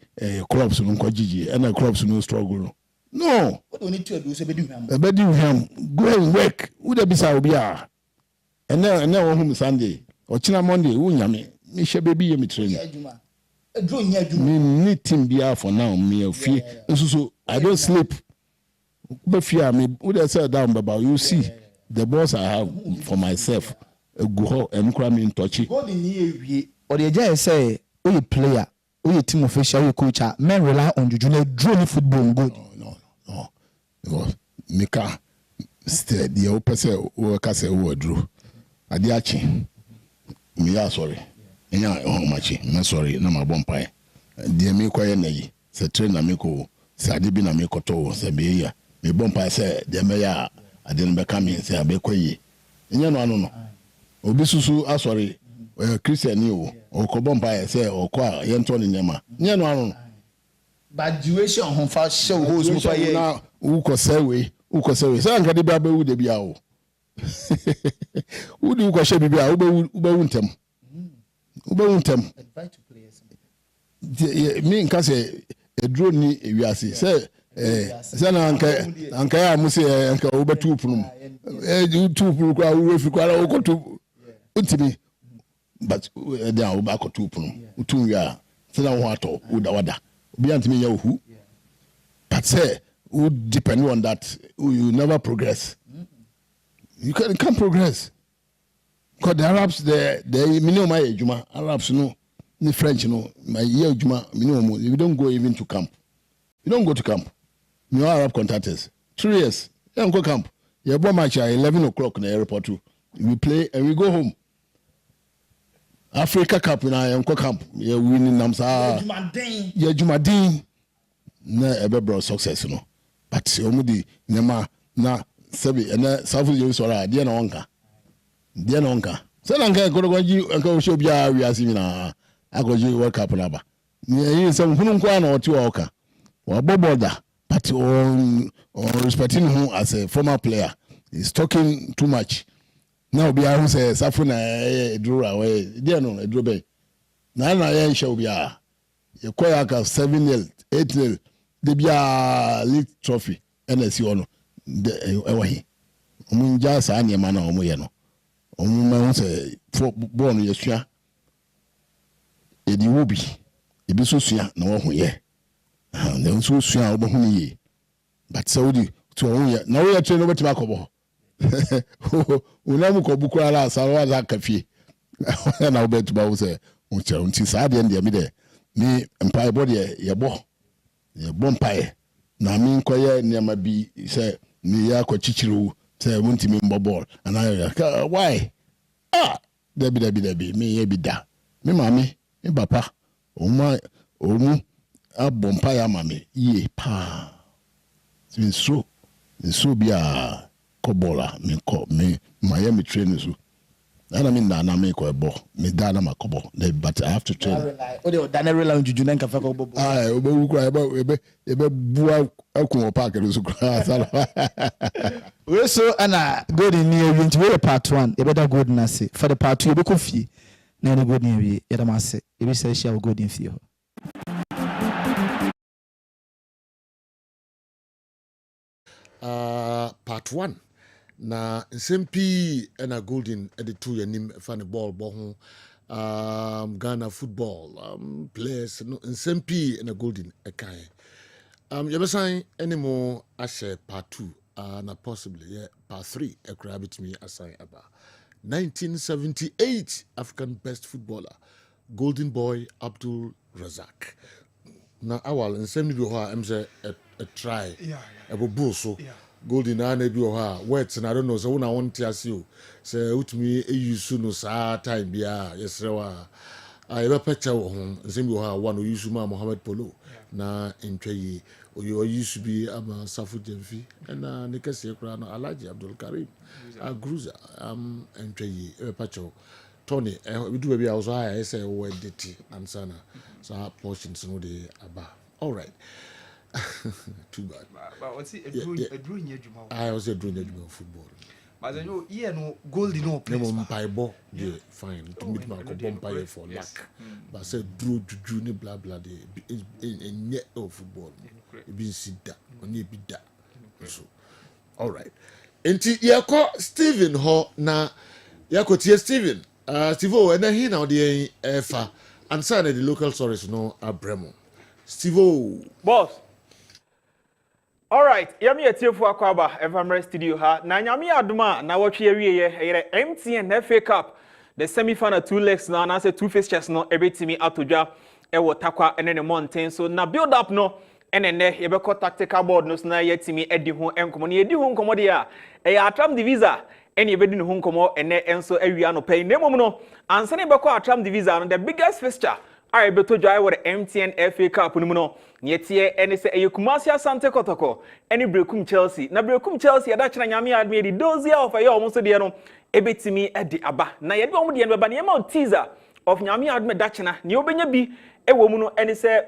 clubs no kwaji ena clubs no struggle no. What do we need to do? So be do him. Go and work. Who the bisa obia? And then home Sunday or China Monday. Who nyame? Me she baby me train. Me need team bia for now. Me fear. So I don't sleep. But fear me. Who they say down about you see the boss I have for myself. Go ho and cram in touchy. God in here or the guy say, "Oh, player, oh, team official, oh, coach. Men rely on you. You drone football good." No, because Mika stay the opposite worker say word. Adiachi, me ya sorry. Enya machi, me sorry, na my bompai. Dear me quiet nay, say train na me ko, say adibi na me koto, say be ya. Me bompai say, dear me ya, I didn't become in say abe koye. Enya no. Obi susu asori, Christian you, or ko bompai say, or kwa yentoni nyama. Enya no. But duration on fast show goes now who say say anka de ba wu de bia o who do ko she bia wo ba wuntem advise to players me nka say edro ni ewiase say na anka ya mu say anka wo ba tu punu tu punu kwa wo fi kwa wo ko tu untimi but then wo ba ko tu punu tu wi say na wo ato wo da wada who, but say who depend on that you never progress. You can't progress because the Arabs the minimum ejuma Arabs no the French no my year ejuma minimum you don't go even to camp. You don't go to camp. You Arab contractors 3 years you don't go camp. You born match at 11 o'clock in the airport too. We play and we go home. Africa Cup na yanko camp ye winning namsa ye jumadin na ebe bro success no but omudi nyama na sebi na safu ye so ra de na wonka so na nka gogoji nka o show bia wi asimi na agoji World Cup na ba ni yin sem hunu kwa na oti oka wa boboda but on respecting him as a former player he's talking too much. Now be a who say Safuna drew away. Dear no, a drew bay. Nana shall be a quack of 7-0, 8-0. They be a league trophy. NSC on the away. Just any man or Moyano. On say born yesterday. It will be. It be so soon, no one here. And then so soon, Albany. but Saudi to onya na we train no betima kobo unamu ko bukura la salwa za kafi na obetuba wo se unche unti sa de ndie mi de ni mpai body ye bo mpae na mi nkoye niama bi se ni ya ko chichiru se wuntimi mbo ball and why debi me ye bi da me mami me papa omu abom mpae amame ye pa so bia ko bola me Miami train so I mean na me ko ebo me da na makobo but I have to train o de Daniel juju na nkafa ko bobo obewu kura ebe bua akun park no so kura sala we so ana golden ni ewi nti we part 1 e better golden ase for the part 2 e be ko fie na ni golden ewi e da mase e be say share golden fie ho part 1 na SMP and a golden at the 2 yanim funny ball boho Ghana football players no SMP and a golden ekai you sign any more as part 2 na possibly yeah part 3 a grab it me assign about 1978 African best footballer golden boy Abdul Razak na awal SMP bi ho am say a try a bull so golden na bi ho wet na I don't know so una want to ask you say utumi use no sa time bia yesrewa I be picture wo ho SMP bi ho one use ma Mohammed Polo na ntwayi oyo used to be Safu Jemfi and ne kase kra no Alhaji Abdul Karim Gruza ntwayi e picture Tony we do be also I say we deti ansana so portions no dey aba all right. Too bad. But what's it? A drawing juma. I was a drawing juma football. But I know no gold no place. No paibo. Yeah, fine. To meet my company for luck. But I said draw juju blah blah day. In net of football. It be sit that. Only be that. So, all right. Enti yako Steven ho na yako tie Steven. Steve O na he na the fa answer the local source no abremo. Steve O. Boss. All right, yami etiefo akwaba Evermore studio ha. Na nyami aduma na watwe awie MTN FA Cup. The semi-final 2 legs now na say 2 fixtures no ebetimi atodwa ewo takwa ene ne mountain so na build up no enene yebekọ tactical board no so na yetimi edi ho enkomo ne edi ho nkomo de a atram divisa ene yebedi ne ho nkomo ene enso awia no pay nemom no ansa ne yebekọ atram divisa no the biggest fixture I beto joy with MTN FA Cup no yetie ene se Kumasi Asante Kotoko ene brekum Chelsea na brekum Chelsea ada kyerɛ nyame adme di dozia of ayo omo so de no ebetimi edi aba na yede omo de no ba na yema teaser of nyame adme da kyena ne obenya bi ewo mu no ene se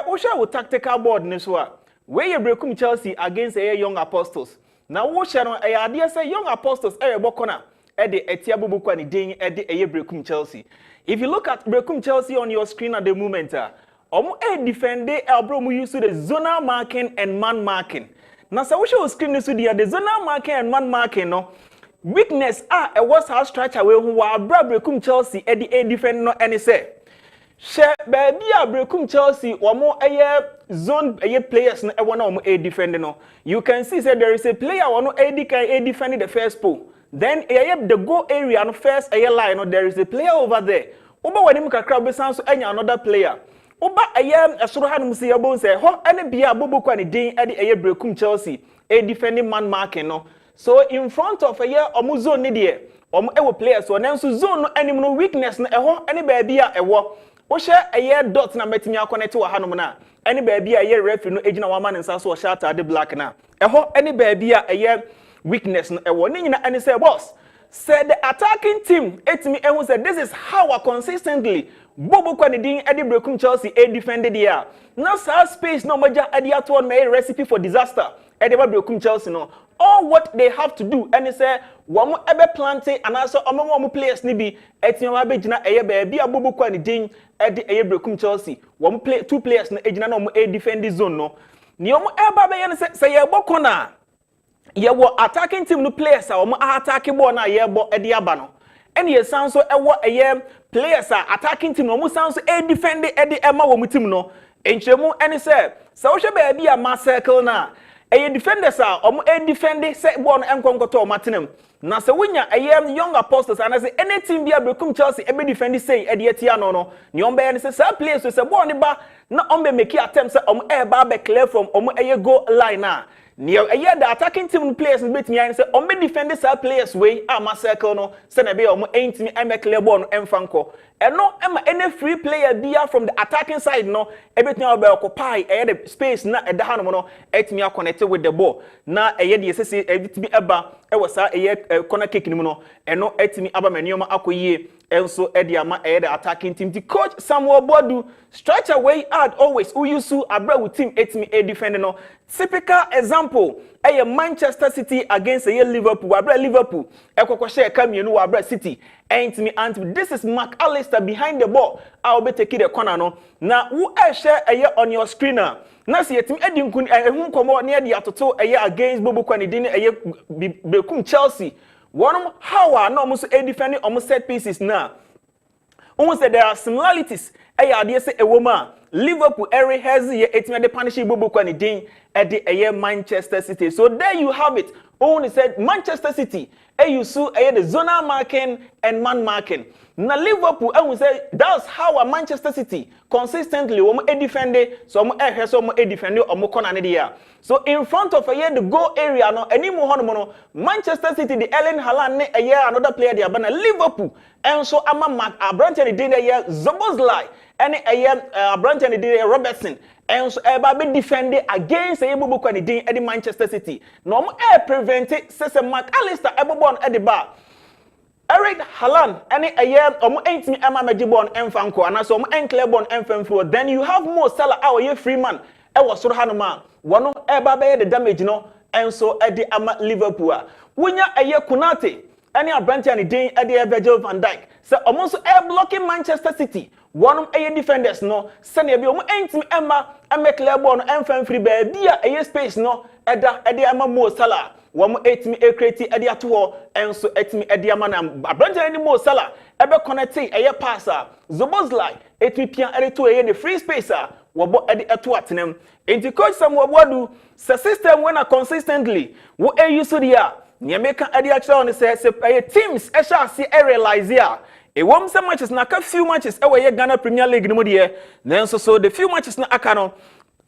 wo hwe wo tactical board ne so a we ye brekum Chelsea against Young Apostles na wo hwe no ade se Young Apostles bokona ede etia bobuko ani den ede brekum Chelsea. If you look at Brekum Chelsea on your screen at the moment, defend Elbro use the zonal marking and man marking. Now, so we show screen this the zonal marking and man marking. No weakness was how stretch away who are Brekum Chelsea at the defend no any say. Share baby Brekum Chelsea or more zone players no one defender no. You can see say there is a player one defending the first pole. Then the goal area no first line no there is a player over there. Oba wanim kakra be san so anya another player. Oba esoro hanum se yabo say ho ene bia boboku ani din e Brekum Chelsea defending man marking no. So in front of omu zone ni de omu ewo players so nanso zone no anim no weakness no ho ene ba bia ewo. Wo hye dot na metimi akonnect wa hanum na ene ba bia referee no ejina wa man nsa so shata de black na. Ho ene ba bia weakness no ewo ni nyina ene say boss said the attacking team etimi ehun said this is how I consistently bobo kwanidin edi Brekum Chelsea defended here na space no maja edi ato on my recipe for disaster edi Brekum Chelsea no all what they have to do ene say womo ebe planting and also omo players ni bi etimi wa be gina ba bia bobo kwanidin edi Brekum Chelsea womo play 2 players na ejina na omo defend zone no ni omo eba be ye say ye boko na yewo attacking team no players a omo attacking ball na yebo edi aba no ene ye san so ewo players a attacking team no omo san so defend edi ema wo mu team no enchemu ene se wo hwe ba bia ma circle na eye defenders are defending say ball no enkonkoto o matenam na se wonya young apostles and say any team bia bekum Chelsea e be defend say e de atia no ne on be ne say players so say ball ne ba na on be make attempt say ba be clear from goal line na near the attacking team players bet me and say on be defend say players way ma circle no say na be ain't me am clear ball no emfanko and no any free player bia from the attacking side no everything be occupy the space na e da hanom no etimi connected with the ball na de say everything eba e was corner kick ni no eno etimi aba manioma akoyie enso ediama the attacking team the coach Samuel Bodu stretch away hard always who used to abra with team etimi defend no typical example Manchester City against Liverpool abra Liverpool ekoko share kamienu abra City entimi and this is Mark Allister behind the ball I'll be taking the corner no na who share on your screener na se yetim edi nkun ehun komo na de atoto against Bobo Kwanidi na bekum Chelsea one how na almost defending almost set pieces na almost there are similarities ade say ewoma Liverpool every has ye etime de punish Bobo Kwanidi at the Manchester City so there you have it only said Manchester City you saw the zonal marking and man marking na Liverpool and we say that's how a Manchester City consistently defend so defend corner there so in front of the goal area no anymore Manchester City the Erling Haaland another player there but Liverpool and so ama Branton did Zoboslai and Branton did Robertson and so be defended against Bobo Kwanidi at the Manchester City no prevent it says Mark Allister ebobon at the bar Eric Haaland any ain't me Emma Majibon Mfanko and so Enclebon Mfanko then you have more Salah our free man was so hanuma one eba the damage no and so at the ama Liverpool when ya Kunate any Branton Dane at the Virgil van Dijk so almost blocking Manchester City one defenders no send you ain't me Emma Enclebon Mfanko baby a space no at the ama Mo Salah one etimi create ade ato and so etimi ade amana abrante any Mo Salah ebe connect passer Zoboslai etimi pian ade to the free spacer wo bo ade ato atenem enti coach Samuel Bodu system when consistently wo use dia ne make ade a kira on say teams e sha see realize here e wom some matches na ka few matches e we Ghana Premier League no de then so the few matches na aka no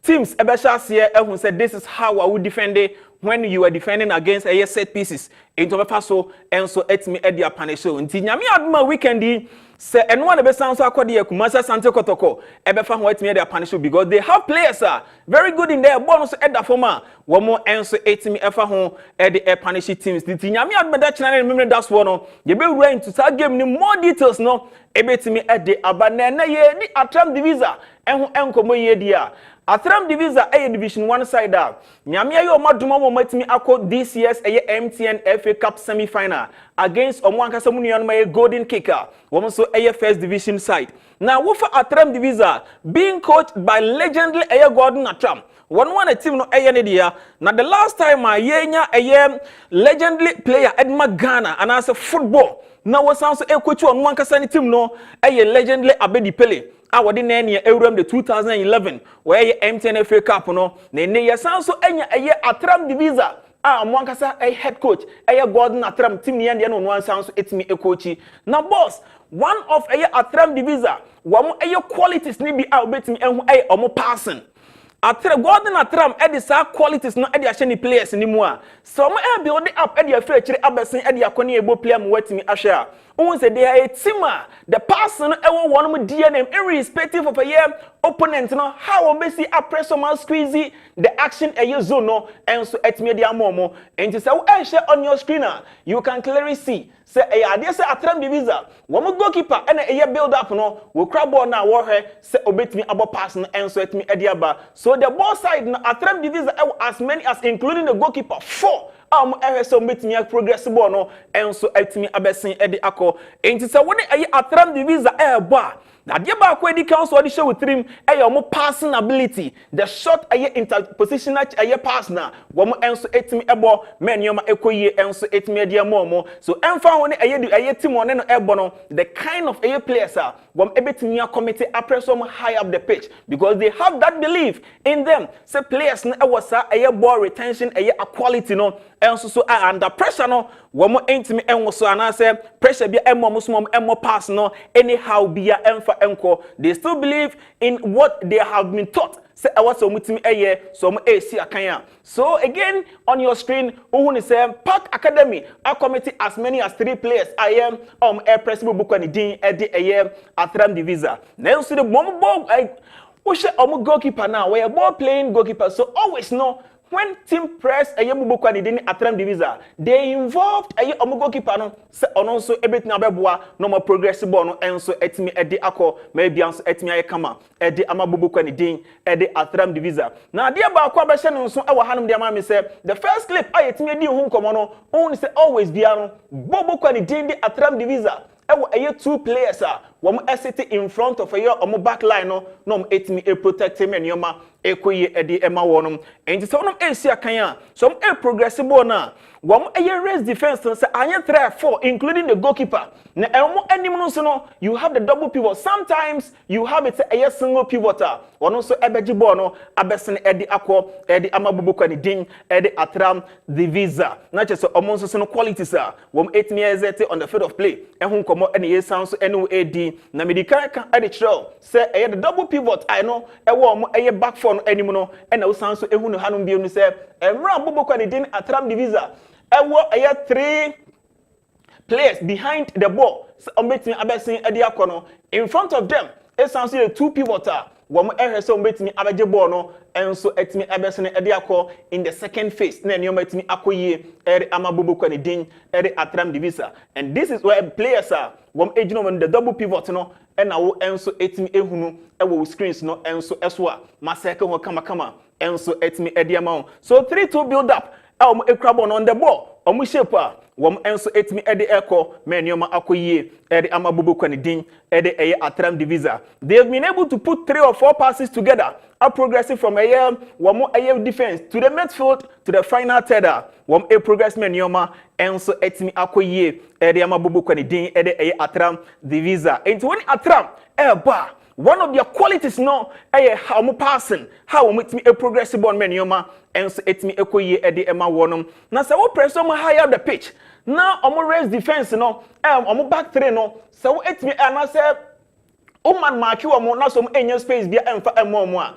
teams ebe sha see ehun say this is how I would defend it when you are defending against a set pieces into the so and so etimi e dia punish so nti nyame aduma weekend say and one be sound so akodi Kumasa Sante Kotoko e be fa ho etimi e dia punish because they have players very good in their bonus e da forma wo mo and so etimi e fa ho e de punish teams nti nyame aduma da china na that's one no ye be wura into that game ni more details no e betimi e de abana na ye ni atram divisa enho enkomo ye dia Atram Divisa Division 1 side out. Nyamia yo maduma mo matimi ako this year's MTN FA Cup semi-final against Omwankasa Munion Golden Kicker. Woman so first division side. Now wofa Atram Divisa being coached by legendary Gordon Atram. One team no dia. Now the last time yenya legendary player Edma Ghana and as a football. Now was also coach on Omwankasa team no legendary Abedi Pele. Our the 2011 where MTN FA Cup no ne yasan so enya Atram Divisa Mwankasa head coach Gordon Atram team ne no one sound so etimi coach na boss one of Atram Divisa wamo qualities ni bi betimi ehu omo passing Gordon Atram sa qualities no ahye ni players ni mu a so mo build up afre kire abesin akoni ebo player mo watimi ahwe a say they are a team the person one DNA irrespective of opponent no how we see a press on squeezy the action zone no and so etimi dia momo and say share on your screen you can clearly see say ade say Atram Divisa wo goalkeeper and build up no we crab ball na wo hwe say obetimi abo pass no and so etimi ade aba so the ball side na Atram Divisa as many as including the goalkeeper 4 so metimi progress ball no enso etimi abesin ede akọ enti se woni aye atram divisa ebo a na de ba akọ edi council odi show with him omo passing ability the short aye interpositional aye pass na wo mo enso etimi ebo menioma ekoyie enso etimi ede amomo so emfa ho ne aye team one no ebo no the kind of aye players are wom ebetimi committee press on high up the pitch because they have that belief in them say players no ewasa aye ball retention aye quality no enso so under pressure no wom entimi enwo so anase pressure bia emo so emo pass no anyhow bia emfa enko they still believe in what they have been taught say awaso mutimi eye so mo AC akanya so again on your screen who say Park Academy a committee as many as 3 players I am air press buku ni din e de eye atram divisa now so the bomb ball we say goalkeeper now we are ball playing goalkeeper so always know when team press aye bubu ni din atram divisa they involved aye goalkeeper no se ono so ebetina beboa no more progress ball no enso etimi ede akọ maybe anso etimi aye kama ede ama bubu ni din ede atram divisa na de ba akọ abehye no so e wa hanum de ama me say the first clip aye etimi edi hu nkomo no on say always bia no bubu ni din de atram divisa aye 2 players wom sit in front of your back line no etimi protect him enioma ekoye edi ema wonum enti so no esi akan so progressive na wom raise defense say anya 3-4 including the goalkeeper na emo anim no so no you have the double pivot sometimes you have it a single pivot ono so ebeji ball no abesen edi akọ edi amabubu kwani din edi atram divisa na che so omo so no qualities wom etimi exert on the field of play ehun komo eni yesan so enu edi na medical kan edi chiro say the double pivot I know ewo omo back four no anim no ena usan so ehun no hanum bienu say emra bubu kwani din atram divisa ewo 3 players behind the ball ombetimi abesin edi akono in front of them esan so 2 pivoter wom ehwese ombetimi abeje ball no enso etimi abesin edi akọ in the second phase na enioma etimi akoyie eri amabobo kwani din eri atram divisa and this is where players are wom ejino on the double pivot no ena wo enso etimi ehunu ewo screens no enso eso a maseke ho kama enso etimi edi ama so 3-2 build up ekrabon on the ball shape wom enso etimi ede eko menioma akoyie ede amabubu kwani din ede eye atram divisa they have been able to put 3 or 4 passes together are progressing from wom defense to the midfield to the final third wom progress menioma enso etimi akoyie ede amabubu kwani din ede eye atram divisa and when atram ba one of their qualities no how mo passing how mo etimi progressive on menioma enso etimi ekoyie ede ema wonum na se wo press on higher the pitch now raise defense no back 3 no so etimi na say man mark you na so enya space bia emfa emo a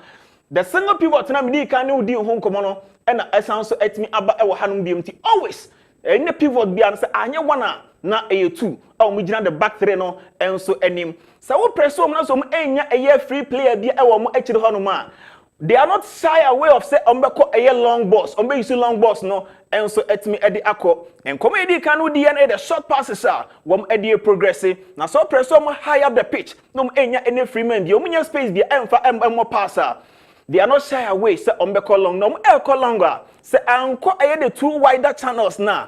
the single pivot na me kan ne udi ho nkomo no na esan so etimi aba ewo hanum biem ti always any pivot bia na say anye one na 2 gina the back 3 no enso enim so wo press on na so enya free player bia ewo mo akiri honum a they are not shy away of say ombeko long balls use long balls no and so etimi edi akọ and come edi kan udi na the short passes wom edi progressive na so press on high up the pitch no enya any free man bi omunya space bi emfa emmo passer they are not shy away say ombeko long no elko longer say anko the 2 wider channels na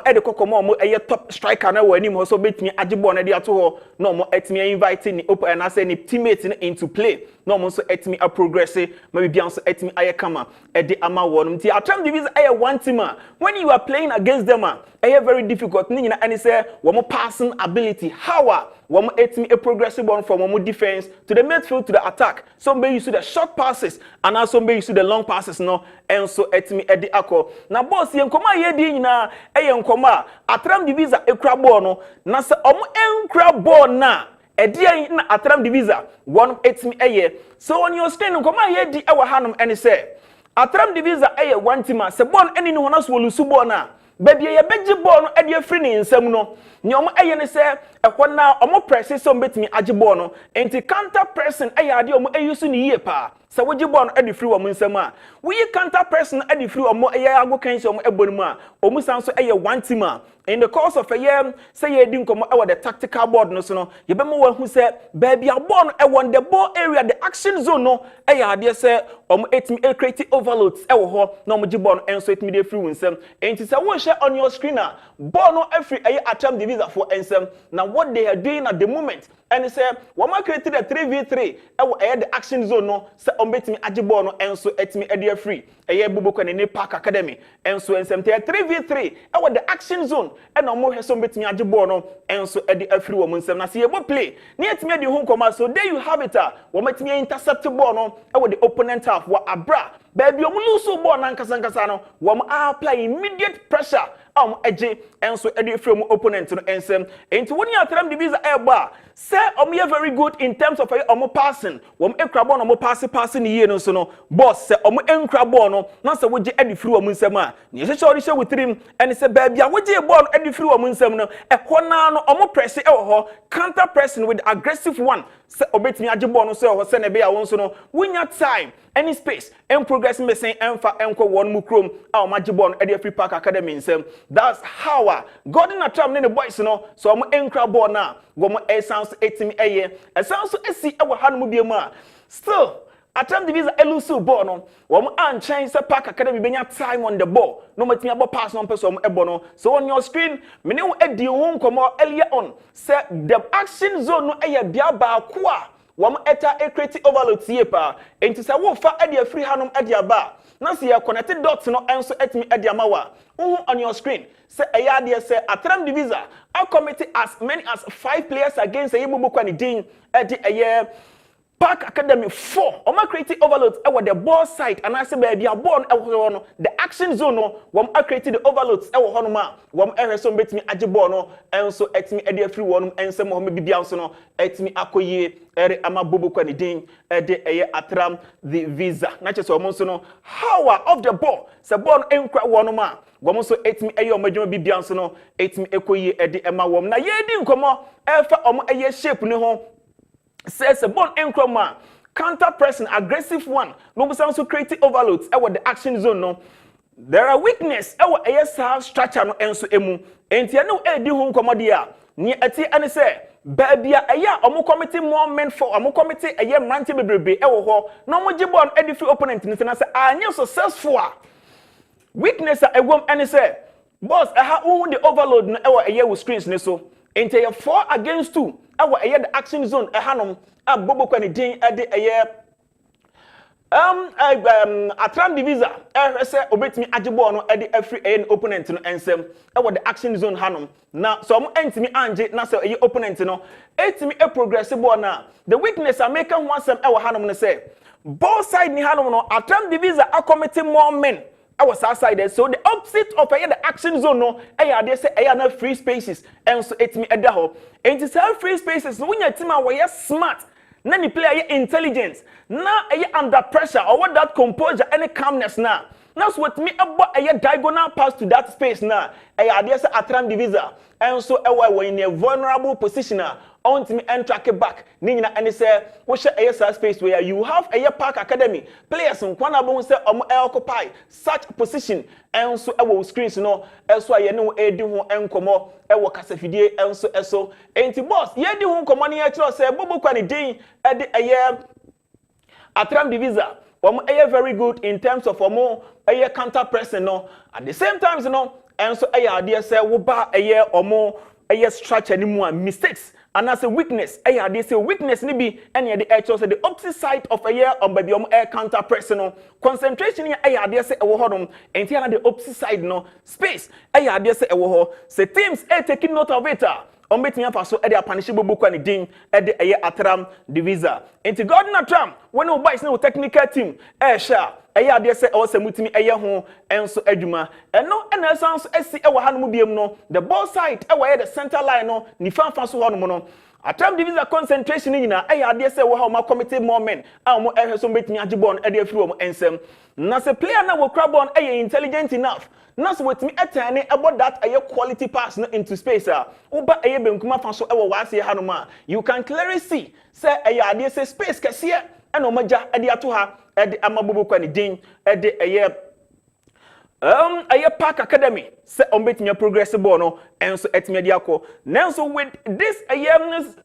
ede kokomo top striker na wani mo so betimi agibon na de ato ho no mo etimi invite ni open and say ni teammate into play no mo so etimi a progress maybe bia so etimi aye kama ede ama wonum ti atram divisa one team when you are playing against them very difficult ni nyina and say wo passing ability how wo etimi a progressive one from wo defense to the midfield to the attack some be use the short passes and also be use the long passes no and so etimi ede akọ na boss yen koma ye di nyina nkoma atram divisa ekra ball no na se enkra ball na ede na atram divisa one etimi so on your screen nkoma ye di ewa hanum ene say atram divisa one team se ball eni no na so lusu ball na baby ye beji ball no ede free ni nsam no ni ne say ekwo na press so betimi age ball no enti counter pressing ade use ni yie pa sɛ wogye bɔɔl no ɛde firi wɔn nsam a woyi counter press no ɛde firi wɔn ɛyɛ ago kan hyɛ wɔn ɛbɔ no mu a wɔn san so ɛyɛ one team a in the course of a year say ye din komo e the tactical board no so no ye be mo hu say baby a ball no e won the ball area the action zone no e ya de say etimi create overloads e wo ho na omo gi ball no enso etimi de free winsem enti say wo share on your screen a ball no every e attempt divisor for ensem na what they are doing at the moment and say wo ma create the 3v3 e wo the action zone no say omo betimi agi ball no enso etimi e de free e ye bubu kwane ne park academy enso ensem te 3v3 e wo the action zone and omo he so betimi agi ball no enso e de afri wo nsem na say ye bo play na etimi adi hu nkoma so there you have it wo metimi intercept ball no e wo the opponent half wa abra baby omo lose ball na nkasa no wo apply immediate pressure eje enso e de afri wo opponent no ensem enti woni atram division e ba say omo ye very good in terms of omo passing wo ekra ball no omo passing ye no so no boss say omo enkra ball no na say woje e de afri wo nsem a na ye hye with him and say baby a woje ball no e de afri wo nsem no e kona no omo press e wo ho counter pressing with aggressive one say obetimi age ball no so ho say na be a won so no wonya time any space and progress me say emfa enko won mu krom a omo age ball no e de afri park academy nsem that's how Gordon Atram ne the boys no so omo enkra ball na go mo e sounds etimi eye e sounds esi e wo hanu mu biemu a still Atram division elusive ball no wo an change say park academy benya time on the ball no matimi abo pass no person ebo no so on your screen me ne wo edi ho nkomo earlier on say the action zone no eye bia ba ko a wo eta create overload tie pa enti say wo fa ade afri hanom ade aba na say connected dots no enso etimi ade amawa on your screen say eya de say Atram division are committed as many as 5 players against Yebubu kwani din ade eye Park Academy 4. Oma create overloads e the ball side and I say baby a ball no the action zone no wom create the overloads e wo hono ma wom so betimi age ball no enso etimi e de free wonum ensem ho bibia so no etimi akoye ere ama bobo kwani din e de eye Atram the visa na che so wom so no how of the ball se ball enkwa wonum ma wom so etimi eye omadwuma bibia so no etimi ekoye e de ema wom na ye di nkomo e fa eye shape ne ho says a ball encroma counter pressing aggressive one no sound so creative overloads e the action zone no there are weakness e ASR structure no enso emu enti no e di hu nkomo dia ni ati ane say baby aya omo committee more men for omo committee eye mrante bebrebe e wo ho no mo gibe on e di free opponent ni na say anya successful weakness e wom ane say boss ha hu the overload no e eye with screens ni so enti 4 against 2 awa eye the action zone hanom abobo kwani din ede eye Atram division say obetimi age ball no ede every eye opponent no ensem awa the action zone hanom na so mo entimi anje na say eye opponent no etimi e progress ball na the weakness are make one sem e hanom no say ball side ni hanom no Atram division are committing more men I was outside so the opposite of the action zone no they say na free spaces and so it me eda ho and to sell free spaces when your team are smart na the player intelligent na under pressure or what that composure any calmness na that's what me about diagonal pass to that space na they say Atram division and so in a vulnerable position on me and track it back nina and say what share space where you have a Park Academy players in kwanabon say occupy such position and so screens no so ye no edi ho enkomo e kasafidie and so enti boss ye di ho enkomo na ye say bobo kwani din e de Atram division very good in terms of counter pressing no at the same time you know and so idea say wo ba structure ni mu mistakes and as a weakness they say weakness ni bi any the actual say the opposite side of baby air counter pressing concentration they say wo hodom and here the opposite side no space they say wo ho say teams taking note of it betimi afa so e dey punish bobo kwani din e dey Atram division enti Gordon Atram when we boys no technical team sha dey say o se mutimi ho enso adwuma eno na sounds esi e wo hanom biem no the ball side e the center line no ni fanfa so honom no Atram division concentration nyina dey say wo ha ma committee more men mo so betimi age ball e dey afiri wo ensem na se player na wo kra ball intelligent enough na so with me etane about that quality pass no into space uba benkuma fa so wase hanoma you can clearly see say say space kese ɛna ɔmaja ɛde ato ha ɛde amabobo kwa ne din ɛde ɛyɛ ɛyɛ Park Academy se ombetimi progressive ball no enso etimi de akọ nanso with this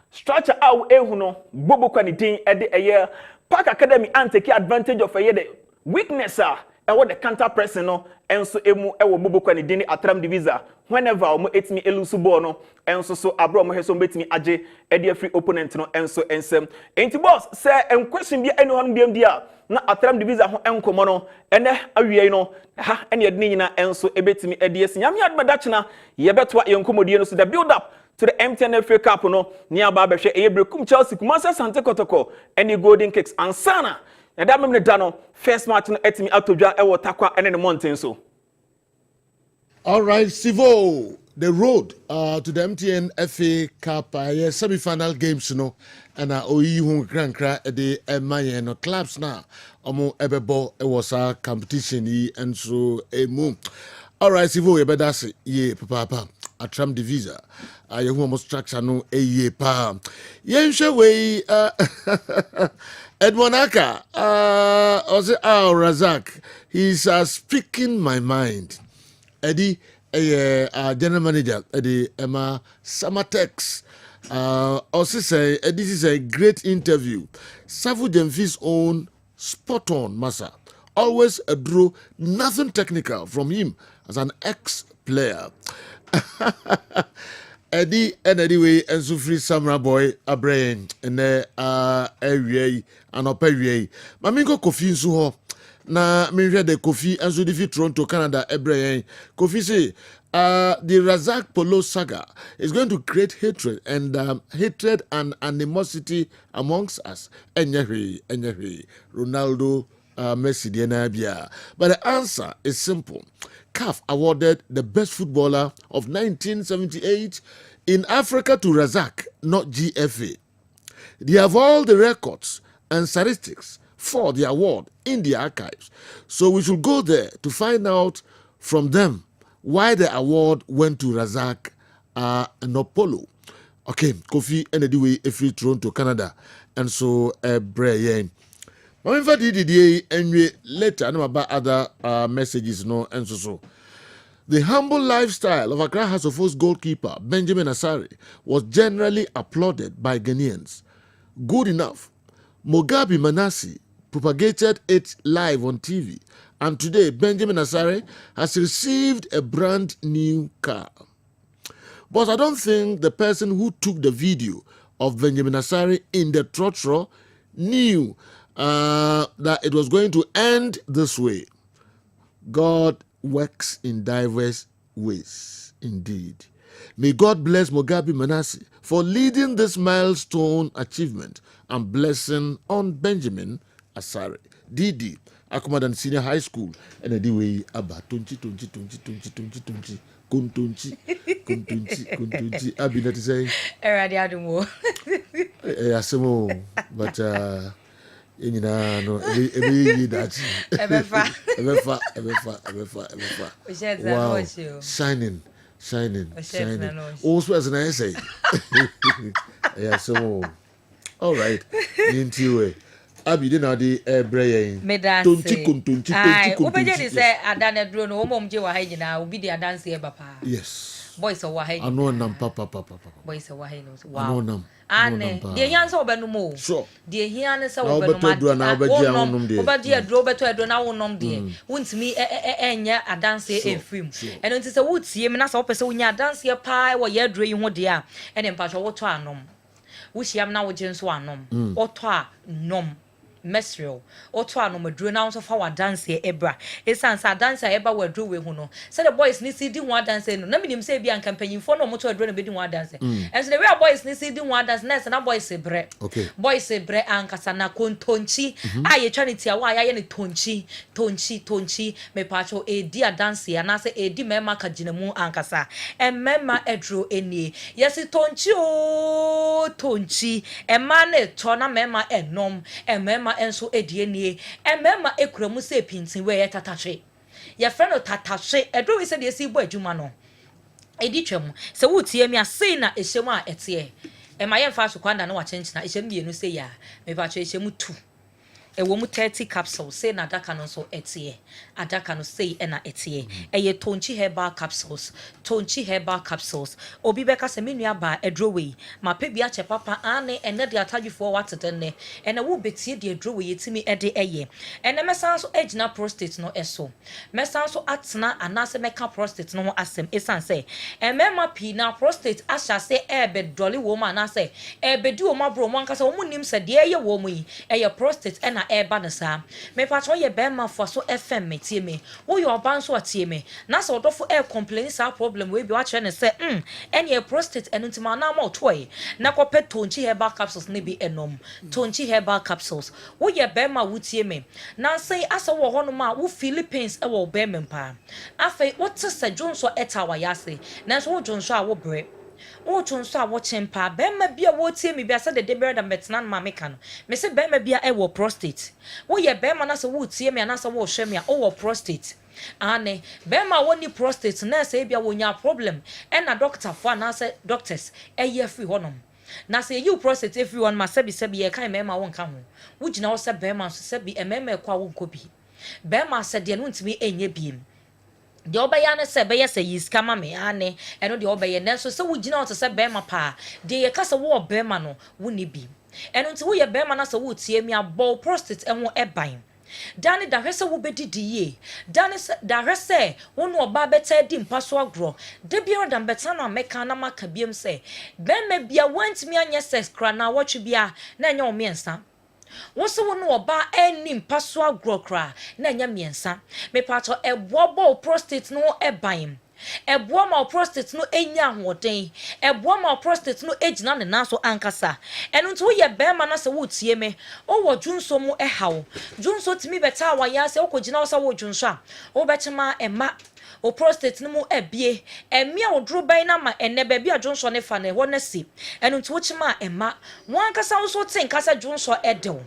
structure out ehu no bobo kwa ni din e de Park Academy and take advantage of the weakness the counter pressing no enso emu wo bobo kwa ni din atram divisa whenever omo etimi elusu ball no enso so abro omo heso betimi age e de free opponent no enso ensem enti boss say en question bi enu hon biam dia na atram divisa ho enkomo no ene awie no ha ene yede nyina enso ebetimi ede esinyame admada chena yebetwa yenkomodie no so the build up to the MTN FA Cup no ni aba behwe ebrekum Chelsea Kumasi Sante Kotoko ene Golden Kicks ansana na da memne da no first match no etimi atodwa e wotakwa ene ne mountain so. All right, Sivo, the road to the MTN FA Cup semi-final games, and oyi hu krankra de emaye no clubs na omo ebebo e was a competition yi and so emu. All right, Sivo, yebedase ye papa atram divisa. Ye hu omo structure no ye pa. Ye nhwe we Edmonaka Razak, he's speaking my mind. Eddie, general manager, Eddie Emma Samatex. Also say this is a great interview. Safu Jemfi's own spot on Massa. Always a draw, nothing technical from him as an ex-player. Eddie and anyway and so free Samra boy a brain and area and operate. Mamingo Kofi Suho. Na me hwɛ de Kofi enso de fi Toronto Canada ebrɛ Kofi say the Razak Polo saga is going to create hatred and animosity amongst us. Enyewe Ronaldo Messi de na bia. But the answer is simple. CAF awarded the best footballer of 1978 in Africa to Razak, not GFA. They have all the records and statistics for the award in the archives. So we should go there to find out from them why the award went to Razak Nopolo. Okay, Kofi anyway free Toronto, Canada. And so Brian. Mamfa DDA and later know about other messages no and so. The humble lifestyle of Accra House of Hosts goalkeeper Benjamin Asare was generally applauded by Ghanaians. Good enough. Mugabe Manasi propagated it live on TV, and today Benjamin Asare has received a brand new car. But I don't think the person who took the video of Benjamin Asare in the trotro knew that it was going to end this way. God works in diverse ways, indeed. May God bless Mugabe Manasi for leading this milestone achievement and blessing on Benjamin Asare. Didi, Akumadan Senior High School, and a way about 20. Kuntunchi. Abi not say. Eradiadumo. Asemo, but you know, no, that. Wow, shining. Also as an essay. Yeah, so all right. Into Abi did not the brain. Tunchi. Obedi say adana dro no omom je wa ha nyina obi dia dance e papa. Yes. Boys wa ha. Ano nam papa. Boys wa ha no. Wow. Ano nam. Ane de hian so obenu mo. Sure. De hian so obenu ma. Obedi adro beto adro na wonom de. Wuntimi enya adanse e film. Eno nti se wutie me na so opese wunya adanse pa wo ye adro yi ho de a. Ene mpa so woto anom. Wuhyiam na wo genso anom. Woto a nom. Mesrio oto anomaduro na so fa wa dance ebra esansa dance eba wa dro we hu no say the boys ni see di hu dance no na minim say bia campaign-fo no moto adro na be di hu dance and so the way boys ni see di hu dance na boys bre okay boys bre ankasa na kontonchi aye trinity awa aye ne tonchi me pacho e di dance ya na say e di mema ka ginamu ankasa mema edro enie yes tonchi o tonchi ema na to na mema enom mema enso edienie emema ekuramu se pintin we yetatahwe ye friend tatahwe edo we se de si bo adwuma no edi twam se wutie mi ase na ehyem a ete my young fast kwanda no change na ehye me no say ya me pa cho ehye mu 2 ewo mu 30 capsules say na adaka no so etie adaka no say na etie eye tonchi herbal capsules obi beka se menua ba edrowe ma pe bia che papa ane ene de atadwefo watedene ene wo betie de edrowe yetimi ede eye ene mesan so agina prostate no eso mesan so atena anase meka prostate no ho asem esan se emema pi na prostate asha se ebe doli wo ma na se ebe di wo ma bro mo anka se wo nim se de eye wo mu yi eye prostate ena eba na sa me patro ye be ma fo so fm metie me wo yo ban so atie me na so odofo complain sa problem we bi wa kire ne se ene prostate eno ntima na ma otoy na kope tonchi herbal capsules ne bi enom tonchi herbal capsules wo ye be ma wutie me na say asa wo ho no ma wo Philippines e wo be me mpa afa wo te se jonso etawa yase na so wo jonso a wo bre o chonso a wo chempa bema bia wo tie me bia se de better than betna ma meka no me se bema bia e wo prostate wo ye bema na se wo tie me na se wo hwe me a wo prostate ane bema wo ni prostate na se bia wo nya problem e na doctor fo na se doctors e ye free honom na se you prostate everyone ma se bi ye kan mema wo nka ho wo gina wo se bema so se bi e mema e kwa wo nkobi bema se de no ntimi enye biem de obaya na se beye se yiska ma me ane eno de obeye nenso se wugina o se be ma pa de ye kasa wo be ma no wo ni bi eno nti wo ye be ma na se wo tie mi abo prostate enwo eban dani da hwese wo bedidi dani da hwese wo no oba beta di mpaso agro de bia da beta na meka na maka biem se be ma bia want mi anya sex kra na watch bia na nya o miensa wose wo no oba eni mpaso agrokra na nya miensa me pato ebobo prostate no eban ebo ma prostate no enya hoden ebo ma prostate no ejina ne naso ankasa eno nto ye bema na se wo tie me o wo dwunso mu ehawo dwunso timi beta wa ya se okogina wo sa wo dwunso a wo bechema ema o prostate no mu ebie emia odro ban na ma ene ba bia dwunso ne fa ne ho na si eno nto wo chema ema wo ankasa wo so tin kasa dwunso edew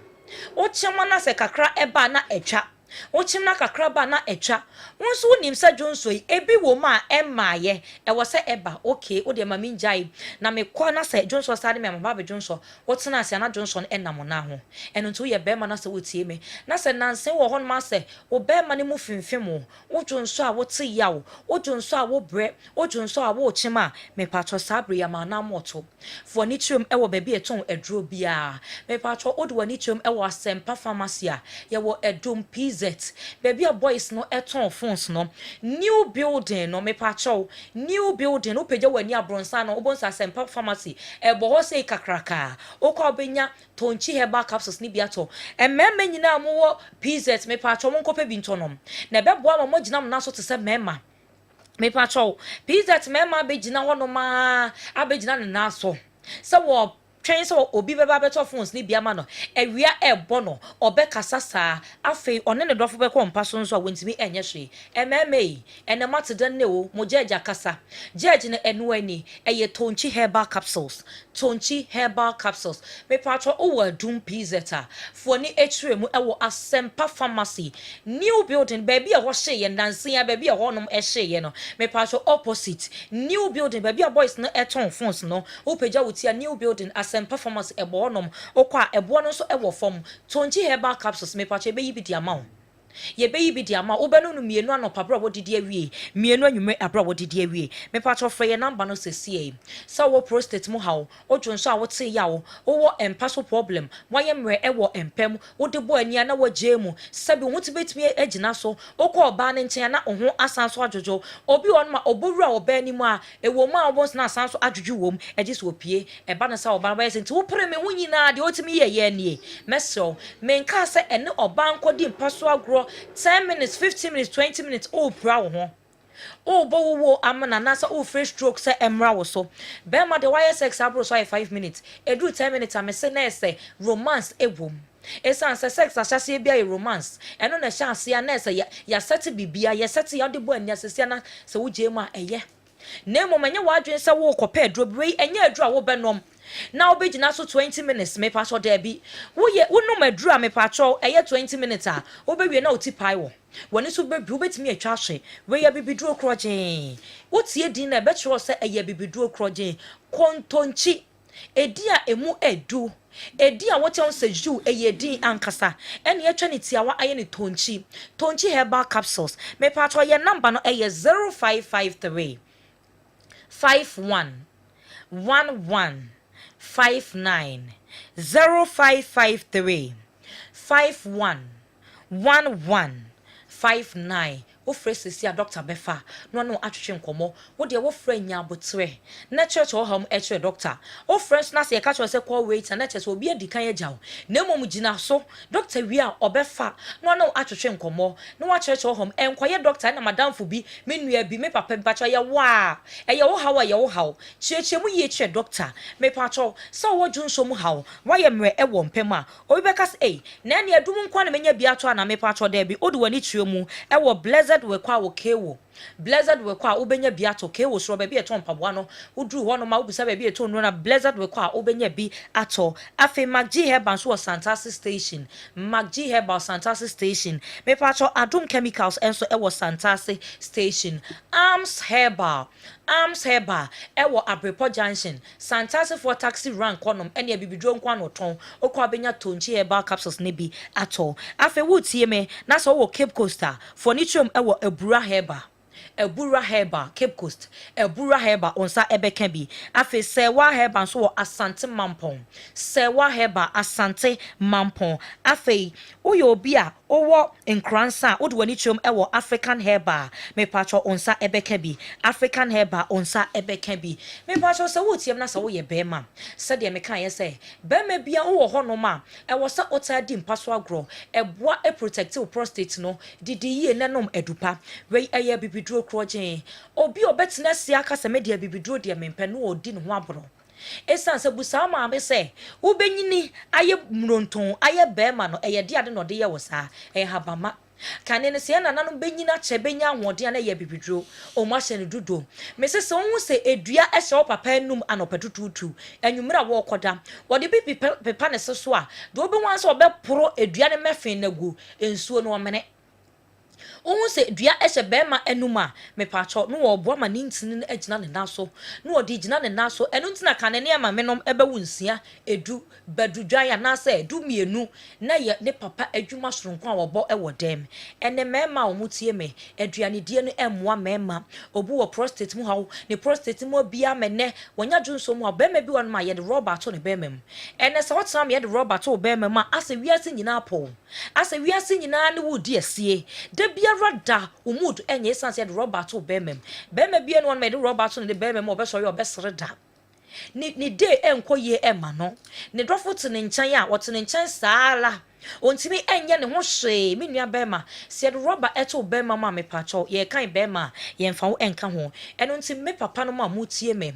o chema na se kakra eba na etwa o chimna kakra ba na etwa wonso wonim sa dwonso yi ebi wo ma emaye e wo se eba okay wo de ma minjai na me kwa na se dwonso sade me ma ba dwonso wo tena ase na dwonso enam na ho eno nto ye be ma na se wo tie me na se nanse wo hon ma se wo be ma ne mu finfim wo dwonso a wo te yawo wo dwonso a wo bre wo dwonso a wo chima me patro sabre ya ma na moto fo ni trum e wo be bi eton edro bia me patro wo de wani trum e wo asempa pharmacy a ye wo edom baby a boys no eton phones no new building no me pacho new building o peja wani abronsa no obonsa sempa pharmacy e bo ho sei kakraka o kwa obenya tonchi herbal capsules ni biato emmemme nyina mo wo PZ me pacho mo nkope bi ntonom na bebo ama mo gina mo na so te se mema me pacho PZ mema be gina ho no ma abegina ne na so se wo train so obi beba beto phones ni biama no ewia ebo no obekasa saa afei one ne dofo be ko mpaso nso a wentimi enye hwe ememe ene mateden ne o mo jeja kasa jeje ne enu ani eye tonchi herbal capsules me patro o wadum pizeta fo ni etremu ewo asempa pharmacy new building baby a wo hye ye nanse ya baby a honom hye ye no me patro opposite new building baby a boys no eton phones no o peja wutia new building asempa pharmacy ebo honom okwa ebo no so ewo fom tonchi herbal capsules me patro be yibi di amount ye be yibi di ama obenu no mienu anopa bra wodidi awie mienu anwume abra wodidi awie me patro frɛ ye number no sesie sa wo prostate mu hawo odwonso a wote yawo wo empaso problem waye mre ewo empem wode bo ania na wagye sabi wote betimi agina so okɔ oba ne nkyɛn na oho asanso adwojo obi on ma obowura oba ni mu a ewo ma obons na asanso adwojo wom agye so opie eba na sa oba ba yɛ senti wo pre me ho nyina de otimi ye nie meso menka sɛ ene oba nkɔdi mpaso agro 10 minutes 15 minutes 20 minutes oh bra wo oh bo wo amana na sa oh fresh stroke say emra wo so be ma de wire sex abro so 5 minutes edu 10 minutes amese na ese romance ebom esan se sex ahyase bia e romance eno na hyase ya na ese ya set bibia ya set ya de bo ania sese na se wo jema eye na mo manye wa adwen se wo kopa adro bi enye adro a wo benom na obegina so 20 minutes me pacho there bi wo ye wonum adru a me pacho eye 20 minutes a obewie na oti pai wo woni so bebi obetimi atwa hwe we ye bibiduro kroje wotie din na be kiro se eye bibiduro kroje kontonchi edi a emu edu edi a wote on seju eyedi ankasa ene yetwa ne tiawa aye ne tonchi herbal capsules me patro ye number no eye 0553 51 1159 0553 51 1159 wo fresi a doctor befa no no atwetwe nkomo wo de wo fra nya abotre na church ho ham e doctor wo friends na se ka cho se call wait na church obi adikan agyaw na mom gina so doctor wi a obefa no no atwetwe nkomo no wa church ho ham enkoye doctor na madam fu bi menua bi me papa mpacho ye wa eye wo haw ye wo haw chiechie mu ye che doctor me pacho so wo junso mu haw wa ye mre e wo mpem a obi bekas na ne adum nkwa na menya bi ato na me pacho da bi odi wani tue mu e wo blessed we kwa wo kewo blessed we kwa obenya bi ato kewo so ba bi eton paboa no udru ho no ma obisa ba bi eton no na blessed we kwa obenya bi ato afi maggi herbal so Santasi station maggi herbal Santasi station me pacho adum chemicals enso e wo Santasi station arms herbal e wo Abrepo junction Santasi for taxi rank konom ene bibidro nkwa no ton okwa benya tonchi herbal capsules ne bi ato afi wo tie me na so wo Cape Coaster furniture e wo Ebura herbal Cape Coast Ebura herbal onsa ebeka bi afi sewa herbal so Asante Mampon afi uyo obi a owo nkransa odi wani chom ewo African herbal me pacho onsa ebeka bi African herbal onsa ebeka bi me pacho se wo tiem na se wo ye bema se de me kan ye se bema bia wo ho no ma ewo se otadi mpaso agro eboa e protective prostate no didi ye nanom edupa we eye bibidro krojen obi obetina sia aka se me de bibidro de mempe no odi ne ho abro esan se busa ma be se wo benyini aye mronton aye bema no eye de ade no de ye wo sa habama kane ne se na nanom benyina che benya ahode na ye bibidro o ma hye ne dudo me se won se edua e hye papa enum anopetututu enwumra wo koda wo de bi pepa ne so a do obi wan se obeporo edua ne mefin na gu ensuo no omene ohun se dua ehye bema enuma me pacho no wo boa ma ne ntini agina ne naso no wo di gina ne naso enu ntina kane ne ma menom ebe wunsia edu badudwan ya na se edu mienu na ye ne papa adwuma soronko a wo bo e wo dem ene mema wo mutie me aduane die no emmoa mema obu wo prostate mu hawo ne prostate mu bia mene wonya dwunso mu bema bi won ma ye de rubber to ne bema mu ene se wotra me ye de rubber to bema mu ase wiase nyina po ase wiase nyina ne wo di asie de bia rada umud enye sanse de rubber to bema bia no me de rubber to ne bema mu obeso ye obesreda ni day enkoye ema no ne dofo te ne nkyan a wote ne nkyan saala ontimi enye ne ho hwe me nua bema se de rubber eto bema ma me pacho ye kan bema ye mfa wo enka ho eno nti me papa no ma mutie me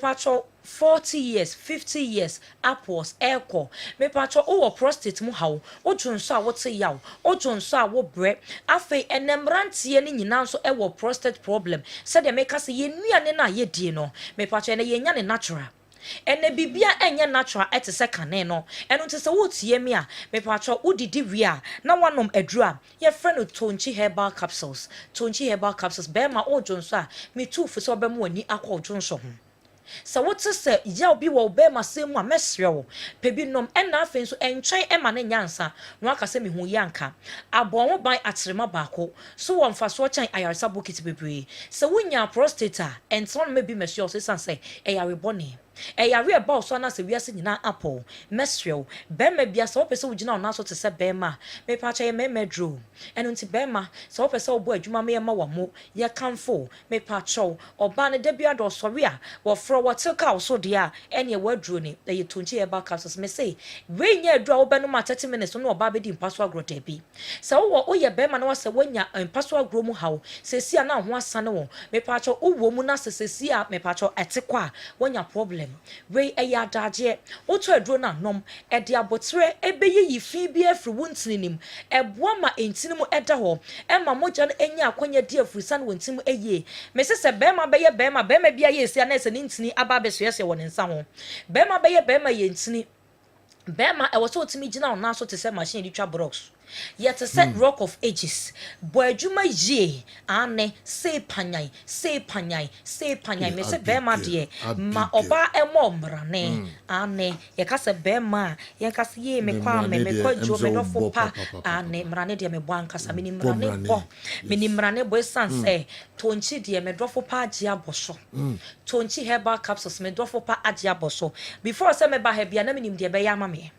pacho 40 years 50 years upwards echo me pacho o prostate mu hawo o dwonso a wote yaw o dwonso a wo bre afei enemrantie ne nyina nso e wo prostate problem se de me ka se ye nuane na ye die no me pacho ene ye nya ne natural ene bibia enye natural etese kane no eno ntse wotie me a me pacho udidi wi a na wanom aduru a ye frɛ no tonchi herbal capsules bema o dwonso a me tufu so obem wani akɔ dwonso ho sa wote se ya obi wo be masemu a mesrewo pebinom ena afen so entwen ema ne nyansa no aka se mehu yanka abon ho ban atrema baako so wo mfa so chan ayaresa bokiti bebre se wonya prostate a enton me bi mesio so sanse eyare bone eyare e ba so na se wiase nyina apple mesrewo bema bia se wo pese wo gina ona so te se bema me pa cha ye memedro eno nti bema se wo pese wo bo adwuma me ma wa mo ye kanfo me pa cha oba ne da bia do sori a wo what ka so dia ene wadru ni ye tonchi e ba capsules me say we nya adru a wo benu ma 30 minutes no oba be di mpaso agro tebi se wo ye be ma na wase wanya mpaso agro mu hawo se sia na ho asane wo me pa cho wo mu na se sia me pa cho etekwa wanya problem we ya daje wo to adru na nom e de abotre ebe yi fi bi afri wontininim e boa ma entinimu eda ho e ma moja no enya akonya di afrisan wontimu eye me se be ma bia ye sia na se ntini aba besoyese won nsa ho bema ye ntini bema e wo so otimi gina on na so te se machine di twa box Yet a set rock of ages. Boy, Juma ye, Anne, say panyai, me say bema dear, ma oba e mombrane, Anne, yakasa bema, yakas ye me kwame, me kwajo, me dofo pa, Anne, mrane dear me wankasa, minimrane boy san say, Tonchi dear me dofo pa diaboso, Tonchi herbal capsules, me dofo pa adiaboso. Before I say me bahebia, naminim dear bayama me.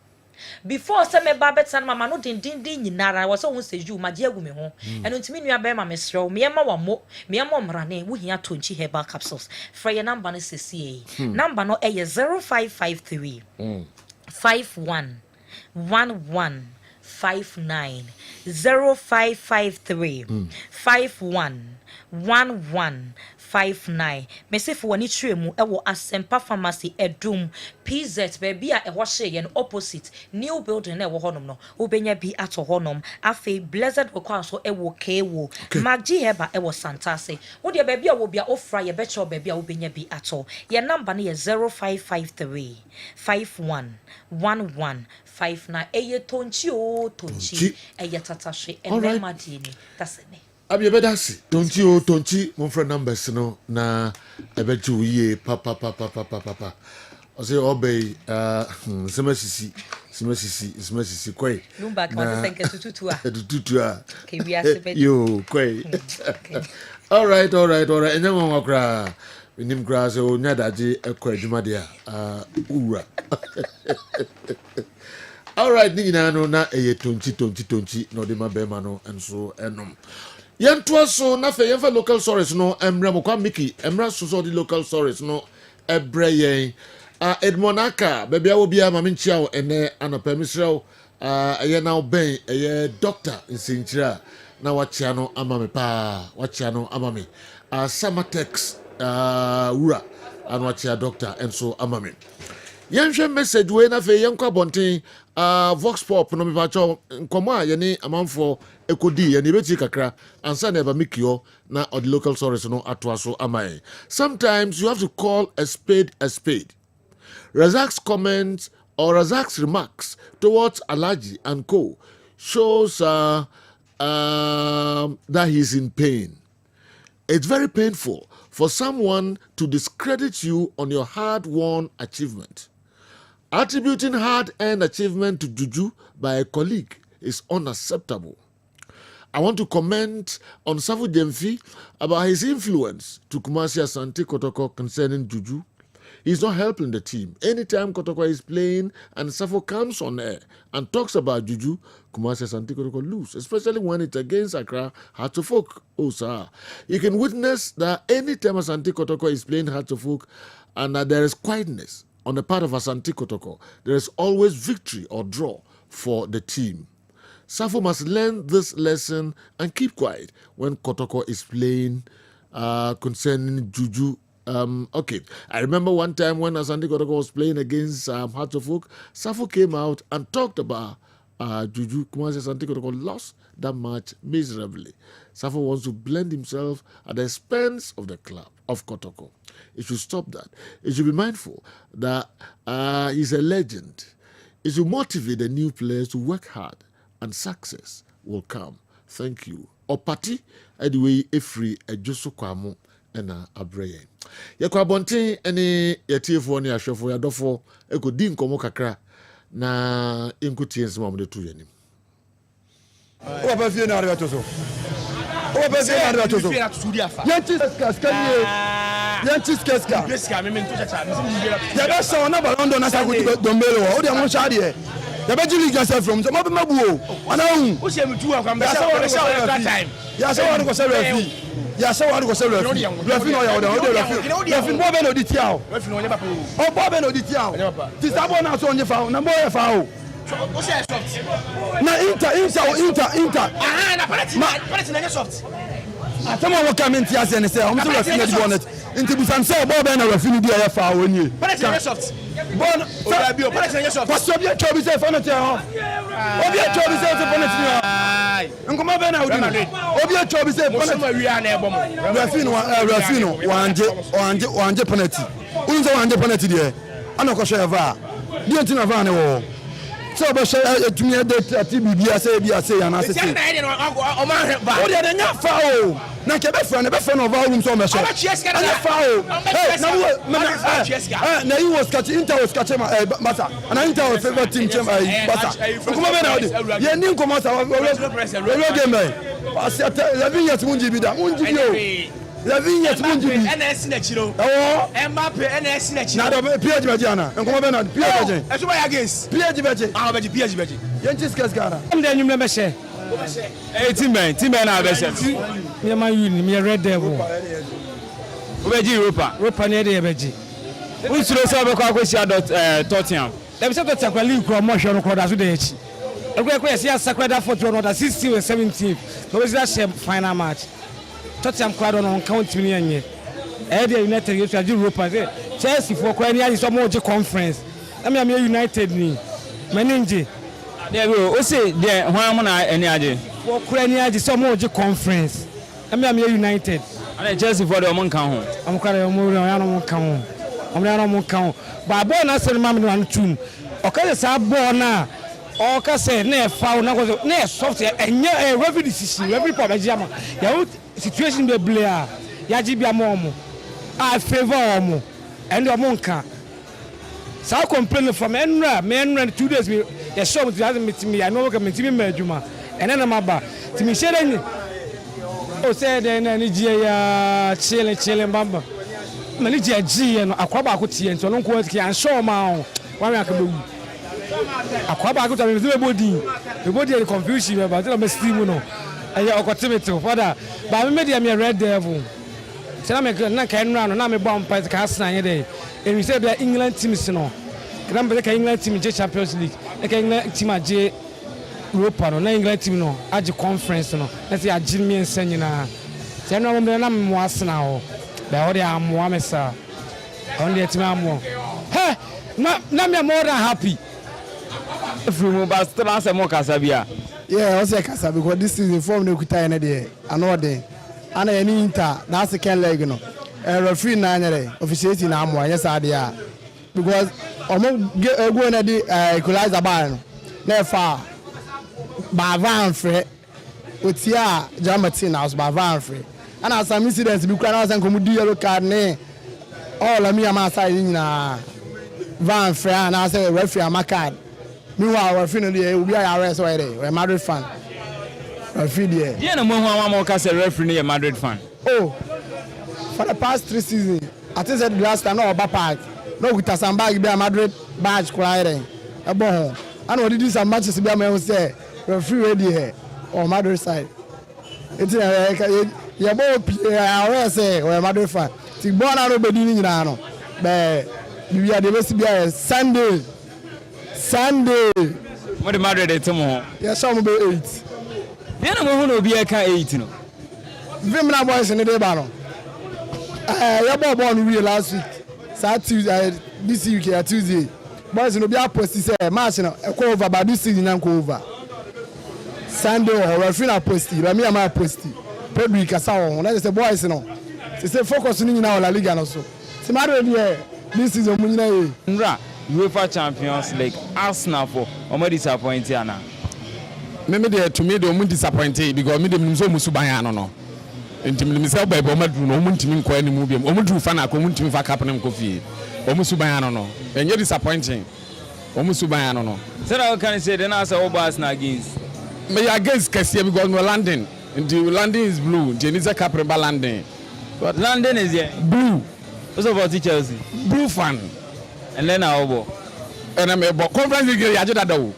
Before some babet and mamma no din nara was almost say you my dear woman home and until me you bear my mistro me ma mo me mom rane we here 20 herbal capsules for your number is CA number no 0553 51 11 59 0553 51 11 59 mesifo wani tremu ewo Asempa Pharmacy Edum PZ baby a ewo hye no opposite new building na ewo honom no obenya bi ato honom afi blessed wokwa so ewo kewo maggi heba ewo santase wo de baby a wo bia ofra ye becho baby a obenya bi ato ye number no ye 0553 51 11 59 eye tonchi o tonchi eye tatashe enema dini tasene Abi bedasi tonchi mon friend numbers no na ebeju ye papa o say obey semesisi kwai lumba kwa senke tututua okay we are yo kwai all right enya nwa kra nim grass o nyadaje ekwa adwuma de ura all right ni nyina no na eye tonchi no de mabema no enso enom Yentua so na fe yenfa local stories no emra mokwa Mickey emra so the local stories no ebreyen Edmonaka bebia wo bia ma menchia wo ene anopa misrew eye na oben eye doctor nsinchira na wachia no ama me pa wachia no ama me Samatex wura anu wachia doctor enso ama me yenhwe message we na fe yenkwa bonten Vox Pop no me bacho nkomo a ye ni amanfo ekodi ye ni beti kakra ansa na eba mikio na od local stories no atoaso amai. Sometimes you have to call a spade a spade. Razak's comments or Razak's remarks towards Alaji and co shows that he's in pain. It's very painful for someone to discredit you on your hard-won achievement. Attributing hard-earned achievement to Juju by a colleague is unacceptable. I want to comment on Safu Jemfi about his influence to Kumasi Asante Kotoko concerning Juju. He's not helping the team. Anytime Kotoko is playing and Safu comes on air and talks about Juju, Kumasi Asante Kotoko lose, especially when it's against Accra Hearts of Oak. Oh, sir. You can witness that anytime Asante Kotoko is playing Hearts of Oak and there is quietness on the part of Asante Kotoko, there is always victory or draw for the team. Safu must learn this lesson and keep quiet when Kotoko is playing concerning Juju. Okay, I remember one time when Asante Kotoko was playing against Hearts of Oak, Safu came out and talked about Juju. Kumasi Asante Kotoko lost that match miserably. Safu wants to blend himself at the expense of the club of Kotoko. It should stop that. It should be mindful that he's a legend. It should motivate the new players to work hard and success will come. Thank you. Opati, anyway, free a Josu Kwamo and a Abreye. Yakwa bonte any yetiefo ne ahwefo yadofo ekodi nkomo kakra na inkutie nsema mo de tu yanim. O ba fie na arwa toso. O ba fie na arwa toso. Yanti skeska. Skeska me to chacha. Ya ba so na balondo na sa ko dombelo. O de mo sha de. Ya ba jili gasa from so mo be mabu o. Ana hu. O se me tu akwa me sa time. Ya so wa ko se refi. Ya so wa ko se refi. Refi no ya o de refi. Refi mo be no di tiao. Refi no nya papa o. O bo be no di tiao. Ti sa bo na so onye fa o. Na mo ye fa o. O se soft. Na inter. Ah, na penalty na soft. Atama wo come into ase ne say o mo so refi na di bonnet. Inti busan say bo be na refi ni di ya fa o ni. Penalty na soft. Bon, ça bio, penalty na soft. Parce que bien chobi say penalty ha. Obi a chobi say penalty ni ha. Nkoma be na odi no. Obi a chobi say penalty ma wi ana e bom. Refi no wanje penalty. Unzo wanje penalty de. Ana ko show eva. Di nti na va ne wo. So be share to me that bibia say yana say o de nya fa o na ke be friend of our room so me share na fa o na you was catch Inter was catch Basa and Inter was favorite team Basa kuma be na o de ye ni kuma sa we game me 11 years munji bi da munji bi o 11 years munji bi NS na chiro Mbappe NS na chiro na do PSG beje ana kuma be na PSG beje e so ba ya games PSG beje ah beje PSG beje yenchi skara am de nyum na be she team na be she me man you ni me Red Devil o beje Europa na de beje unsuro so be kwa kwesi Tottenham dem se Tottenham kwa league kro mo hwe no kro da so de echi ekwe yes Sakrada for no da 16 and 17 so we that final match Tottenham crowd on count me anye the United you to Europa Chelsea for kwa ni so mo conference am United ni manage there o say there hwan mo na ani age for kwa ni age so mo conference am United and Chelsea for the mo kan ho am kwa mo ya no mo kan ho am ya no mo kan ho ba ball na se ma me no tum o ka say ball na o ka say na foul na go na soft enye every decision every problem jama ya situation be blea ya jibia mo I favor omo and omo nka sa complain from enra 2 days me ya show me has meet me I know ka meet me madwuma ene na maba ti me share ni o say den na ni gie ya chile mbamba ma ni gie gie no akwaba ko tie nso no ko ti an show ma o wa me akabewu akwaba ko ta me be body confusion about the steam no aye okotimito father ba me media me Red Devil say na me na ka enra no na me bomb fight ka Arsenal ye dey e we say the England teams no kram be ka England team je Champions League e ka England team aje Europa no na England team no aje conference no na say aje me ensanyi na say no mo na me Arsenal ba o dey amo amesa on dey team amo he na me more than happy from but still answer more Kasabia. Yeah, I say Kasa because this is inform the kuta ene there. I know there. Ana any Inter that's the can leg no. Referee na nyere officiating na amo anya sa there. Because omo go na di equalizer bar no. Na fa ba van free. Otia Germany na ba van free. Ana some incidents bi kwa na san komu di yellow card ne. All of me am aside na van free na say referee am card. Meanwhile, we're feeling the we are arrest already. We're a Madrid fan. We're feeling the. Yeah, no more cast a referee a Madrid fan. Oh, for the past 3 seasons, I think that last time no Park, no with a bag be a Madrid badge crying. A bon. I know this some matches be a man say referee ready here on Madrid side. It's a both arrest say we're a Madrid fan. The born out of beginning now. But we are the best be a Sunday. What the Madrid at tomorrow? Yes, some be 8. You know who be a 8 no. Vimna boys in the day battle. You born we last week. Saturday this week Tuesday. Boys no be a post say match no e go over but this season and go over. Sunday or referee na post. But me am a post. Probably kasa on. Na say boys no. Say focus ni na La Liga no so. Se Madrid here this season mu nyina e. Nra UEFA Champions League Arsenal for omo disappointed ana me dey to me dey omo disappointed because me dey mso musu ban no ntimi me say ba omo duru no omo ntimi nko ani mu bi omo duru fa na ko omo ntimi fa cap na nko fie omo su ban no enye disappointing omo su ban no say that can say then as all Arsenal against me against Kessben because no London the London is blue the need cap ba London but London is here blue what's about Chelsea blue fan. And then I will. And I'm a conference league. Yajida do.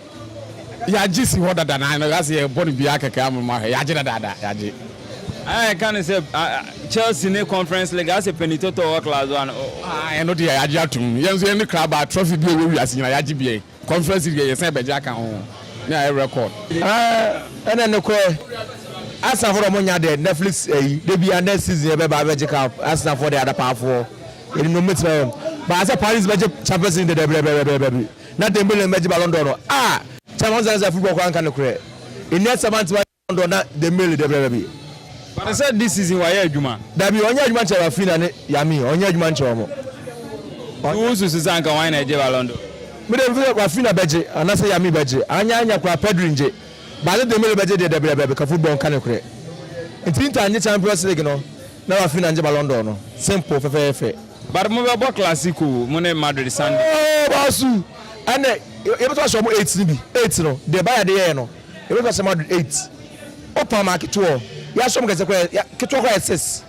Yaji si what that na. That's a body biaka kama ma. Yajida da yaji. I can't say Chelsea in conference league. That's a penitoto or class one. I know the yaji atum. Yenzo any club a trophy bi we as in yaji bi. Conference league yes na beja kan ho. Na a record. And then no Arsenal for Monya there Netflix they be a next season be ba beja kan Arsenal for the other powerful. In no meet but as a Paris budget Champions in the not the million magic ballon d'or. Champions as a football can create. In next month not the million. But I said this is in why Juma. That be on your match of Yami, on your match of Susanka wine at Ballon d'or. me dem feel wa fina beje anase ya mi beje anya kwa Pedro nje ba de me beje de debere ka football kan ekure ntinta anye Champions League no na wa fina nje Ballon d'Or no simple fe but mo be bo classico mo ne Madrid Sunday oh basu ane e be to so mo 8 ni bi 8 no de ba ya de ye no e be to so Madrid 8 opa market to ya so mo kese kwa keto kwa SS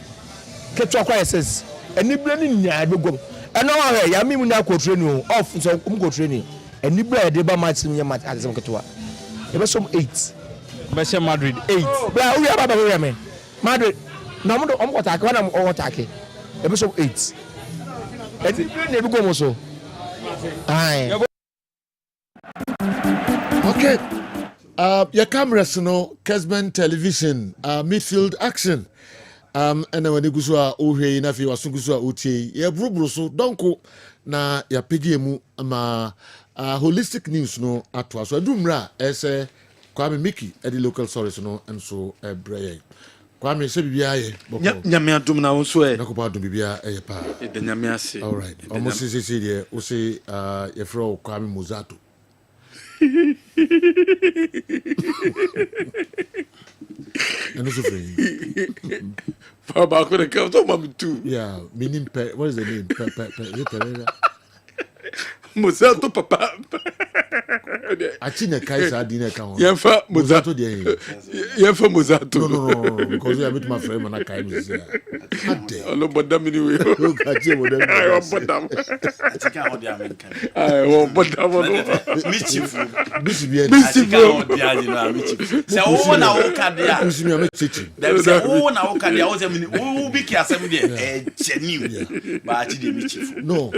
keto kwa SS eni bre ni nya be gom eno wa ya mi mu na ko training off so mo ko training eni bre de ba match ni match azem keto e be so 8 be she Madrid 8 bra we aba ba we me Madrid na mo do o ko take na o take e be so 8 eni bre na be gom so ai okay your cameras no Kessben television midfield action and then when you go to ohe na fi wasu go to otie ye brubru so donko na ya pegi emu ma holistic news no atwa so adumra ese Kwame Mickey at the local source no and so breye Kwame se bibia ye nyame adum na wo so e na ko ba adum bibia e pa de nyame ase all right almost see there we say ye fro Kwame Mozato and also free Papa could have come to Mama too. Yeah, meaning what is the name? Pereira. Mozato Papa. Achine Kaisa didn't count. Yefa Mozato de. Yefa Mozato. No, because we are with my friend and I can't miss it. I know, but damn anyway. Look at you with them. I want but damn. I think I want the American. I want but damn. Michifu. Say, oh, now, Okadia. Say, oh, now, Okadia. I was a minute. Oh, be careful there. Genuine. But actually, Michifu. No.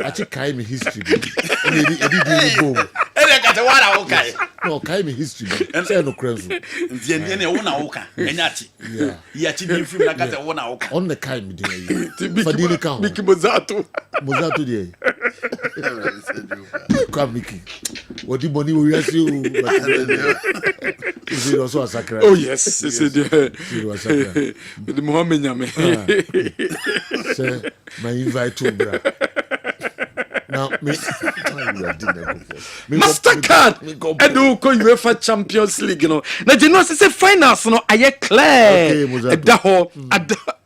Actually, Kaimi history. It boom. No, Kaimi history. And say no crazy. The one Oka. Yeah. Yeah, film like that one Oka. On the Kaimi. Fadini count. Mickey Mozato. Mozato de. Come Mickey. What the money we ask you? Is it also a sacred? Oh yes, it's a the Mohammed Yame. Say my invite to bra. Now me Mastercard Edo ko UEFA Champions League no. Na je no say finals no aye clear. Eda ho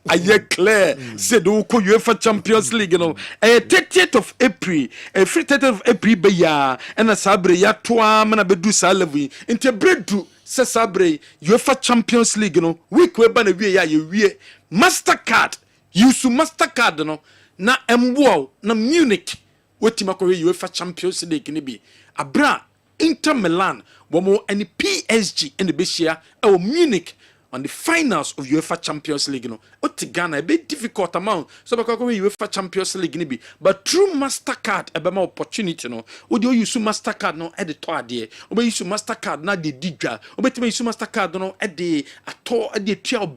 aye clear. Say do ko UEFA Champions League no. 30th of April, free 30th of April be ya na sabre ya toa na bedu sa level. Inte bredu se sabre UEFA Champions League no. Week we ba na wie ya ye wie. Mastercard use Mastercard no na embo na Munich wetima ko UEFA Champions League ni bi abra Inter Milan womo any PSG in the Beshia or Munich on the finals of UEFA Champions League no Ghana a bit difficult amount so because UEFA Champions League ni bi but through Mastercard a be opportunity no would you use Mastercard no at the to ade obe use Mastercard na the diga obetima use Mastercard no at the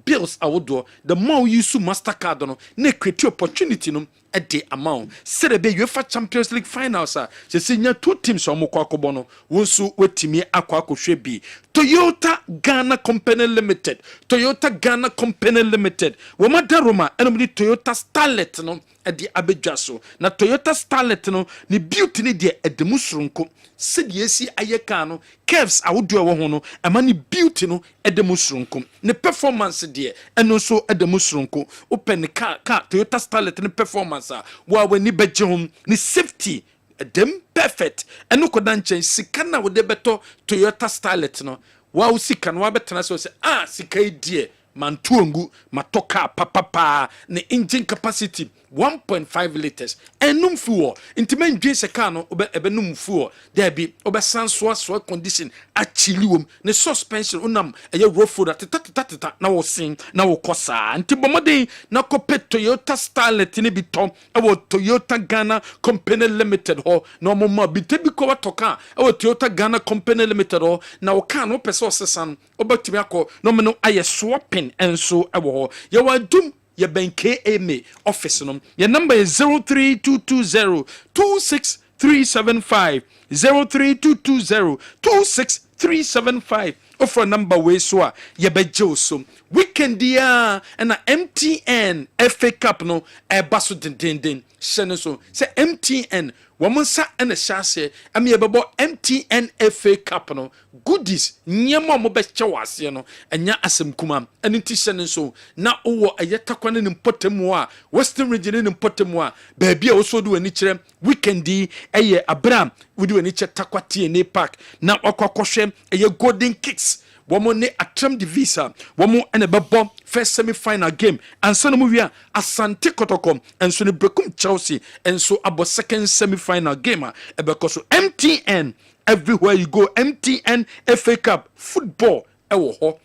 bills awodo the more you use Mastercard no na create opportunity no at the amount. Said a be UEFA Champions League finals, the senior two teams on Mokwako Wonsu Wetimi Aquako Shebi. Toyota Ghana Company Limited. Toyota Ghana Company Limited. Wamada Roma, and Toyota Starlet no at the Abejaso. Na Toyota Starlet no, ni beauty ni de at the Musrunko. Said yesi ayekano, Kevs awudu hono, amani beauty no at the Musrunko. Ne performance dear, and also at the Musrunko. Open the car, Toyota Starlet and performance. Wa we ni beje hom ni safety dem perfect eno kodanche sikana wo de beto Toyota Starlet no wa wo sikana wa betena so say sika die mantuongu matoka papa ne engine capacity 1.5 liters enum fuo intimen dwe seka no ebenum fuo there be obesan so condition achili wom ne suspension unam eye rough road tata na wo sin na wo kosa ntibomode na kopet Toyota Starlet ne bitom e Toyota Ghana Company Limited ho na mo bi tebi ko watoka e Toyota Ghana Company Limited ho na wo kan no pese osesan obatimi akọ no me no aye swapping enso e wo ho ye wadum your bank KMA office no. Your number is 03220-26375 03220-26375 offer number way so ye bejo so weekend dia and MTN FA Cup no e baso den shene so say MTN Womansa and a shase, and me about MTN FA Cup no goodies, nyama mo best chawasiano, and ya asem kuma, and intishan so na owo a yatakwan in Potemwa, Western region in Potemwa, baby also do an itchem weekendy, a year Abram, we do an itcha takwati and a park, now aquakoshem, a year golden kicks. Woman ne atram de visa woman ene bebo first semi-final game and so no movie asante kotoko and so ne brekum Chelsea and so about second semi-final game because MTN everywhere you go MTN FA Cup football ewo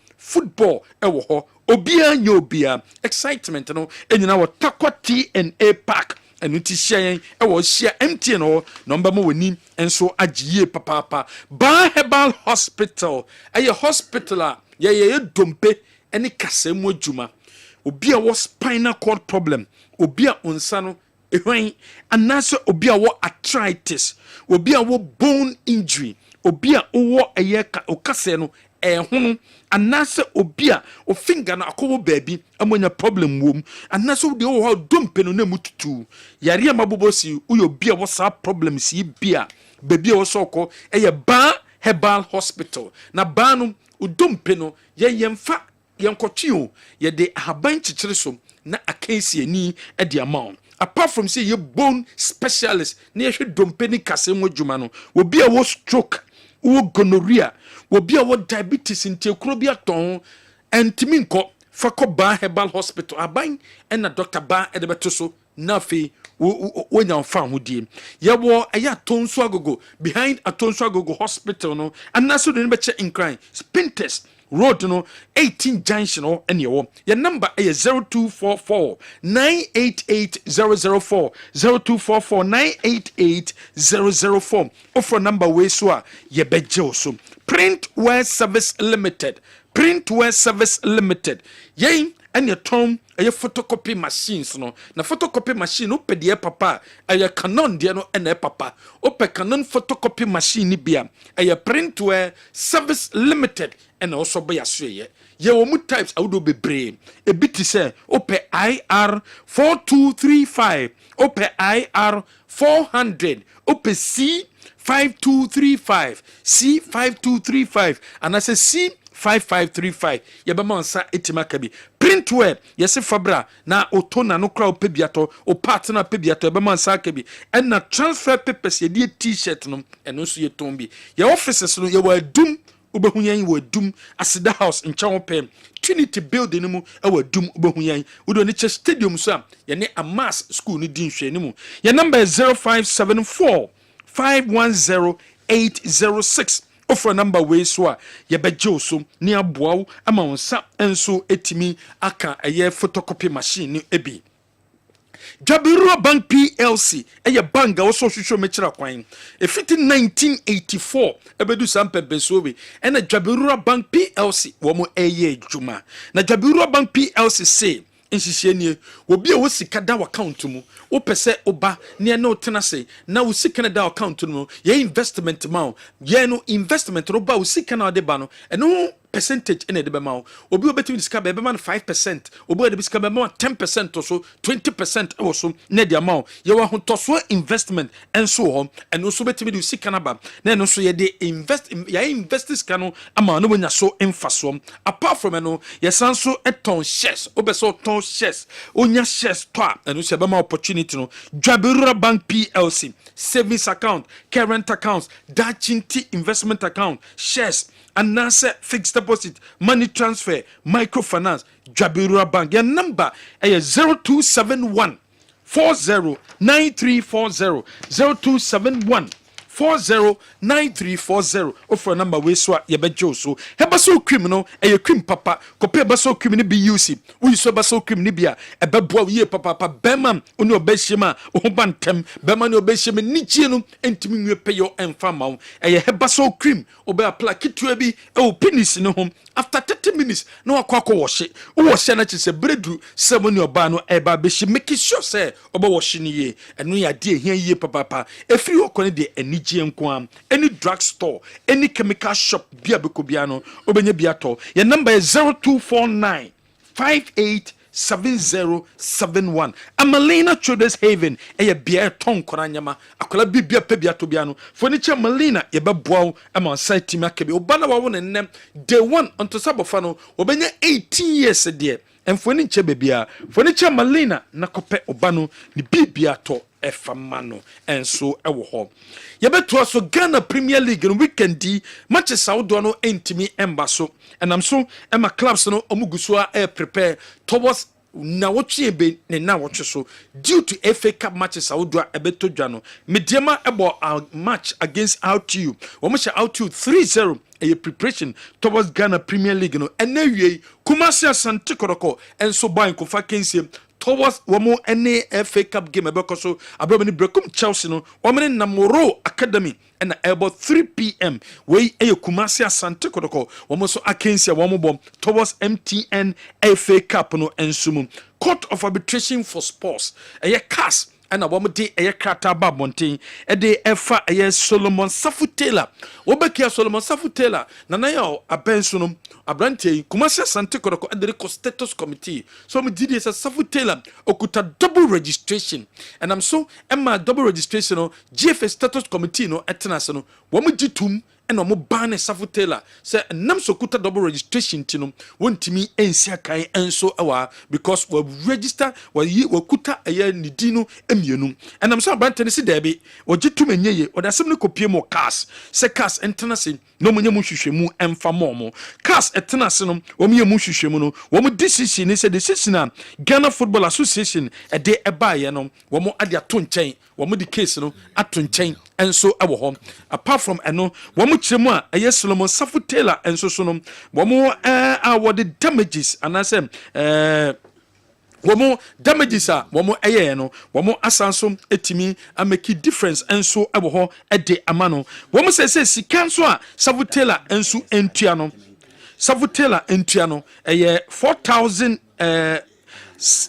ho obia nyobia excitement no enyina wo takwa TNA park and you share I was share MTN or number mo wani and so ajiye papa Ban Herbal Hospital a hospital ye dompe any kasemo juma obi a was spinal cord problem obi a onsano ehwan anase obi a wo arthritis obi a wo bone injury obi a wo ayeka okase no ehunu anase obia o finger na akowo baabi amonya problem wom anase de wo dompe no na mututu yare amabobosi uyo bia wo sa problem si bia baabi wo soko Ban Herbal Hospital na banu udompe no yemfa yenkotwe ye de ahaban chichire so na akansi ani e de amount apart from say ye bone specialist na ye hwe dompe ni kase mo djuma no obi a wo stroke wo gonorrhea obi a wo diabetes ntie kuro bi aton entimi nko fako Ban Herbal Hospital aban na Dr. Ban edebeto so na fe wonya fa hodie ye wo eya tonso agogo behind atonso agogo hospital no anaso de ne beche incline spinters road no 18 junction no ene wo your number is 0244 988 004 0244 988 004 offer number we so a ye beje so Printwear Service Limited yen and your tom a photocopy machines no na photocopy machine no pedie papa a Canon dia no ene papa ope Canon photocopy machine bia a Printwear Service Limited and also by ye wo mu types awdo bebre e biti say ope IR 4235 ope IR 400 ope C5235 and I say C5535 yebama nsa etimaka bi Printwear yesi fabra na otona no kra opebiato o partner pebiato yebama nsa ka bi and na transfer papers ye t-shirt no eno so ye tombi ye offices no ye wa dum ubehunyan wa dum asida house in Chawpem Trinity building mu e wa dum ubehunyan udo ni che stadium so ye ne Amas school ni din hwe ni mu ye number 0574 510806 offer number we so ye beje so ni aboawo ama wonsa enso etimi aka eye photocopy machine ni ebi Jabiro Bank PLC eye bank wo so hwehwe mechira kwan efiti 1984 ebedu sampe besowe ena Jabiro Bank PLC wo mo eye djuma na Jabiro Bank PLC say insisi nie obi a wo sika da account mu wo pese oba ne na otena se na wo sika na da account mu ye investment ma ye no investment ro ba wo sika na de ba no eno percentage in the bema obi obetimi discover be man 5% obi de discover be 10% or so 20% or so na the amount ye wa ho toso investment and so on and also betimi de sika na ba na no so ye de investors kanu ama no nya so emfaso apart from no ye san so eton shares obeso ton shares onya shares to and so be ma opportunity no Jabirura Bank PLC savings account current accounts dachinti investment account shares and nasa fixed deposit, money transfer, microfinance, Jabirura Bank. Your number is 0271 409340 0271 409340 offer number we so ye bejo so hebaso criminal e cream papa kope baso criminal be use we so baso criminal bia e beboa ye papa bema oni obehima o bantem bema ni obehima nichie no entimi nwe peyo emfa mawo e hebaso cream obe apply kitua bi e o penis no hom after 30 minutes no akwa washe o washe na chise bredu semoni oba no e ba beshi make sure say oba washe ni ye eno ya de ehia ye papa efiri okone de eni any drugstore, any chemical shop, bia bekobia no, obenye biato. Your number is 0249 58 7071 Amalina Traders Haven eye bia ton koranyama akola bibia pebia to bia no furniture Malina ye beboa ama site team akabi obana wa wo ne day 1 onto sabofa no obenya 18 years de emfoni nche bebia furniture Malina na kope obano ni bibia to efamano enso ewo ho yebeto so Ghana Premier League no weekend di matches saudo no entimi embaso enam so ema clubs no omuguso prepare towards na wotwe ebe ne na wotwe so due to FA Cup matches saudo ebeto dwa no mediama ebo match against RTU wo mo sha RTU 3-0 a preparation towards Ghana Premier League no enawie Kumasi Asante Kotoko enso ban ko fa kensie towards womo any FA Cup game ebekoso abrobani brekum Chelsea no womene Namoro Academy and about 3 p.m. we Kumasi Asante Kotoko womo so akensia womo bom towards MTN FA Cup no ensumu Court of Arbitration for Sports CAS and a woman de a crata babontin a day efa a Solomon Safu Taylor Obekia Solomon Safu Taylor Nanayo a Bensunum a Brante Kumasi Asante Kotoko and the status committee so me did as a Safu Taylor okuta double registration and I'm so Emma double registration no GFA status committee no eternal woman jitum and omo ban Safu Taylor say nam so kuta double registration tino wontimi ensia kan enso awa because we register we kuta eye nidino emienu and am so ban si debi o jitum enyeye o da sem ne kopie mo CAS se CAS entenase no munye mu hwehwemu emfa momo CAS etenase no o munye mu hwehwemu no wo mu decision se decision a Ghana Football Association e de eba ye no wo mu ade ato nchen wo mu di case no ato nchen enso ewo ho apart from eno wo mu chemu a eye Solomon Safu Taylor enso so no wo mu award damages anase womo damages a womo eye no womo asanso etimi ameki difference enso ebo ho ede amano womo se sika nso a Safu Taylor enso entua no Safu Taylor entua no eye 4000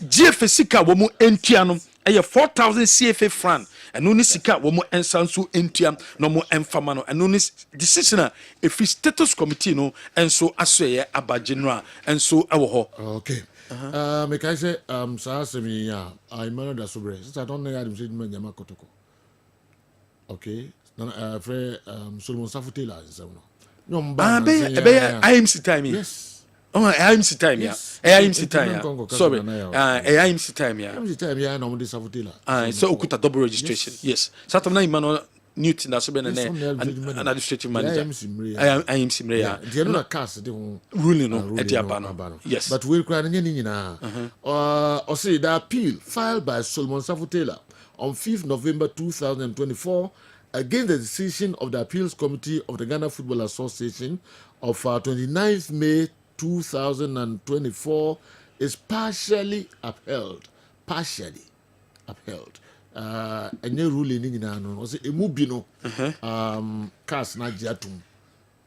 GFA sika womo entua no eye 4000 CFA franc eno ni sika womo ensanso entua no mo emfama no eno ni decision a efi status committee no enso aso ye aba general enso ewo ho. Okay. Make I say, Sasemi, I manage the sobre. Since I don't know how to say Nyama Kotoko. Okay. Solomon Safu Taylor is no. IMC time. Yes. Oh, IMC time. Yes. IMC time. Sorry. IMC time. IMC time. No, this Safu Taylor. So okuta double registration. Yes. Saturday Imano Newton that's been an administrative manager. IMC Mrea. The other cast ruling no Ediabano. Yes. But we're crying in or say the appeal filed by Solomon Safu Taylor on 5th November 2024 against the decision of the Appeals Committee of the Ghana Football Association of 29th May 2024 is partially upheld. Partially upheld. Any ruling in no say emubino CAS na jiatum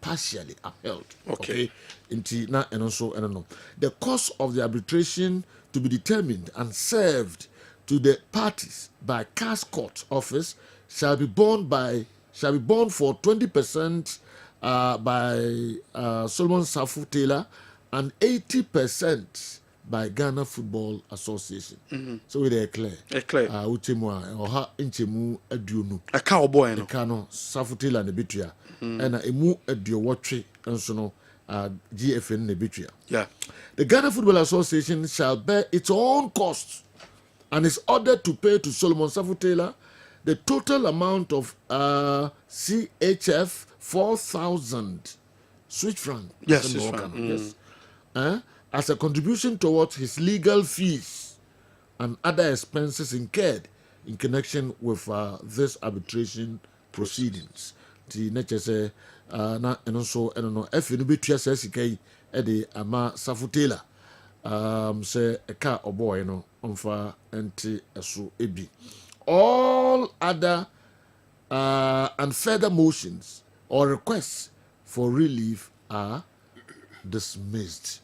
partially upheld. Okay. Inti na and also and no. The cost of the arbitration to be determined and served to the parties by CAS court office shall be borne for 20% by Solomon Safu Taylor and 80% by Ghana Football Association. So we are clear. Uchemwa oha inchemu aduonu. Aka oboy no. Aka no Safu Taylor ne bitua. Na emu aduowotwe nso no GFN ne bitua. Yeah. The Ghana Football Association shall bear its own costs and is ordered to pay to Solomon Safu Taylor the total amount of CHF 4,000 Swiss franc. Yes, Swiss franc. Yes. As a contribution towards his legal fees and other expenses incurred in connection with this arbitration proceedings. The nature say na and also I don't know if you be twice ede ama Safu Taylor say a car or boy no onfa enti eso ebi. All other and further motions or requests for relief are dismissed.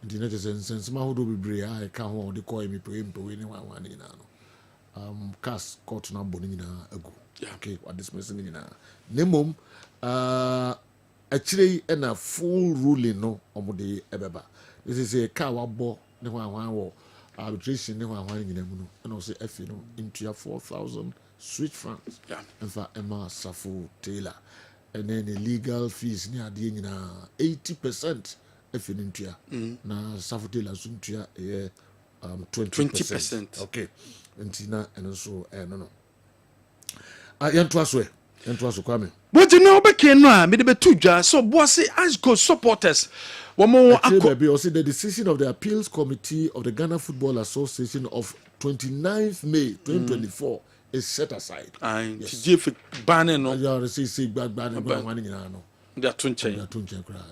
The net is sense ma ho do bebre I can ho de call me pay ni wan ni na no CAS court na boni na agu. Okay, what dismissing ni na nemom actually na full ruling no omode ebeba. This is a car wabo ne wan wo arbitration ne ho ahwan nyina mu no na ɔsɛ afi no into 4,000 Swiss francs. In fact, Emma Safo Taylor. And then the legal fees near the 80% if you into na Safo Taylor soon to 20%. Okay. And Tina and also no. Yantwaso kwame. But you know back no me be tuja so bossy as go supporters. Baby, also the decision of the Appeals Committee of the Ghana Football Association of 29th May 2024 is set aside. Yes. Banning no. They are say banning no. They are tunche.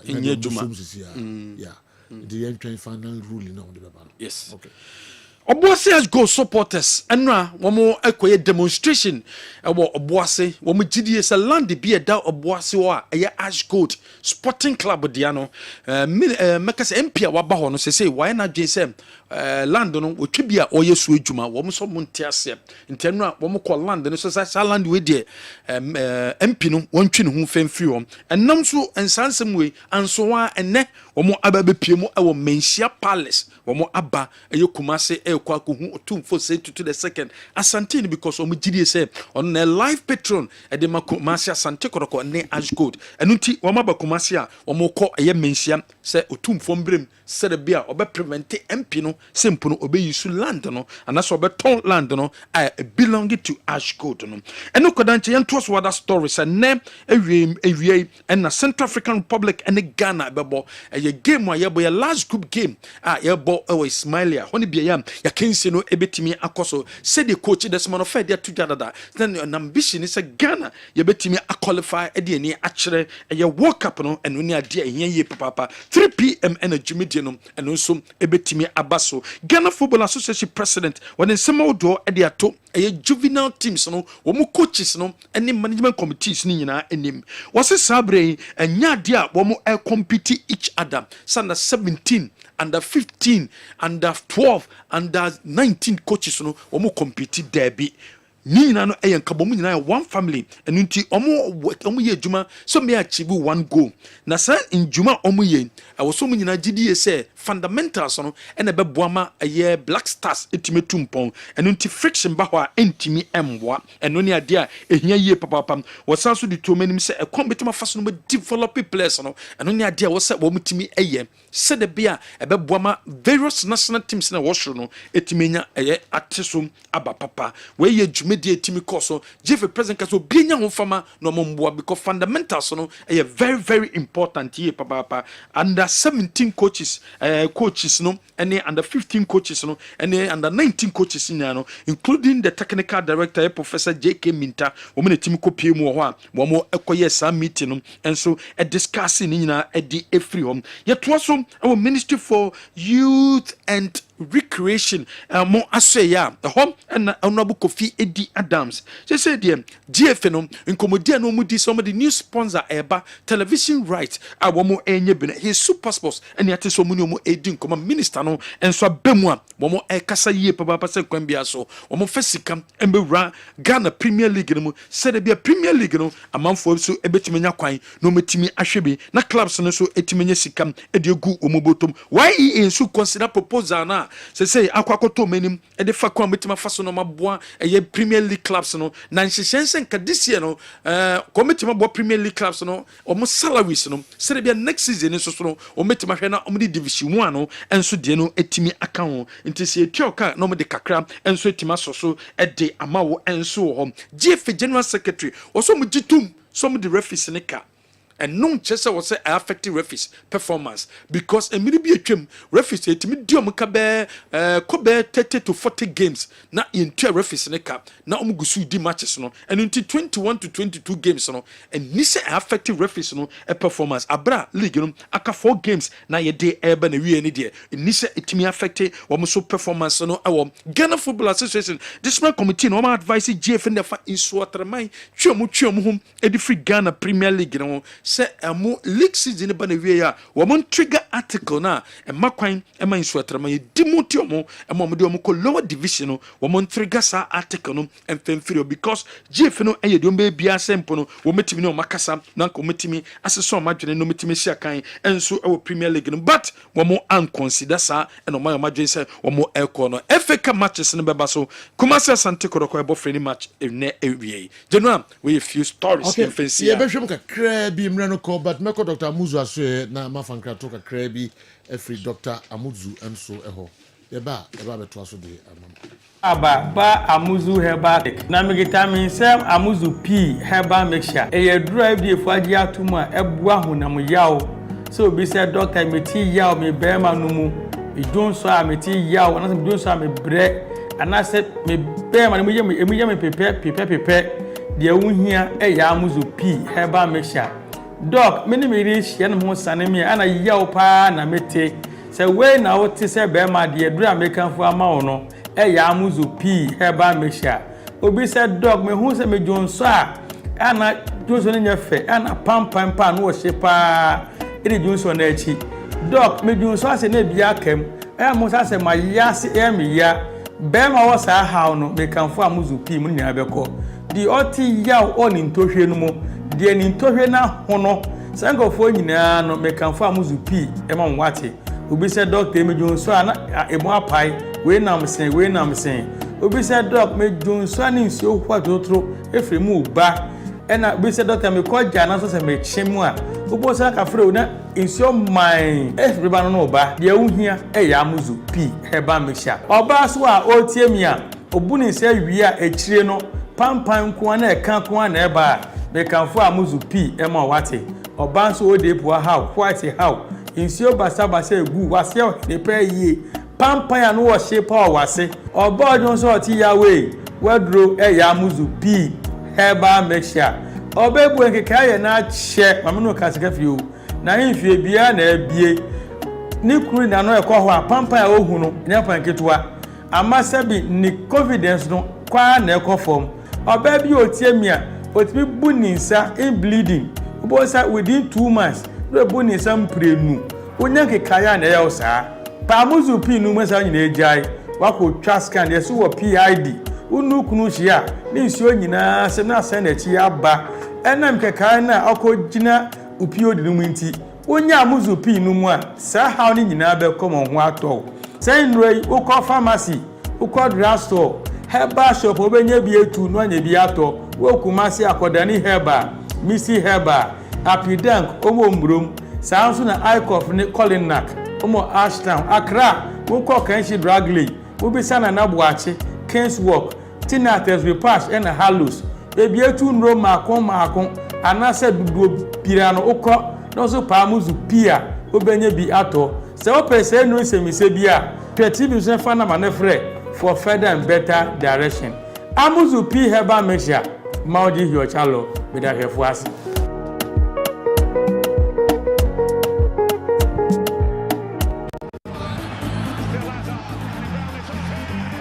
In Juma. Yeah. The entry final ruling on the Baba. Yes. Okay. Obuasi has go supporters enra womo ekoye demonstration ewo Obuasi womo gidi se land bi eda Obuasi wo a eye Ash Gold Sporting Club dia no mekase MP a waba ho no se why na dwen se land no wotwe bi a oye so adwuma womo so monte ase ntenra womo ko land no so sa land we de MP no wontwe ne ho femfiri wo enam so ensansem we anso wa enne womo ababe piemu ewo Mensia Palace womo aba eye Kumase kwakuhu otumfo say to the second asante because omo gidie say on a live patron e de Kumase asante koroko ne Ash Gold enunti womo ba Kumase a womo kɔ eye Mensia say otumfo mbrem say de bia obe prevent MP no sempo no obe use land no anaso obe ton land no belonging to Ash Gold no eno kodanche yentos wada stories ne ewie na Central African Republic and Ghana bebo eye game a yebo last group game yebo Ismailia honi bia yam ya kensi no ebetimi akoso said the coach Desmond of dia to dada then an ambition is a Ghana yebetimi qualify e de ani akere eye World Cup no eno ni ade ye papa 3 p.m. energy media no eno so ebetimi abaso Ghana Football Association president when nsema do e de ato eye juvenile teams no wo mu coaches no ene management committees ni nyina enim wose sabre enya ade a wo mu compete each other under 17 under 15 under 12 under 19 coaches no wo mu compete derby Nina no eyen kabomu nyina one family enunti omo ye adwuma so me achieve one goal na sa njuma omo ye awoso mu nyina gidie say fundamentals no ene beboama ye Black Stars etime tumpon enunti friction ba ho a entimi emwa eno ne ade a ehia ye papa wosan so de to manim say e competent faso no develop players no eno ne ade a wo say wo mutimi eye se de bia e beboama various national teams na wo horo no etimenya eye ateso aba papa we ye media team course Jeff president kaso bienya ho fama no momboa because fundamentals no very very important here papa under 17 coaches no and under 15 coaches no and under 19 coaches no including the technical director Professor JK Minta wo me team ko pie mu ho a wo mo ekoye sa meeting no and so discussing ni na di efri hom ye to so our Ministry for Youth and Recreation mo asoya hom and honorable Kofi Edi Adams say dem GF no nkomodia no mu di some of the new sponsor eba television right wo mo enye bene his super sports and yate so mu ni mo edi nkoma minister no enso abemu a wo mo ekasa yie papa se kwan bia so wo mo fasika embewura Ghana Premier League no mu se de bia Premier League no amanfo so ebetimenya kwan no metimi ahwebi na clubs no so etimenya sika ediegu wo mo botom why enso consider proposal na say akwakoto menim e de fa kwa metima faso no maboa eye Premier League clubs no na nhyehyɛnse nka this year no kometima bo Premier League clubs no omo salaries no say bia next season so no ometima hwe na omo di division 1 no enso de no etimi aka ho nti se etioka na omo de kakra enso etima soso e de amawo enso ho GF General Secretary oso mo gitum some the referees ne ka and no chese was say affecting referees performance because emiri bi atwam referees etimi diom ka be 30 to 40 games na into referees ne ka na omugusu di matches no and into 21 to 22 games no and ni say affecting referees no a performance abra league no aka 4 games na ye dey eba na wie ni de ni say etimi affect wo so performance no e Ghana Football Association discipline committee no ma advise GF in the fa insuatraman twemu hom e di free Ghana Premier League no say emo league season ba na wie ya wo mon trigger article na e makwan e man so atrama ye dimoti omo e mo de omo ko lower division no wo mon trigger sa article no emfemfiri because gf no e ye de ombe bia sempo no wo metimi no makasa na ko metimi aseso madwene no metimi sia kan enso e wo Premier League no but wo mo an consider sa e no madwene say wo mo elko no FA matches no beba so Kumasi Asante Kotoko e bo friendly match ne ewie General we a few stories in fancy yeah be hwem kakra bi mra no ko but meko Dr. Amuzu aso na mafankra to kakra bi every Dr. Amuzu enso eho eba beto aso de amam ba Amuzu herbal na megita min sem Amuzu P herbal mixture e drive the faji atuma ebua honam yawo so bi say doctor meti yawo me bema no mu e don so ameti yawo na me don so me bre ana se me bema no me pepe de wuhia e ya Amuzu P herbal mixture doc meni me ri hia no ho sanemi ana yawo pa na mete se we na wo ti se bema de dura mekanfo ama wo no e ya Amuzu P herbal mixture obi se dog me hu se me jonso ana jonso nya fe ana pam no wo hye pa e jonso na echi dog me jonso ase na bia kam e mo sa se ma ya se e me ya be ma wo sa hawo no me kanfo Amuzu P mu nya beko di oti ya oni ntohwe no mo di ni ntohwe na hono sankofo nyina no me kanfo Amuzu P e ma nwate obi se doctor me jonso ana emo apai we nam sen obi se doc me jonso ani nsuo kwa totro efremu ba ena obi se doctor me koja na so se me chemu a obo se ka frɛ na nsuo man efreba no ba de wuhia ya Amuzu P herbal mixture oba so a otie mi a obuni se wi a echire no pampan ko na eka ko na eba me kanfo Amuzu P e ma wate oba so ode po how white how nsuo basa egu wase de pe yie pampaya no wo shape o wase obojo so ti yawe wadro e ya Amuzu P herbal mixture obebu nkeka ye na che mamno kasika fie o na himfie bia na abie ni kuri na no ekọ ho pampaya ohu no nya panketwa amasabi ni confidence no kwa na ekọ form obebi otiemia otimi buninsa in bleeding obosa within 2 months do buninsa mprenu onya nkeka ya na ya osa pa Amuzu P nu mesa nyina ejai wako twa scan yeso wo PID unu kunu hia ni nsuo nyina se na se na chi aba enam keka na akogina upiodi nu nti onya Amuzu P nu mu a sa ha ni nyina be komo ho ato say nroi ukọ pharmacy ukọ drugstore herbal shop obenya bi etu no anya bi ato wo Kumasi akodani herbal misi herbal apidank omo mbrom sa nso na icof ni Colinac omo Ashtown Accra woko kanshi dragley ubisa na nabuachi Kingswalk Tinates Repash and Hallows ebi etu nro makon anase duduo pirano uko no so pa Amuzu P a obenye bi ato se opese no semise bi a creative so fa na manefre for further and better direction Amuzu P herbal mixture maudi hio chalo beda hefuasi.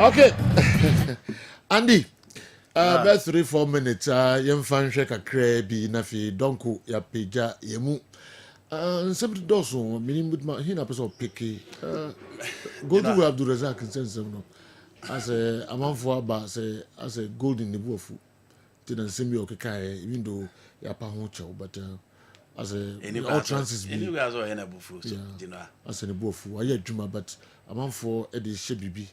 Okay. Andy, about 3-4 minutes, yem fan shake a crabby nafi donku ya peja yemu. Something doso, meaning with my hina person picky. Go to Abdul Razak and send some. As a man for about say, as a gold in the wolf. Didn't send me okay, even though ya pa honcho, but as a all chances be. Anyway, as well, any buffalo, as a buffalo, I hear Juma, but a man for Eddie Shebibi.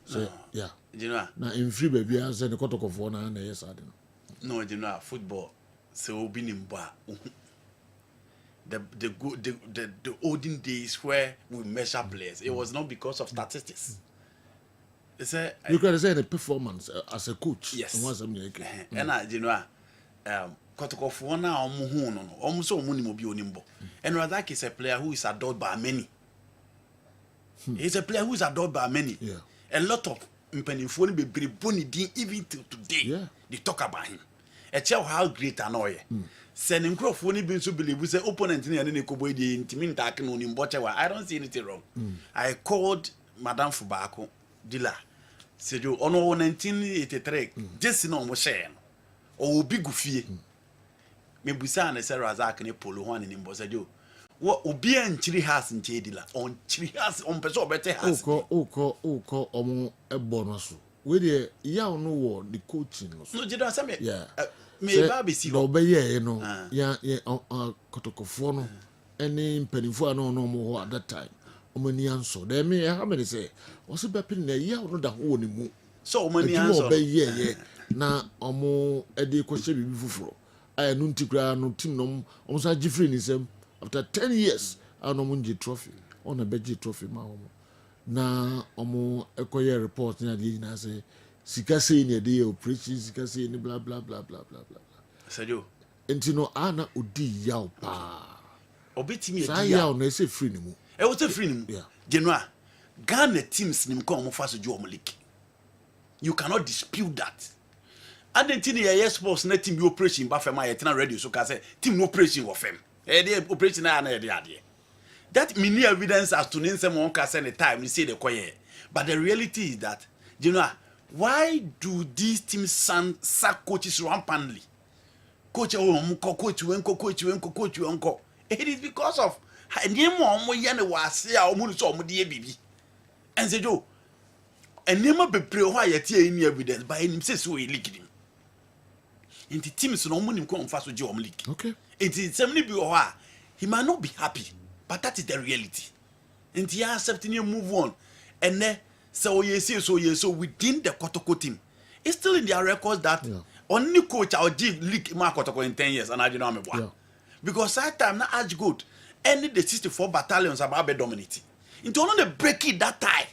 So yeah, you know. Now in free baby, I said the quarter of 1 and yes, I don't know. No, you know, football. So be in bar. The olden days where we measure players, it was not because of statistics. You can say the performance as a coach. Yes. And you know, Kotoko na omuhu almost so money mo bi onimbo. And Razak is a player who is adored by many. He's a player who is adored by many. Yeah. A lot of mpenifo be briboni din even till today. Yeah. They talk about him. A child how great an oil. Sending Crawford been so believe we say opponent in any kobo di intimate attacking on him. I don't see anything wrong. I called Madame Fubako Dila. Said you on 1983. Just no more share. Or big goofy. busa na se Razak ne polo ho ne nimbo jo wo obi anchiri has nche edila on chiri has on pese obete has oko omo ebo no so we de ya no wo the coaching no so no jido say me me ba be si ho be ye no ya kotokofo no any mpanifo no mo ho at that time omani anso de me ha me say o se be pin na ya no da ho ni mu so omani anso be ye na omo ede ko hye bibi fufuro ay no ntikura no team no omo sa gifri ni sem after 10 years ano munji trophy on a beji trophy ma omo na omo ekoye report na dey na say sika say ni dey operation sika say ni bla bla bla bla bla bla sajo entino ana odi yaw pa obetimi edi yaw yaw na say free ni mu e wo say free ni mu Genoa Ghana teams ni mko omo faso jo omo league you cannot dispute that adentini ye sports na team operation ba fema ye tena radio so ka say team no operation wo fem the operation na the idea. That mini evidence as to name someone can send a time you say the quiet. But the reality is that, you know, why do these teams sack coaches rampantly? Coach coach wenko. It is because of and say Joe, and never be pre why yet any evidence by him says so leaking. In the teams no money come fast with your league. Okay. It is somebody he might not be happy, but that is the reality. And he accepting you move on. And then so within the Kotoko team. It's still in their records that only coach our give league Mark Kotoko in 10 years and I don't know why. Because that time not as good. Any the 64 battalions about be dominating. Into only the break it that time.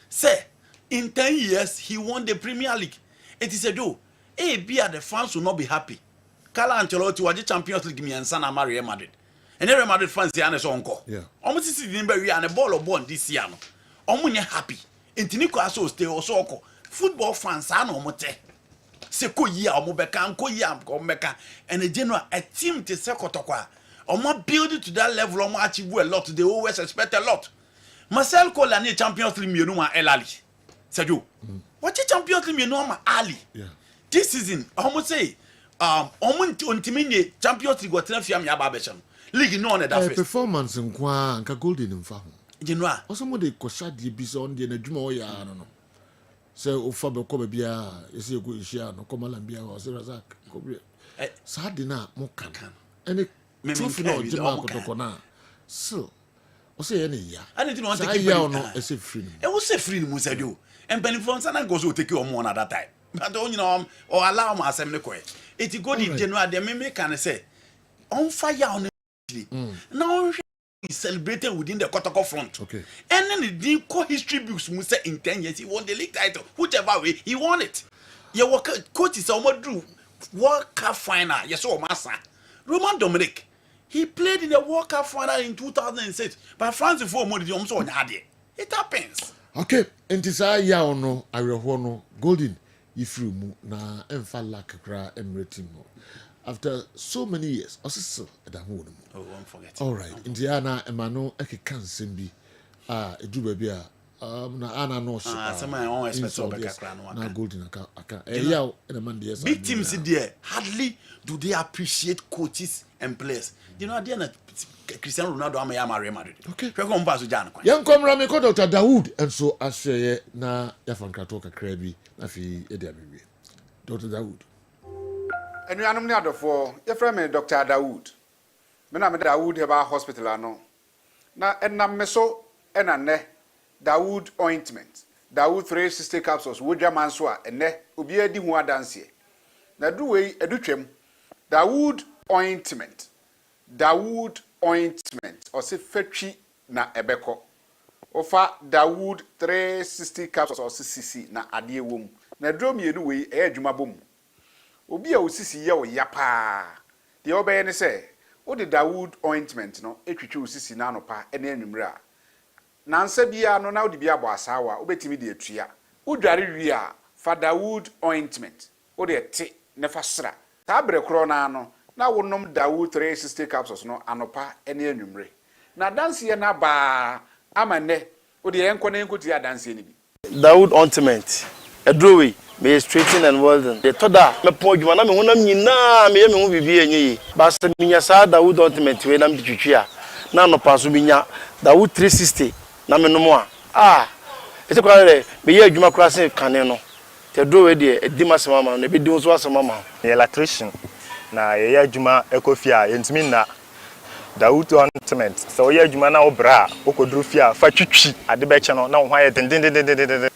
Say in 10 years he won the Premier League. It is a do. The fans will not be happy. Carlo Ancelotti was the Champions League me and Sana Real Madrid. And Real Madrid fans say ane so onko. Almost see the number and a ball of bond this year no. Omunye happy. Intiniko aso stay also onko. Football fans are no mote. Se ko yi a omo beka nko yi a ko meka. And the general a team te se kotokwa. Omo build it to that level omo achieve a lot. They always expect a lot. Marcel Colani Champions League mienu ma El Ali. Sergio. What Champions League mienu ma Ali. This season almost say ontimi Champions League watena fiam ya ba becha league no on that first performance nkwa nka golden mfa ho Genoa osomo de koshade bi so on de na dwuma o ya no se o fa be ko be bia ese ego ihia no komala bia o se Razak ko bi sad na mo kan ene trophy no jema kotoko na so o se ye ne ya and it no want take you no ese free e wo se free mu sadio and benefits na go so take you on at that time. But don't you know or allow my assembly koi. It go the general the me can say on fire on now is celebrated within the Kotoko front. Okay. And then the history books must say in 10 years he won the league title. Whichever way he won it. Your coach is almost drew World Cup final. Yes, oh master. Roman Dominic. He played in the World Cup final in 2006. But France before money so it happens. Okay. Entisa ya ono areho no golden ifru mu na emfa Laka kra emreti mu after so many years also da ho no. Oh, won't forget. All right. Indiana emano ekeka nsem bi edu ba bi na ana no so some I won't expect so be kra no na golden aka yaw na man dey big teams there hardly do they appreciate coaches and players. You know there na Cristiano Ronaldo am ya Real Madrid. Okay. Kwe ko mpa so jan kwa. Yan komra me ko Dr. Dawood enso ahweye na ya fanka to kakra bi na fi e dia bewe. Dr. Dawood. Enuanom ni adofo, ye frame me Dr. Dawood. Me na me Dawood Heba Hospital ano. Na enam me so ena ne Dawood ointment. Dawood 360 capsules wodwa manso a ene obi adi hu adanse. Na duwe edutwem Dawood ointment. Dawood ointment or se fetwi na ebeko. Ofa Dawood 360 capsules or cc na ade wom. Na drum yenu we e adwuma bom. Obi a osisi ye o yapa. De obeye ne se, o de Dawood ointment no etwitwi osisi na anopa ene anwumre a. Na nsa bia no na o de bia bo asawa, obetimi de atua. Udware wi a fa Dawood ointment. O de te ne fa sra. Ta bre kro na no na wonom Dawood 360 capsules no anopa ene anwumre. Na danse ye na ba amane o de enko na enko ti adanse ni bi. Dawood ointment. Edrowe me straighten and welding the toda me po adwuma na me honam nyina me ye me ho bibi enyi ba se minya sa Dawood ultimate we na me twitwi a na no paso minya Dawood 360 na me no mo a ese kwa le me ye adwuma kura se kane no te do we de edi masema ma no be di so asema ma electrician na ye adwuma ekofia yentimi na Dawood ultimate so ye adwuma na obra okoduru fia fa twitwi ade be che no na wo hwa ye den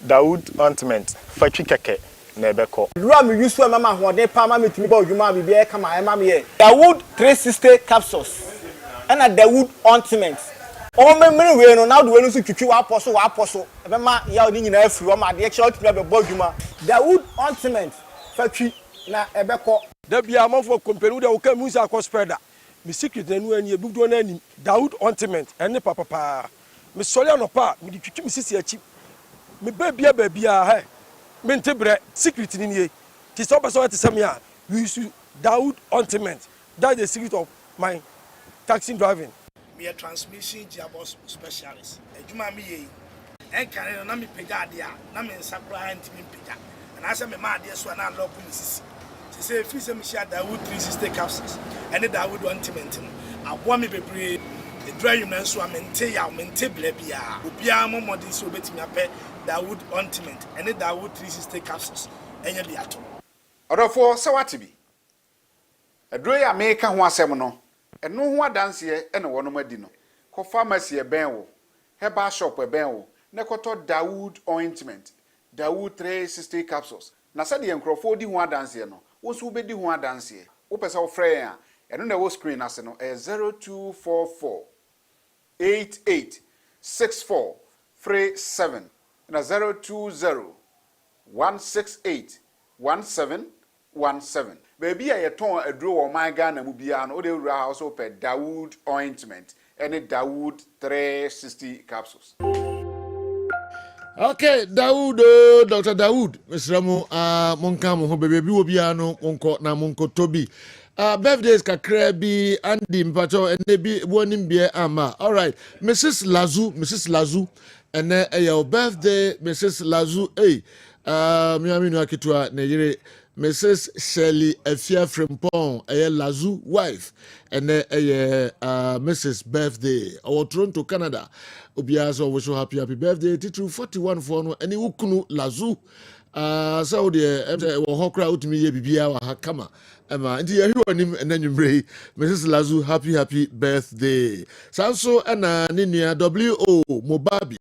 Dawood ultimate fa twi keke na ebeko lura me use mama hode pa ma metimi ba adwuma bi be kama e ma me ye Dawood 360 capsules and a Dawood ultimate o me we no na do we no so twitwi wa aposo e be ma ya odi nyina afiri o ma de che otimi be bo adwuma Dawood ultimate fa twi na ebeko da bia amafo company da wo ka musa akọ spreader me secret na nu ani ebudo na ani Dawood ultimate ene papa me sole anopa me twitwi me sisi achi me babia he me ntebre secret ni nie ti so person ti sem ya we use Dawood ultimate that is the secret of my taxi driving me a transmission gearbox specialist ejuma me ye enkare na me pega ade a na me nsakura antimi pega na asa me ma ade so na lock me sisi say free some share Dawood 360 capsules and the Dawood ultimate abo me bebre the dry you na so amente ya mente blabia obia mo modern so betimi ape Dawood ultimate and the Dawood 360 capsules enya bi ato odofo se wate bi adro ya meka ho asem no eno ho adanse ene wono madi no ko pharmacy e ben wo herbal shop e ben wo ne koto Dawood ointment Dawood 360 capsules na sade enkrofo di ho adanse no wo so be di ho adanse wo pese wo frɛ ya eno na wo screen ase no 0244 886437 na 020 168 1717 baby a yeton aduro wo man Ghana mu bia no wo de wura house wo pe Dawood ointment ene Dawood 360 capsules. Okay, Dawood, Dr. Dawood, Mr. Monka mo bebe bi obi ano monko na monko tobi. Birthdays kakra bi Andy mpacho ene bi wonim bia ama. All right, Mrs. Lazu, ene your birthday, Mrs. Lazu. Hey, mi no akitua na yire Mrs. Shirley Efia Frimpong, Lazu wife, and Mrs. Birthday, our Toronto, Canada. Obiaso wish you happy birthday. Titu 41 for no any ukunu Lazu. So the hokra out me bibia wa hakama. Emma, ndi yahu anim enanyumre. Mrs. Lazu happy birthday. Sanso ana ninia WO Mobabi.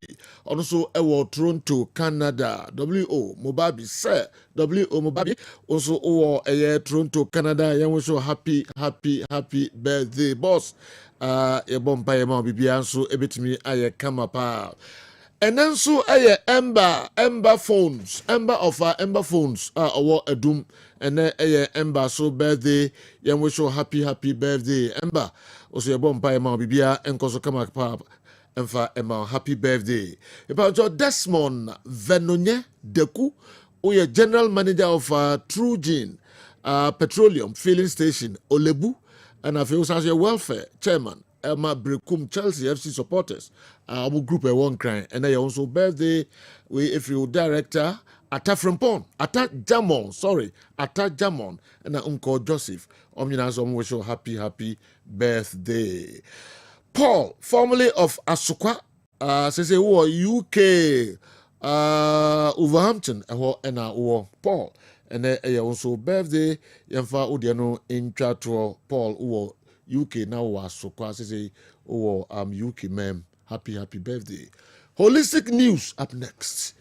Also ewo Toronto, Canada. WO Mobabi sir. WO Mobabi also owo Toronto, Canada. Yan wish you happy birthday boss. Ebompa yema bibia so ebetimi aye kama pa. And then so Ember phones, Ember phones our adum and then Ember so birthday yan wish you happy birthday Ember also your bomb by ma bibia and koso kama pa emfa Emma happy birthday about your Desmond Venonye Deku who your general manager of True Gene Petroleum Filling Station Olebu and I feel as your welfare chairman Emma Brekum Chelsea FC supporters our group a one crying and I also birthday we if you director Ata Frimpong Ata Jamon and Uncle Joseph Omnina some wish you happy birthday Paul formerly of Asukwa says UK Wolverhampton and Paul and also birthday yamfa odiano intwa to Paul uwo UK now was so kwase say UK mem happy birthday. Holistic news up next.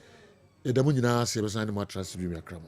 Edamu nyina se besan mattress bi akram.